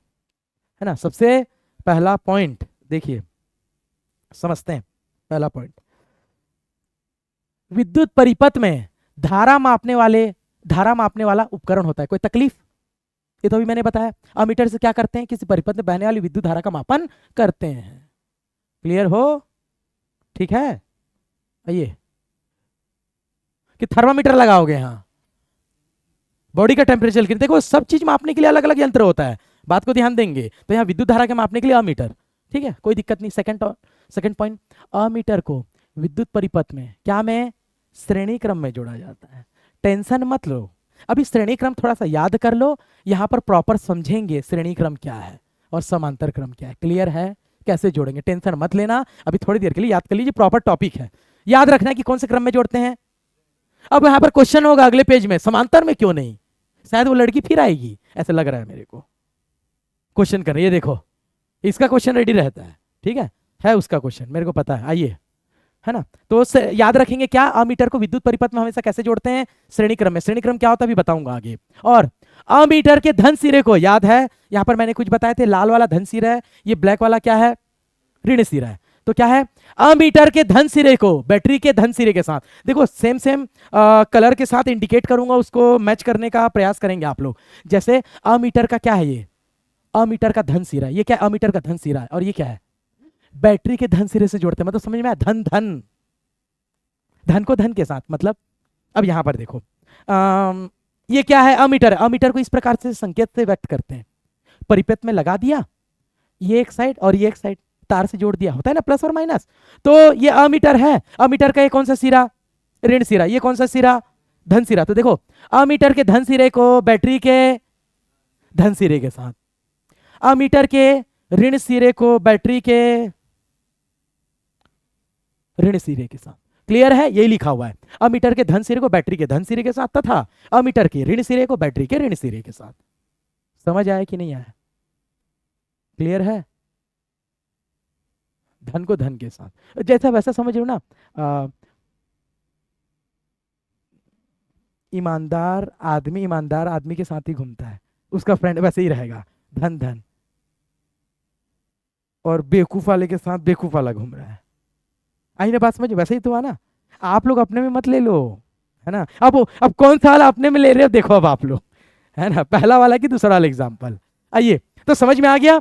है ना, सबसे पहला पॉइंट देखिए, समझते हैं। पहला पॉइंट, विद्युत परिपथ में धारा मापने वाला उपकरण होता है। कोई तकलीफ? ये तो अभी मैंने बताया। अमीटर से क्या करते हैं, किसी परिपथ में बहने वाली विद्युत धारा का मापन करते हैं। क्लियर हो? ठीक है। आइए, कि थर्मामीटर लगाओगे, हाँ, बॉडी का टेम्परेचर के, देखो सब चीज मापने के लिए अलग अलग यंत्र होता है, बात को ध्यान देंगे। तो यहाँ विद्युत धारा के मापने के लिए अमीटर, ठीक है, कोई दिक्कत नहीं। सेकंड पॉइंट, अमीटर को विद्युत परिपथ में क्या में, श्रेणी क्रम में जोड़ा जाता है। टेंशन मत लो, अभी श्रेणी क्रम थोड़ा सा याद कर लो, यहां पर प्रॉपर समझेंगे श्रेणी क्रम क्या है और समांतर क्रम क्या है। क्लियर है? कैसे जोड़ेंगे, टेंशन मत लेना, अभी थोड़ी देर के लिए याद कर लीजिए, प्रॉपर टॉपिक है, याद रखना है कि कौन से क्रम में जोड़ते हैं। अब यहां पर क्वेश्चन होगा अगले पेज में, समांतर में क्यों नहीं, शायद वो लड़की फिर आएगी, ऐसा लग रहा है मेरे को, क्वेश्चन कर रही है। देखो इसका क्वेश्चन रेडी रहता है, ठीक है उसका क्वेश्चन मेरे को पता है। आइए, है ना, तो याद रखेंगे क्या, अमीटर को विद्युत परिपथ में हमेशा कैसे जोड़ते हैं, श्रेणी क्रम में। श्रेणी क्रम क्या होता है अभी बताऊंगा आगे। और अमीटर के धन सिरे को, याद है यहां पर मैंने कुछ बताए थे, लाल वाला धन सिरा है, ये ब्लैक वाला क्या है, ऋण सिरा है। तो क्या है, अमीटर के धन सिरे को बैटरी के धन सिरे के साथ, देखो सेम कलर के साथ इंडिकेट करूंगा, उसको मैच करने का प्रयास करेंगे आप लोग। जैसे अमीटर का क्या है, ये अमीटर का धन सिरा, ये क्या है, अमीटर का धन सिरा है, और ये क्या है, बैटरी के धन सिरे से जोड़ते हैं। मतलब समझ में आया, धन धन, धन को धन के साथ, मतलब अब यहां पर देखो, ये क्या है, अमीटर। अमीटर को इस प्रकार से संकेत से व्यक्त करते हैं, परिपथ में लगा दिया, ये एक साइड और ये एक साइड तार से जोड़ दिया, होता है ना प्लस और माइनस। तो ये अमीटर है, अमीटर का ये कौन सा सिरा, ऋण सिरा, ये कौन सा सिरा, धन सिरा। तो देखो अमीटर के धन सिरे को बैटरी के धन सिरे के साथ, अमीटर के ऋण सिरे को बैटरी के ऋण सिरे के साथ। क्लियर है? यही लिखा हुआ है, अमीटर के धन सिरे को बैटरी के धन सिरे के साथ तथा अमीटर के ऋण सिरे को बैटरी के ऋण सिरे के साथ। समझ आया कि नहीं आया? क्लियर है? धन को धन के साथ, जैसा वैसा समझ लो ना, ईमानदार आदमी के साथ ही घूमता है, उसका फ्रेंड वैसे ही रहेगा, धन धन, और बेवकूफ वाले के साथ बेवकूफ वाला घूम रहा है। आई ना बात समझ? वैसे ही तो है ना, आप लोग अपने में मत ले लो, है ना। अब कौन सा वाला अपने में ले रहे हो, देखो अब आप लोग, है ना, पहला वाला कि दूसरा वाला एग्जाम्पल। आइए, तो समझ में आ गया,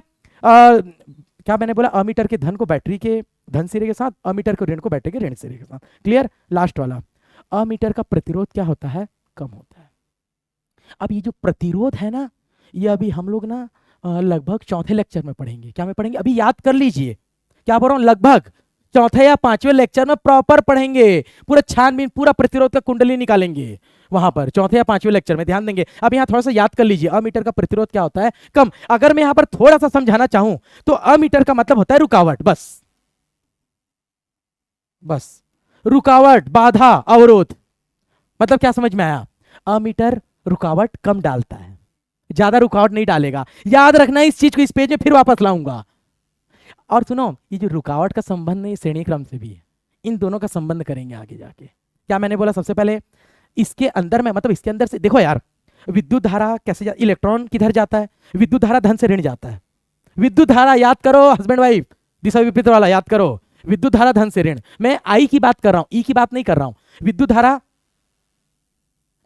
क्या मैंने बोला, अमीटर के धन को बैटरी के धन सिरे के साथ, अमीटर को ऋण को बैटरी के ऋण सिरे के साथ। क्लियर? लास्ट वाला, अमीटर का प्रतिरोध क्या होता है, कम होता है। अब ये जो प्रतिरोध है ना, ये अभी हम लोग ना लगभग चौथे लेक्चर में पढ़ेंगे। क्या में पढ़ेंगे, अभी याद कर लीजिए, क्या बोल रहा हूँ, लगभग चौथे या पांचवें लेक्चर में प्रॉपर पढ़ेंगे, पूरा छानबीन, पूरा प्रतिरोध का कुंडली निकालेंगे वहां पर, चौथे या पांचवें लेक्चर में ध्यान देंगे। अब यहाँ थोड़ा सा याद कर लीजिए, अमीटर का प्रतिरोध क्या होता है, कम। अगर मैं यहाँ पर थोड़ा सा समझाना चाहूं तो अमीटर का मतलब होता है रुकावट, बस रुकावट, बाधा, अवरोध। मतलब क्या समझ में आया, अमीटर रुकावट कम डालता है, ज्यादा रुकावट नहीं डालेगा। याद रखना इस चीज को, इस पेज में फिर वापस लाऊंगा। और सुनो, ये जो रुकावट का संबंध है ये श्रेणी क्रम से भी है, इन दोनों का संबंध करेंगे आगे जाके। क्या मैंने बोला, सबसे पहले इसके अंदर में, मतलब इसके अंदर से देखो यार, विद्युत धारा कैसे इलेक्ट्रॉन किधर जाता है, विद्युत धारा धन से ऋण जाता है। विद्युत धारा याद करो, हस्बैंड वाइफ दिशा विपरीत वाला याद करो, विद्युत धारा धन से ऋण। मैं आई की बात कर रहा हूं, ई की बात नहीं कर रहा हूं। विद्युत धारा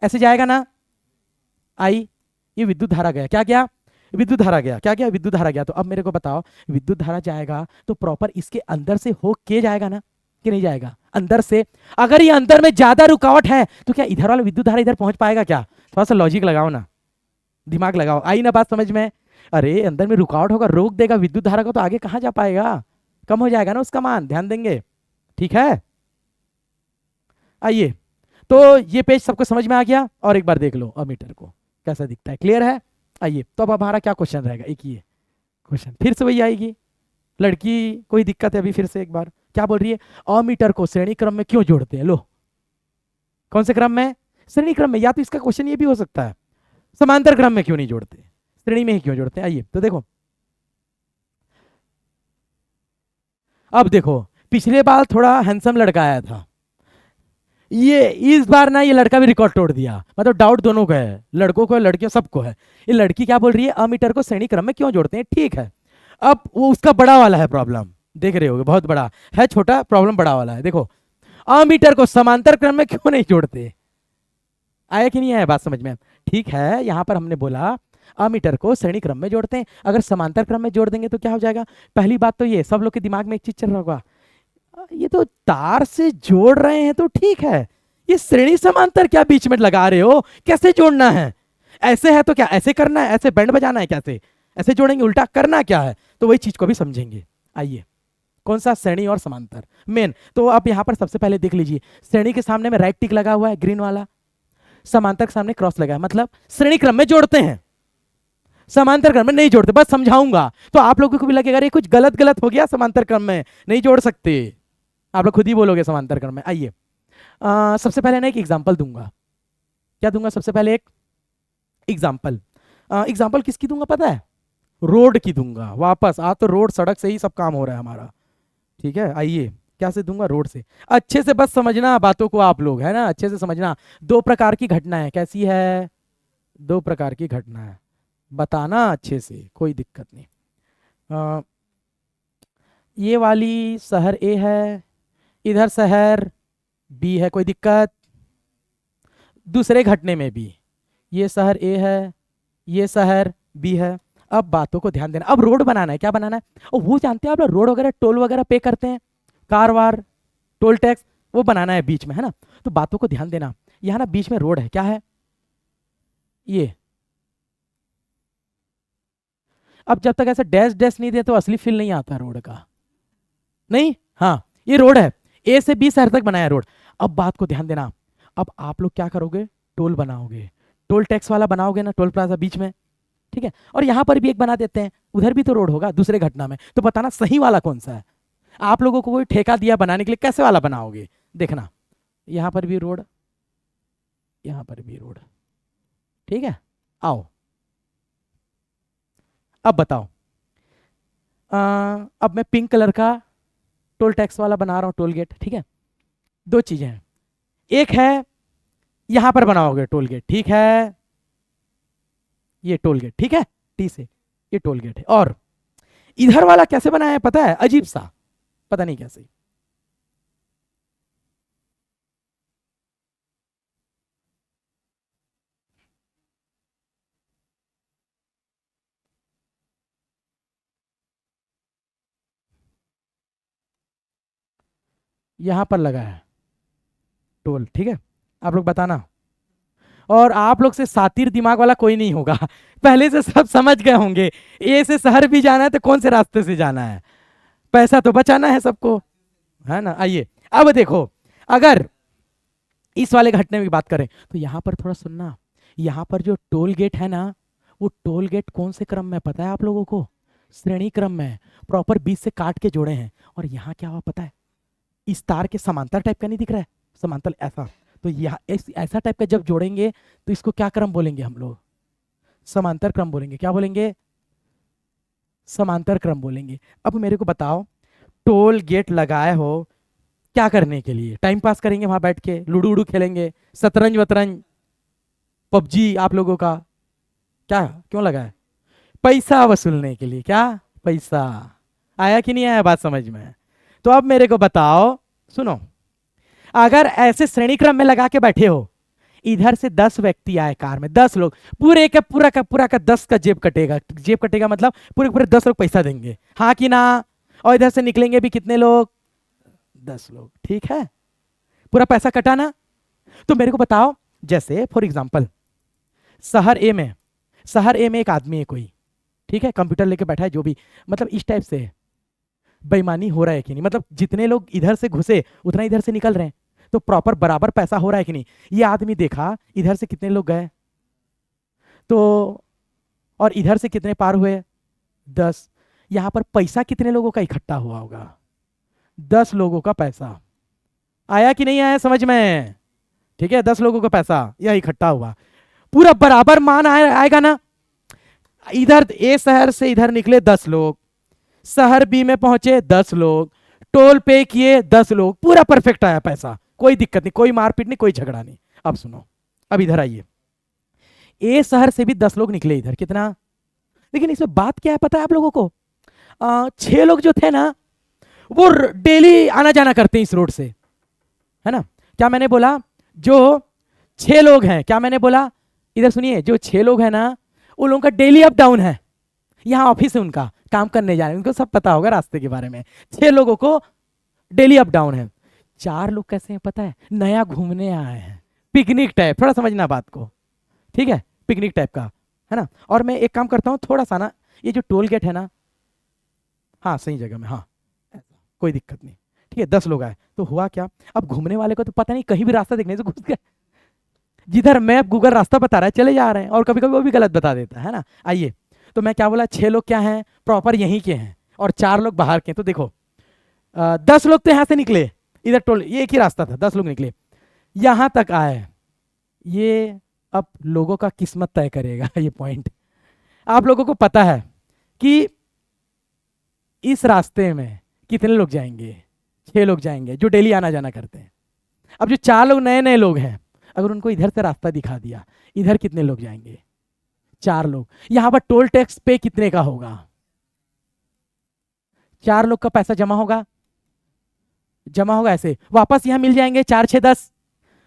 ऐसे जाएगा ना, आई, ये विद्युत धारा गया, क्या गया, विद्युत धारा गया, क्या गया, विद्युत धारा गया। तो अब मेरे को बताओ, विद्युत धारा जाएगा तो प्रॉपर इसके अंदर से हो के जाएगा ना, कि नहीं जाएगा अंदर से। अगर ये अंदर में ज्यादा रुकावट है तो क्या इधर वाला विद्युत धारा इधर पहुंच पाएगा क्या? थोड़ा सा लॉजिक लगाओ ना, दिमाग लगाओ, आई ना बात समझ में। अरे अंदर में रुकावट होगा, रोक देगा विद्युत धारा को, तो आगे कहां जा पाएगा, कम हो जाएगा ना उसका मान, ध्यान देंगे, ठीक है। आइए, तो ये पेज सबको समझ में आ गया, और एक बार देख लो अमीटर को कैसा दिखता है, क्लियर है। आइए, तो अब हमारा क्या क्वेश्चन रहेगा, एक ही क्वेश्चन फिर से वही आएगी। लड़की कोई दिक्कत है अभी, फिर से एक बार क्या बोल रही है, अमीटर को श्रेणी क्रम में क्यों जोड़ते हैं। लो, कौन से क्रम में, श्रेणी क्रम में। या तो इसका क्वेश्चन ये भी हो सकता है, समांतर क्रम में क्यों नहीं जोड़ते, श्रेणी में ही क्यों जोड़ते हैं। आइए तो देखो, अब देखो पिछले बार थोड़ा हैंडसम लड़का आया था, ये इस बार ना ये लड़का भी रिकॉर्ड तोड़ दिया, मतलब डाउट दोनों को है, लड़कों को लड़कियों सबको है। ये लड़की क्या बोल रही है, अमीटर को श्रेणी क्रम में क्यों जोड़ते हैं, ठीक है। अब वो उसका बड़ा वाला है प्रॉब्लम, देख रहे होगे, बहुत बड़ा है, छोटा प्रॉब्लम बड़ा वाला है। देखो, अमीटर को समांतर क्रम में क्यों नहीं जोड़ते, आया कि नहीं आया बात समझ में। ठीक है, यहां पर हमने बोला अमीटर को श्रेणी क्रम में जोड़ते हैं, अगर समांतर क्रम में जोड़ देंगे तो क्या हो जाएगा। पहली बात तो ये सब लोग के दिमाग में एक चीज चल रहा होगा, ये तो तार से जोड़ रहे हैं तो ठीक है, ये श्रेणी समांतर क्या बीच में लगा रहे हो, कैसे जोड़ना है, ऐसे है तो क्या ऐसे करना है, ऐसे बैंड बजाना है, कैसे ऐसे जोड़ेंगे, उल्टा करना क्या है, तो वही चीज को भी समझेंगे। आइए, कौन सा, श्रेणी और समांतर मेन। तो आप यहां पर सबसे पहले देख लीजिए, श्रेणी के सामने में राइट टिक लगा हुआ है ग्रीन वाला, समांतर के सामने क्रॉस लगा है, मतलब श्रेणी क्रम में जोड़ते हैं, समांतर क्रम में नहीं जोड़ते। बस समझाऊंगा तो आप लोगों को भी लगेगा ये कुछ गलत गलत हो गया, समांतर क्रम में नहीं जोड़ सकते, आप लोग खुद ही बोलोगे समांतर क्रम में। आइए, सबसे पहले ना एक एग्जांपल दूंगा, क्या दूंगा, सबसे पहले एक एग्जांपल। एग्जांपल किसकी दूंगा पता है, रोड की दूंगा। वापस आ, तो रोड सड़क से ही सब काम हो रहा है हमारा, ठीक है। आइए, क्या से दूंगा, रोड से। अच्छे से बस समझना बातों को आप लोग, है ना, अच्छे से समझना। दो प्रकार की घटना है, कैसी है, दो प्रकार की घटना है, बताना अच्छे से, कोई दिक्कत नहीं। ये वाली शहर ए है, इधर शहर बी है, कोई दिक्कत। दूसरे घटने में भी ये शहर ए है, ये शहर बी है। अब बातों को ध्यान देना, अब रोड बनाना है, क्या बनाना है, और वो जानते हैं आप लोग, रोड वगैरह टोल वगैरह पे करते हैं, कार वार टोल टैक्स, वो बनाना है बीच में, है ना। तो बातों को ध्यान देना, यहाँ ना बीच में रोड है, क्या है ये। अब जब तक ऐसा डैश डैश नहीं दे तो असली फील नहीं आता रोड का, नहीं, हाँ ये रोड है, ए से बी शहर तक बनाया रोड। अब बात को ध्यान देना, अब आप लोग क्या करोगे, टोल बनाओगे, टोल टैक्स वाला बनाओगे ना, टोल प्लाजा बीच में, ठीक है। और यहां पर भी एक बना देते हैं, उधर भी तो रोड होगा दूसरे घटना में, तो बताना सही वाला कौन सा है। आप लोगों को कोई ठेका दिया बनाने के लिए, कैसे वाला बनाओगे, देखना, यहां पर भी रोड, यहां पर भी रोड, ठीक है। आओ, अब बताओ, अब मैं पिंक कलर का टोल टैक्स वाला बना रहा हूं, टोल गेट, ठीक है। दो चीजें हैं, एक है यहां पर बनाओगे टोल गेट, ठीक है, ये टोल गेट, ठीक है, टी से, ये टोल गेट है। और इधर वाला कैसे बनाया है पता है, अजीब सा, पता नहीं कैसे। यहां पर लगा है टोल, ठीक है, आप लोग बताना। और आप लोग से सातिर दिमाग वाला कोई नहीं होगा, पहले से सब समझ गए होंगे, ए से शहर भी जाना है तो कौन से रास्ते से जाना है, पैसा तो बचाना है सबको, है ना। आइए, अब देखो, अगर इस वाले घटने की बात करें तो यहां पर थोड़ा सुनना, यहां पर जो टोल गेट है ना, वो टोल गेट कौन से क्रम में पता है आप लोगों को, श्रेणी क्रम में, प्रॉपर बीच से काट के जोड़े हैं। और यहां क्या हुआ पता है, इस तार के समांतर टाइप का नहीं दिख रहा है, समांतर ऐसा, तो यह ऐसा टाइप का जब जोड़ेंगे तो इसको क्या क्रम बोलेंगे हम लोग? समांतर क्रम बोलेंगे। क्या बोलेंगे? समांतर क्रम बोलेंगे। अब मेरे को बताओ, टोल गेट लगाए हो क्या करने के लिए? टाइम पास करेंगे वहां बैठ के, लूडो उडू खेलेंगे, शतरंज वतरंज, पबजी आप लोगों का? क्या क्यों लगाए? पैसा वसूलने के लिए। क्या? पैसा। आया कि नहीं आया बात समझ में? तो अब मेरे को बताओ, सुनो, अगर ऐसे श्रेणी क्रम में लगा के बैठे हो, इधर से 10 व्यक्ति आए कार में, 10 लोग, पूरा का 10 का जेब कटेगा। जेब कटेगा मतलब पूरे पूरे 10 लोग पैसा देंगे, हाँ कि ना? और इधर से निकलेंगे भी कितने लोग? 10 लोग। ठीक है, पूरा पैसा कटा ना? तो मेरे को बताओ, जैसे फॉर एग्जांपल शहर ए में एक आदमी है कोई, ठीक है, कंप्यूटर लेके बैठा है, जो भी, मतलब इस टाइप से बेईमानी हो रहा है कि नहीं? मतलब जितने लोग इधर से घुसे उतना इधर से निकल रहे हैं, तो प्रॉपर बराबर पैसा हो रहा है कि नहीं? ये आदमी देखा इधर से कितने लोग गए, तो और इधर से कितने पार हुए? 10। यहां पर पैसा कितने लोगों का इकट्ठा हुआ होगा? 10 लोगों का पैसा। आया कि नहीं आया समझ में? ठीक है, 10 लोगों का पैसा यह इकट्ठा हुआ, पूरा बराबर मान आएगा ना? इधर ए शहर से इधर निकले 10 लोग, शहर बी में पहुंचे 10 लोग, टोल पे किए 10 लोग, पूरा परफेक्ट आया पैसा, कोई दिक्कत नहीं, कोई मारपीट नहीं, कोई झगड़ा नहीं। अब सुनो, अब इधर आइए, ए शहर से भी 10 लोग निकले इधर, कितना? लेकिन इसमें बात क्या है पता है आप लोगों को? 6 लोग जो थे ना, वो डेली आना जाना करते हैं इस रोड से, है ना? क्या मैंने बोला? जो 6 लोग हैं, क्या मैंने बोला? इधर सुनिए, जो 6 लोग हैं ना, उन लोगों का डेली अप डाउन है, यहाँ ऑफिस है उनका, काम करने जा रहे हैं, उनको सब पता होगा रास्ते के बारे में। 6 लोगों को डेली अप डाउन है। 4 लोग कैसे हैं पता है? नया घूमने आए हैं, पिकनिक टाइप, थोड़ा समझना बात को, ठीक है, पिकनिक टाइप का, है ना? और मैं एक काम करता हूँ थोड़ा सा ना, ये जो टोल गेट है ना, हाँ सही जगह में, हाँ कोई दिक्कत नहीं, ठीक है, 10 लोग आए तो हुआ क्या? अब घूमने वाले को तो पता नहीं, कहीं भी रास्ता देखने से घुस गए, जिधर मैप गूगल रास्ता बता रहा है चले जा रहे हैं, और कभी कभी वो भी गलत बता देता है ना। आइए, तो मैं क्या बोला, 6 लोग क्या हैं? प्रॉपर यहीं के हैं, और 4 लोग बाहर के हैं। तो देखो 10 लोग तो यहाँ से निकले, इधर टोल, ये एक ही रास्ता था, 10 लोग निकले, यहां तक आए। ये अब लोगों का किस्मत तय करेगा ये पॉइंट। आप लोगों को पता है कि इस रास्ते में कितने लोग जाएंगे? 6 लोग जाएंगे जो डेली आना जाना करते हैं। अब जो 4 लोग नए नए लोग हैं, अगर उनको इधर से रास्ता दिखा दिया, इधर कितने लोग जाएंगे? 4 लोग। यहां पर टोल टैक्स पे कितने का होगा? 4 लोग का पैसा जमा होगा, ऐसे वापस यहां मिल जाएंगे 4 6 10,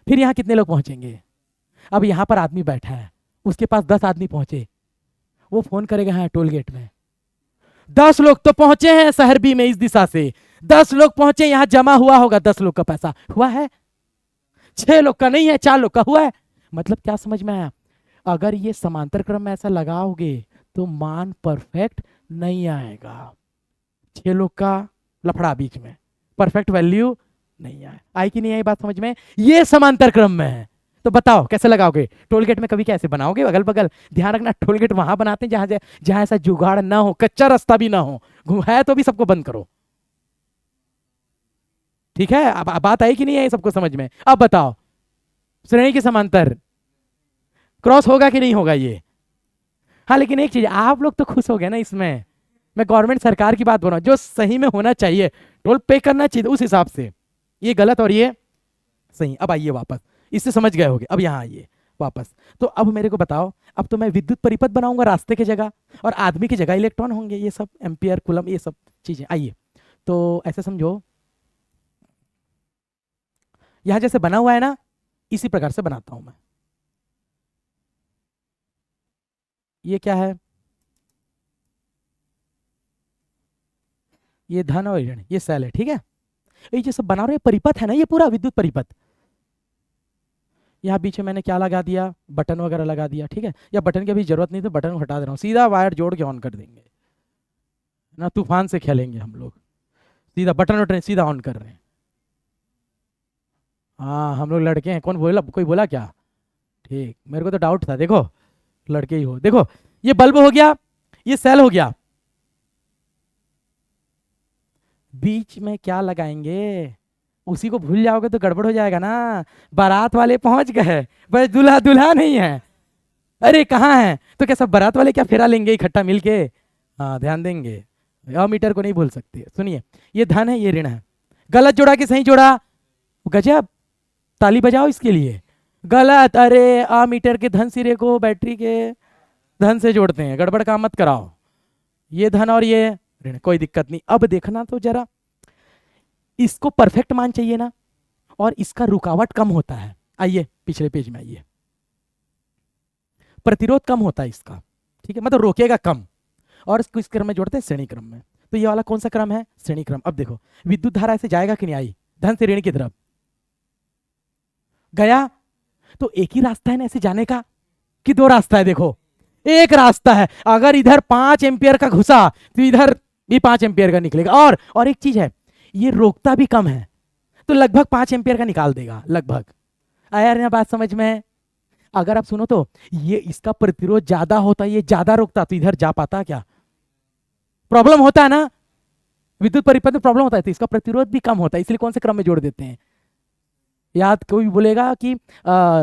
फिर यहां कितने लोग पहुंचेंगे? अब यहां पर आदमी बैठा है, उसके पास 10 आदमी पहुंचे, वो फोन करेगा हाँ टोल गेट में, 10 लोग तो पहुंचे हैं शहर बी में इस दिशा से, 10 लोग पहुंचे, यहां जमा हुआ होगा 10 लोग का पैसा, हुआ है? 6 लोग का नहीं है, 4 लोग का हुआ है। मतलब क्या समझ में आया? अगर ये समांतर क्रम में ऐसा लगाओगे तो मान परफेक्ट नहीं आएगा, 6 लोग का लफड़ा बीच में, परफेक्ट वैल्यू नहीं आए। आई कि नहीं आई बात समझ में? ये समांतर क्रम में है। तो बताओ कैसे लगाओगे? टोल गेट में कभी कैसे बनाओगे? अगल बगल, ध्यान रखना, टोल गेट वहां बनाते हैं जहां जहां ऐसा जुगाड़ ना हो, कच्चा रास्ता भी ना हो, है तो भी सबको बंद करो, ठीक है? अब बात आई कि नहीं आई सबको समझ में? अब बताओ, श्रेणी के समांतर क्रॉस होगा कि नहीं होगा ये? हाँ, लेकिन एक चीज, आप लोग तो खुश हो गए ना इसमें, मैं गवर्नमेंट सरकार की बात बोल रहा हूं, जो सही में होना चाहिए, टोल पे करना चाहिए उस हिसाब से, ये गलत और ये सही। अब आइए वापस, इससे समझ गए होगे, अब यहाँ आइए वापस। तो अब मेरे को बताओ, अब तो मैं विद्युत परिपथ बनाऊंगा रास्ते की जगह, और आदमी की जगह इलेक्ट्रॉन होंगे, ये सब एम्पियर कूलम ये सब चीजें। आइए, तो ऐसे समझो, यहां जैसे बना हुआ है ना, इसी प्रकार से बनाता हूं मैं। ये क्या है? ये धन और ऋण, ये सेल है, ठीक है? ये जो सब बना रहे परिपथ है ना, ये पूरा विद्युत परिपथ। यहाँ बीच में मैंने क्या लगा दिया? बटन वगैरह लगा दिया, ठीक है? या बटन की अभी जरूरत नहीं, तो बटन को हटा दे रहा हूँ, सीधा वायर जोड़ के ऑन कर देंगे ना, तूफान से खेलेंगे हम लोग, सीधा बटन वटन सीधा ऑन कर रहे हैं। हाँ, हम लोग लड़के हैं, कौन बोला? कोई बोला क्या? ठीक, मेरे को तो डाउट था, देखो लड़के ही हो। देखो, ये बल्ब हो गया, ये सेल हो गया, बीच में क्या लगाएंगे? उसी को भूल जाओगे तो गड़बड़ हो जाएगा ना। बारात वाले पहुंच गए, बस दूल्हा दूल्हा नहीं है। अरे कहाँ है? तो क्या सब बारात वाले क्या फेरा लेंगे इकट्ठा मिलके? हाँ ध्यान देंगे, मीटर को नहीं भूल सकते। सुनिए, ये धन है, ये ऋण है। गलत जोड़ा कि सही जोड़ा? गजब, ताली बजाओ इसके लिए। गलत। अरे मीटर के धन सिरे को बैटरी के धन से जोड़ते हैं, गड़बड़ काम मत कराओ। ये धन और ये ऋण, कोई दिक्कत नहीं। अब देखना तो जरा, इसको परफेक्ट मान चाहिए ना, और इसका रुकावट कम होता है। आइए पिछले पेज में आइए, प्रतिरोध कम होता है इसका, ठीक है, मतलब रोकेगा कम। और इसको इस क्रम में जोड़ते हैं, श्रेणी क्रम में। तो ये वाला कौन सा क्रम है? श्रेणी क्रम। अब देखो विद्युत धारा ऐसे जाएगा कि नहीं? आई धन से ऋण की तरफ गया, तो एक ही रास्ता है ना ऐसे जाने का, कि दो रास्ता है? देखो एक रास्ता है। अगर इधर 5 एम्पियर का घुसा तो इधर भी 5 एम्पियर का निकलेगा। और एक चीज है, ये रोकता भी कम है, तो लगभग 5 एम्पियर का निकाल देगा लगभग। आया ना बात समझ में? अगर आप सुनो तो ये इसका प्रतिरोध ज्यादा होता, ये ज्यादा रोकता, तो इधर जा पाता क्या? प्रॉब्लम होता है ना, विद्युत परिपथ में प्रॉब्लम होता है, तो इसका प्रतिरोध भी कम होता है। इसलिए कौन से क्रम में जोड़ देते हैं? याद, कोई बोलेगा कि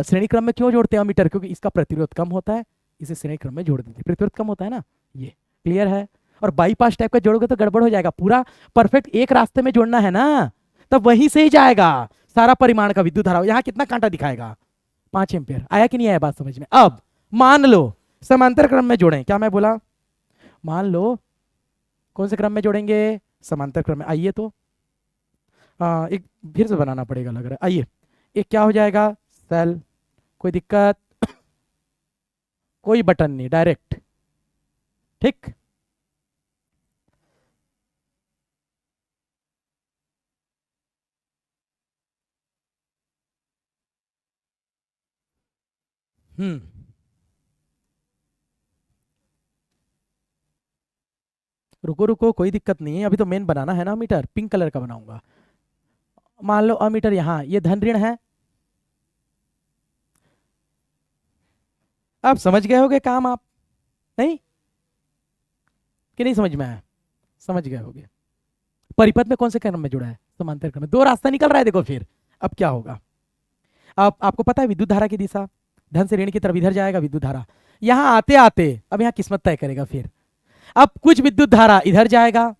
श्रेणी क्रम में क्यों जोड़ते हैं अमीटर? क्योंकि इसका प्रतिरोध कम होता है, इसे श्रेणी क्रम में जोड़ देते हैं। प्रतिरोध कम होता है ना, ये क्लियर है। और बाईपास टाइप का जोड़ोगे तो गड़बड़ हो जाएगा। पूरा परफेक्ट एक रास्ते में जोड़ना है ना, तब वहीं से ही जाएगा सारा परिमाण का विद्युत धारा। यहां कितना कांटा दिखाएगा? 5 एम्पियर। आया कि नहीं आया बात समझ में? अब मान लो समांतर क्रम में जोड़ें। क्या मैं बोला? मान लो कौन से क्रम में जोड़ेंगे? समांतर क्रम में। आइए तो एक फिर से बनाना पड़ेगा लग रहा है। आइए, एक क्या हो जाएगा? सेल। कोई दिक्कत? कोई बटन नहीं, डायरेक्ट, ठीक। रुको रुको, कोई दिक्कत नहीं है, अभी तो मेन बनाना है ना मीटर। पिंक कलर का बनाऊंगा। मान लो अमीटर यहाँ, ये धन ऋण है। आप समझ गए होगे काम? आप नहीं कि नहीं समझ में आया? समझ गए होगे। परिपथ में कौन से क्रम में जुड़ा है? समांतर क्रम में। दो रास्ता निकल रहा है, देखो फिर अब क्या होगा। अब आपको पता है विद्युत धारा की दिशा धन से ऋण की तरफ इधर जाएगा विद्युत धारा। यहां आते आते अब यहां किस्मत तय करेगा। फिर अब कुछ विद्युत धारा इधर जाएगा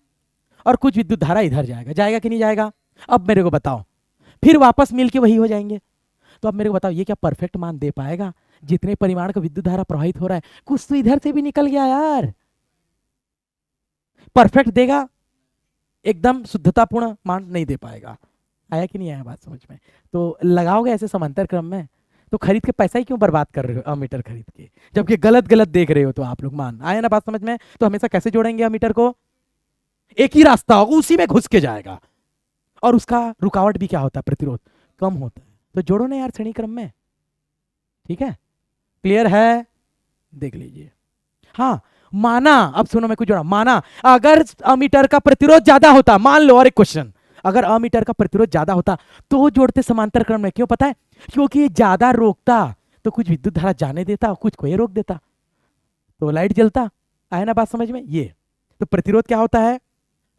और कुछ विद्युत धारा इधर जाएगा। जाएगा कि नहीं जाएगा? अब मेरे को बताओ, फिर वापस मिल के वही हो जाएंगे। तो अब मेरे को बताओ, ये क्या परफेक्ट मान दे पाएगा? जितने परिमाण का विद्युत धारा प्रवाहित हो रहा है, कुछ तो इधर से भी निकल गया यार। परफेक्ट देगा? एकदम शुद्धतापूर्ण मान नहीं दे पाएगा। आया कि नहीं आया बात समझ में? तो लगाओगे ऐसे समांतर क्रम में, तो खरीद के पैसा ही क्यों बर्बाद कर रहे हो अमीटर खरीद के, जबकि गलत गलत देख रहे हो? तो आप लोग मान आया ना बात समझ में? तो हमेशा कैसे जोड़ेंगे अमीटर को? एक ही रास्ता होगा, उसी में घुस के जाएगा। और उसका रुकावट भी क्या होता है? प्रतिरोध कम होता है। तो जोड़ो ना यार श्रेणी क्रम में, ठीक है? क्लियर है? देख लीजिए। हाँ, माना, अब सुनो मैं कुछ जोड़ा। माना अगर अमीटर का प्रतिरोध ज्यादा होता, मान लो, और एक क्वेश्चन, अगर अमीटर का प्रतिरोध ज्यादा होता तो जोड़ते समांतर क्रम में। क्यों पता है? क्योंकि ये ज्यादा रोकता तो कुछ विद्युत धारा जाने देता, कुछ को रोक देता, तो लाइट जलता। आया ना बात समझ में? ये तो प्रतिरोध क्या होता है?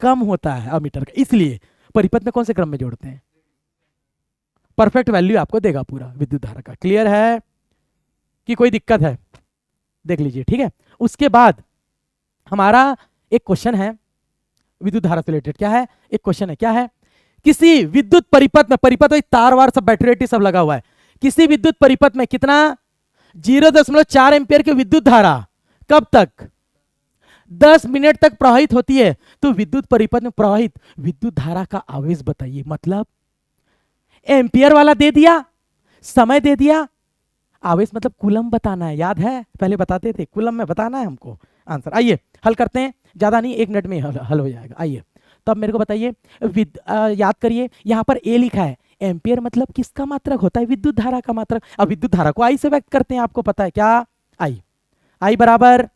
कम होता है अमीटर का। इसलिए परिपथ में कौन से क्रम में जोड़ते हैं? परफेक्ट वैल्यू आपको देगा पूरा विद्युत धारा का। क्लियर है कि कोई दिक्कत है? देख लीजिए, ठीक है। उसके बाद हमारा एक क्वेश्चन है विद्युत धारा से रिलेटेड। क्या है? एक क्वेश्चन है, क्या है? किसी विद्युत परिपथ में, परिपथ में तार वार सब बैटरी सब लगा हुआ है, किसी विद्युत परिपथ में कितना 0.4 एम्पियर की विद्युत धारा कब तक? 10 मिनट तक प्रवाहित होती है। तो विद्युत परिपथ में प्रवाहित विद्युत धारा का आवेश बताइए। मतलब एम्पियर वाला दे दिया, समय दे दिया, आवेश मतलब कूलम बताना है। याद है पहले बताते थे, कूलम में बताना है हमको आंसर। आइए हल करते हैं, ज्यादा नहीं, 1 मिनट में हल हो जाएगा। आइए तब मेरे को बताइए, याद करिए, यहां पर ए लिखा है। एम्पियर मतलब किसका मात्रक होता है? विद्युत धारा का मात्रक। अब विद्युत धारा को आई से व्यक्त करते हैं, आपको पता है क्या? आई बराबर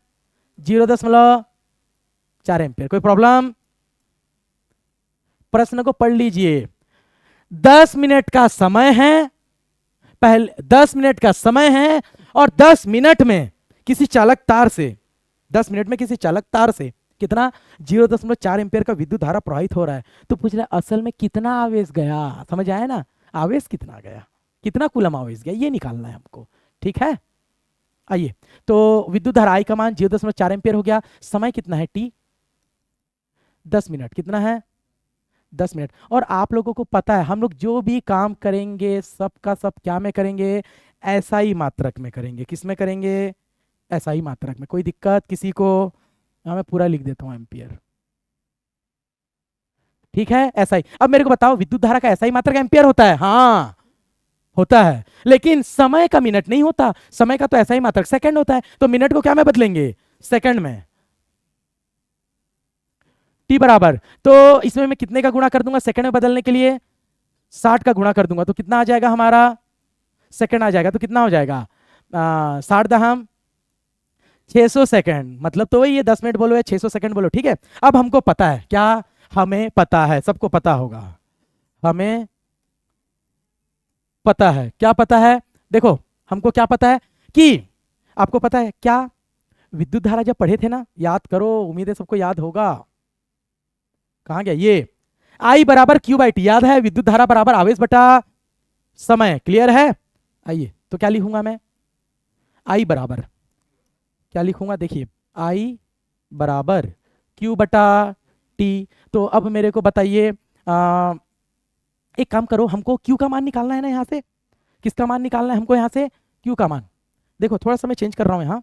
0.4 एम्पियर। कोई प्रॉब्लम? प्रश्न को पढ़ लीजिए। 10 मिनट का समय है, पहले 10 मिनट का समय है, और 10 मिनट में किसी चालक तार से 10 मिनट में किसी चालक तार से कितना 0.4 एम्पियर का विद्युत धारा प्रवाहित हो रहा है। तो पूछ रहा है असल में कितना आवेश गया, समझ आया ना, आवेश कितना गया, कितना कूलम आवेश गया, ये निकालना है हमको। ठीक है, आइए, तो विद्युत धारा आई का मान 0.4 एम्पियर हो गया। समय कितना है टी, 10 मिनट। कितना है, 10 मिनट। और आप लोगों को पता है हम लोग जो भी काम करेंगे सब का सब क्या में करेंगे, एसआई मात्रक में करेंगे। किस में करेंगे, एसआई मात्रक में। कोई दिक्कत किसी को, मैं पूरा लिख देता हूं एम्पियर। ठीक है, एसआई। अब मेरे को बताओ विद्युत धारा का एसआई मात्रक एम्पियर होता है, हाँ होता है, लेकिन समय का मिनट नहीं होता, समय का तो एसआई मात्रक सेकंड होता है। तो मिनट को क्या में बदलेंगे, सेकंड में। टी बराबर, तो इसमें मैं कितने का गुणा कर दूंगा सेकंड में बदलने के लिए, 60 का गुणा कर दूंगा तो कितना आ जाएगा हमारा, सेकंड आ जाएगा। तो कितना हो जाएगा, 60 दहम 600 सेकंड, मतलब तो वही ये 10 मिनट बोलो या 600 सेकंड बोलो। ठीक है, अब हमको पता है क्या, हमें पता है, सबको पता होगा, हमें पता है, क्या पता है, देखो हमको क्या पता है कि, आपको पता है क्या, विद्युत धारा जब पढ़े थे ना, याद करो, उम्मीद है सबको याद होगा। कहां गया ये, आई बराबर क्यू बाई टी, याद है, विद्युत धारा बराबर आवेश बटा समय। क्लियर है, आइए तो क्या लिखूंगा मैं, आई बराबर क्या लिखूंगा, देखिए आई बराबर क्यू बटा टी। तो अब मेरे को बताइए, एक काम करो, हमको क्यू का मान निकालना है ना, यहां से किसका मान निकालना है हमको, यहां से क्यू का मान। देखो थोड़ा सा मैं चेंज कर रहा हूं यहाँ,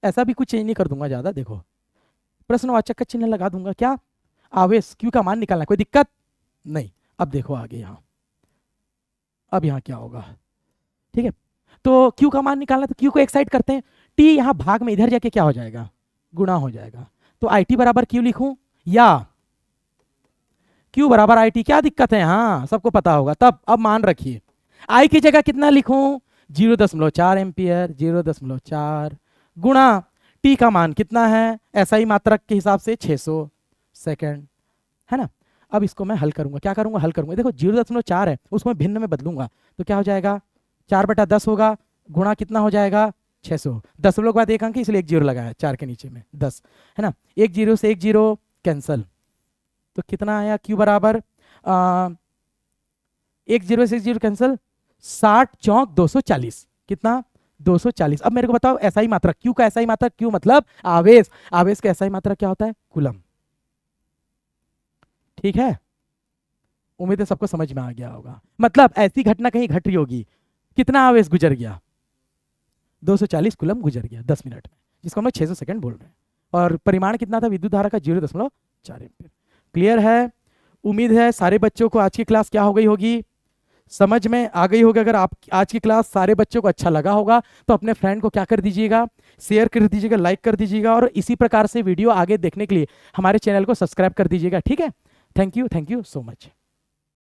ऐसा भी कुछ चेंज नहीं कर दूंगा ज्यादा, देखो प्रश्नवाचक का चिन्ह लगा दूंगा। क्या, आवेश क्यू का मान निकालना है, कोई दिक्कत नहीं। अब देखो आगे यहाँ, अब यहाँ क्या होगा, ठीक है, तो क्यू का मान निकालना है, तो क्यू को एक साइड करते हैं, टी यहाँ भाग में इधर जाके क्या हो जाएगा, गुणा हो जाएगा। तो आई टी बराबर क्यू लिखूं या क्यू बराबर आई टी, क्या दिक्कत है, हाँ सबको पता होगा। तब अब मान रखिए, आई की जगह कितना लिखूं, 0.4 एम्पियर, 0.4 गुणा टी का मान कितना है, एसआई मात्रक के हिसाब से 600 सेकंड, है ना। अब इसको मैं हल करूंगा, क्या करूंगा, हल करूंगा। देखो 0.4 है, उसको मैं भिन्न में बदलूंगा, तो क्या हो जाएगा, 4/10 होगा, गुणा कितना हो जाएगा 600, 10 के बाद एक अंक इसलिए एक जीरो लगाया 4 के नीचे में 10, है ना। एक जीरो से एक जीरो कैंसल, तो कितना आया क्यू बराबर, एक जीरो से एक जीरो कैंसल, 60 चौक 240, कितना 240। अब मेरे को बताओ एसआई मात्रक, क्यू का एसआई मात्रक, क्यू मतलब आवेश, आवेश का एसआई मात्रक क्या होता है, कूलम। ठीक है, उम्मीद है सबको समझ में आ गया होगा। मतलब ऐसी घटना कहीं घट रही होगी, कितना आवेश गुजर गया, 240 कूलम गुजर गया 10 मिनट में, जिसको हम लोग 600 सेकंड बोल रहे हैं। और परिमाण कितना था विद्युत धारा का, 0.4 एम्पीयर। क्लियर है, उम्मीद है सारे बच्चों को आज की क्लास क्या हो गई होगी, समझ में आ गई होगी। अगर आप आज की क्लास सारे बच्चों को अच्छा लगा होगा तो अपने फ्रेंड को क्या कर दीजिएगा, शेयर कर दीजिएगा, लाइक कर दीजिएगा, और इसी प्रकार से वीडियो आगे देखने के लिए हमारे चैनल को सब्सक्राइब कर दीजिएगा। ठीक है, थैंक यू सो मच।